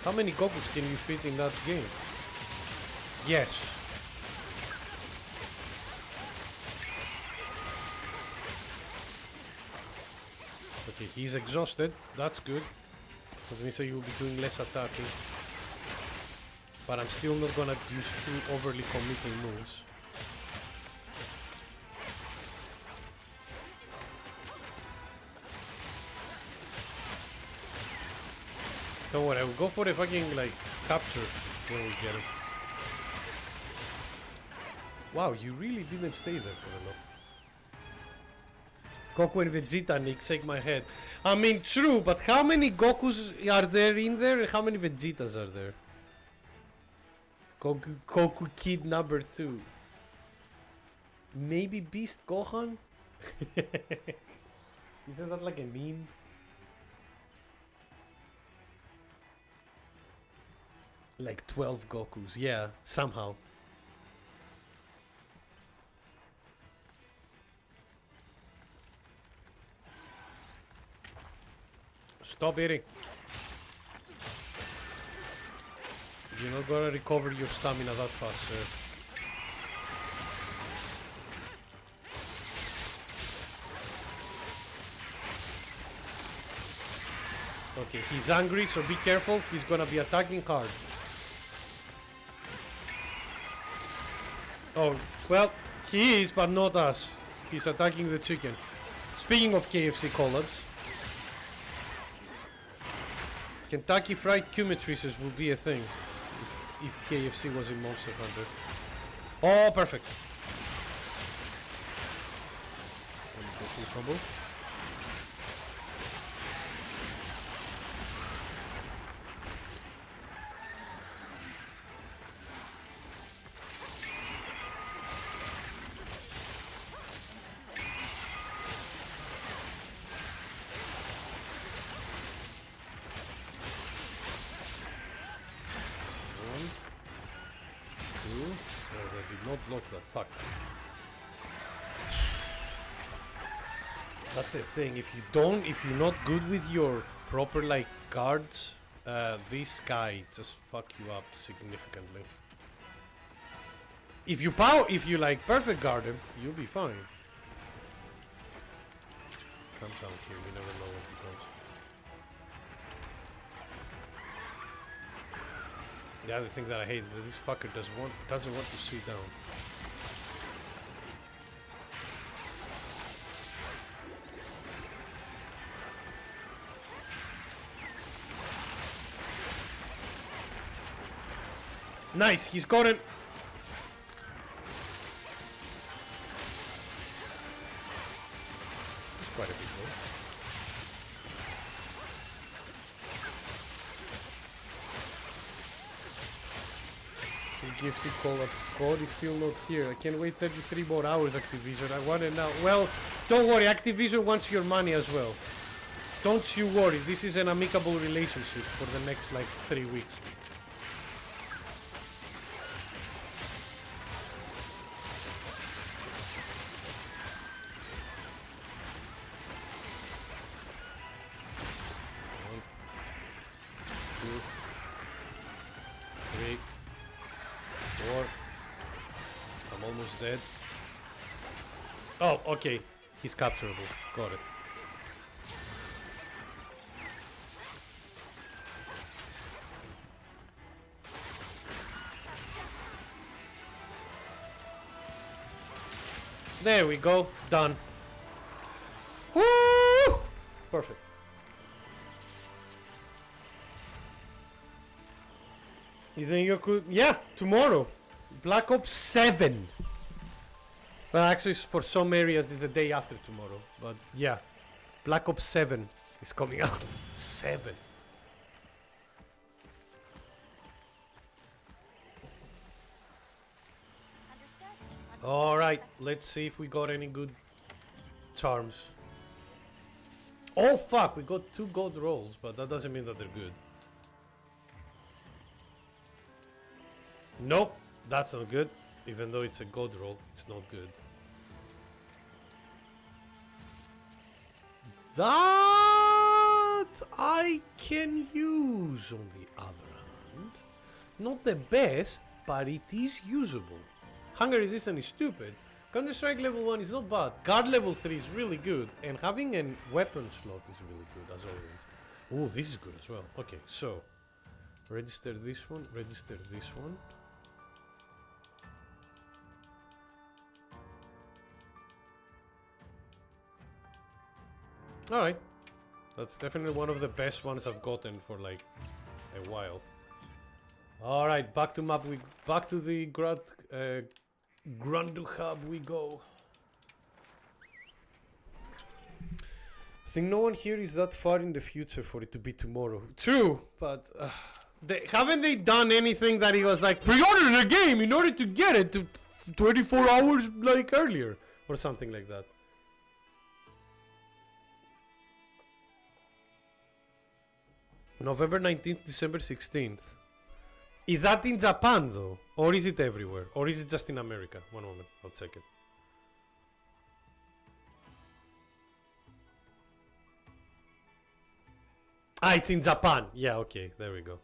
How many Gokus can you fit in that game? Yes. Okay, he's exhausted. That's good. That means that you'll be doing less attacking. But I'm still not gonna use too overly committing moves. Don't worry, I will go for a fucking like capture when we get it. Wow, you really didn't stay there for a long. Goku and Vegeta, Nick, shake my head. I mean, true, but how many Gokus are there in there and how many Vegetas are there? Goku Kid number 2. Maybe Beast Gohan? Isn't that like a meme? Like 12 Gokus, yeah, somehow. Stop eating. You're not gonna recover your stamina that fast, sir. Okay, he's angry, so be careful. He's gonna be attacking hard. Oh, well, he is, but not us. He's attacking the chicken. Speaking of KFC collabs, Kentucky Fried Cumitrices will be a thing if KFC was in Monster Hunter. Oh, perfect. Combo. Block that, fuck. That's the thing, if you're not good with your proper like guards, this guy just fuck you up significantly. If you like perfect guard him, you'll be fine. Come down here, you never know what he does. The other thing that I hate is that this fucker doesn't want to sit down. Nice, he's got it. It's quite a big one. GFC call-up code is still not here. I can't wait 33 more hours, Activision. I want it now. Well, don't worry, Activision wants your money as well. Don't you worry, this is an amicable relationship for the next like 3 weeks. Dead. Oh, okay. He's capturable. Got it. There we go. Done. Woo! Perfect. Is then you could tomorrow. Black Ops 7. Well, actually, for some areas, it's the day after tomorrow. But yeah, Black Ops 7 is coming out. 7. Alright, let's see if we got any good charms. Oh fuck, we got 2 gold rolls, but that doesn't mean that they're good. Nope, that's not good. Even though it's a god roll, it's not good. That I can use on the other hand. Not the best, but it is usable. Hunger resistance is stupid. Counter strike level 1 is not bad. Guard level 3 is really good. And having a weapon slot is really good as always. Oh, this is good as well. Okay, so register this one, register this one. Alright. That's definitely one of the best ones I've gotten for like a while. Alright, back to map back to the Grandu hub we go. I think no one here is that far in the future for it to be tomorrow. True, but haven't they done anything that he was like pre-order the game in order to get it to 24 hours like earlier or something like that? November 19th, December 16th. Is that in Japan though? Or is it everywhere? Or is it just in America? One moment, I'll check it. Ah, it's in Japan. Yeah, okay, there we go.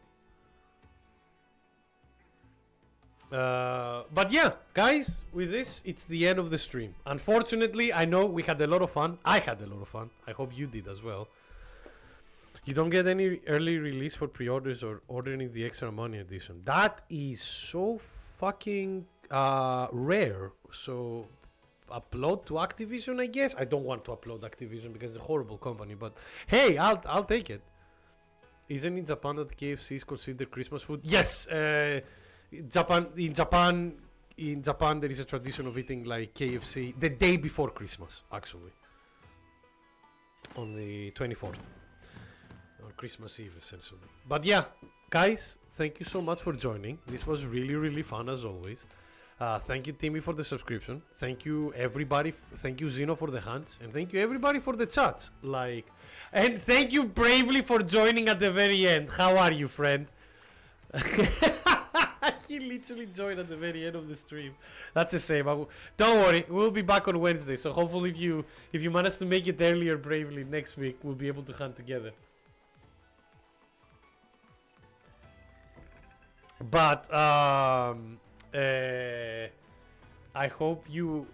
But yeah, guys, with this, it's the end of the stream. Unfortunately, I know we had a lot of fun. I had a lot of fun. I hope you did as well. You don't get any early release for pre-orders or ordering the extra money edition. That is so fucking rare. So upload to Activision, I guess. I don't want to upload Activision because it's a horrible company, but hey, I'll take it. Isn't in Japan that KFC is considered Christmas food? Yes, in Japan there is a tradition of eating like KFC the day before Christmas, actually, on the 24th. Or Christmas Eve, essentially. But yeah, guys, thank you so much for joining. This was really, really fun as always. Thank you, Timmy, for the subscription. Thank you, everybody. Thank you, Zeno, for the hands, and thank you, everybody, for the chats. And thank you, Bravely, for joining at the very end. How are you, friend? He literally joined at the very end of the stream. That's a shame. Don't worry, we'll be back on Wednesday. So hopefully, if you manage to make it earlier, Bravely, next week, we'll be able to hunt together. But I hope you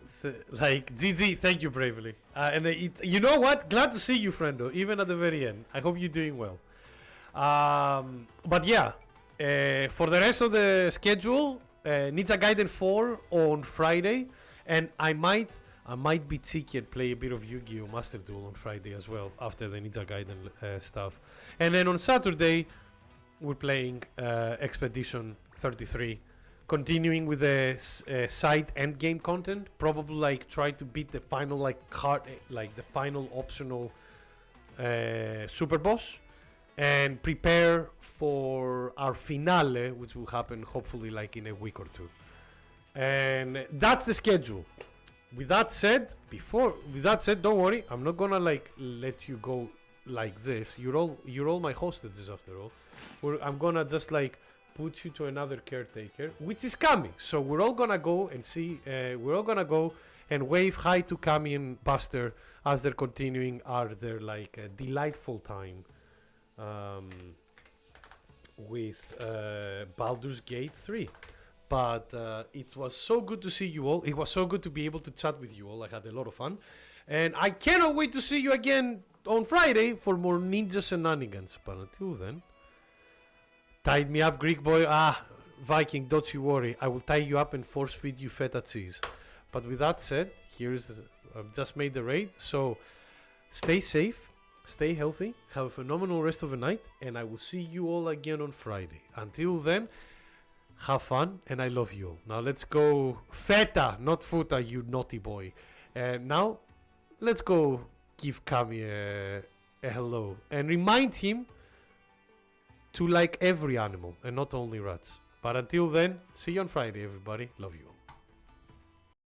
like GG. Thank you, Bravely. And you know what? Glad to see you, friendo. Even at the very end. I hope you're doing well. But yeah, for the rest of the schedule, Ninja Gaiden 4 on Friday, and I might be cheeky and play a bit of Yu-Gi-Oh! Master Duel on Friday as well after the Ninja Gaiden stuff. And then on Saturday, we're playing Expedition 33, continuing with the side end game content. Probably like try to beat the final the final optional super boss, and prepare for our finale, which will happen hopefully like in a week or two. And that's the schedule. With that said, don't worry, I'm not gonna like let you go like this. You're all my hostages after all. I'm gonna just like put you to another caretaker, which is coming. So we're all gonna go and see. We're all gonna go and wave hi to Kami and Buster as they're continuing their like delightful time with Baldur's Gate 3. But it was so good to see you all. It was so good to be able to chat with you all. I had a lot of fun, and I cannot wait to see you again on Friday for more ninja shenanigans. But until then. Tied me up, Greek boy. Viking, don't you worry. I will tie you up and force feed you feta cheese. But with that said, I've just made the raid. So stay safe, stay healthy, have a phenomenal rest of the night, and I will see you all again on Friday. Until then, have fun, and I love you all. Now let's go feta, not futa, you naughty boy. And now, let's go give Kami a hello and remind him to like every animal and not only rats. But until then, see you on Friday, everybody. Love you all.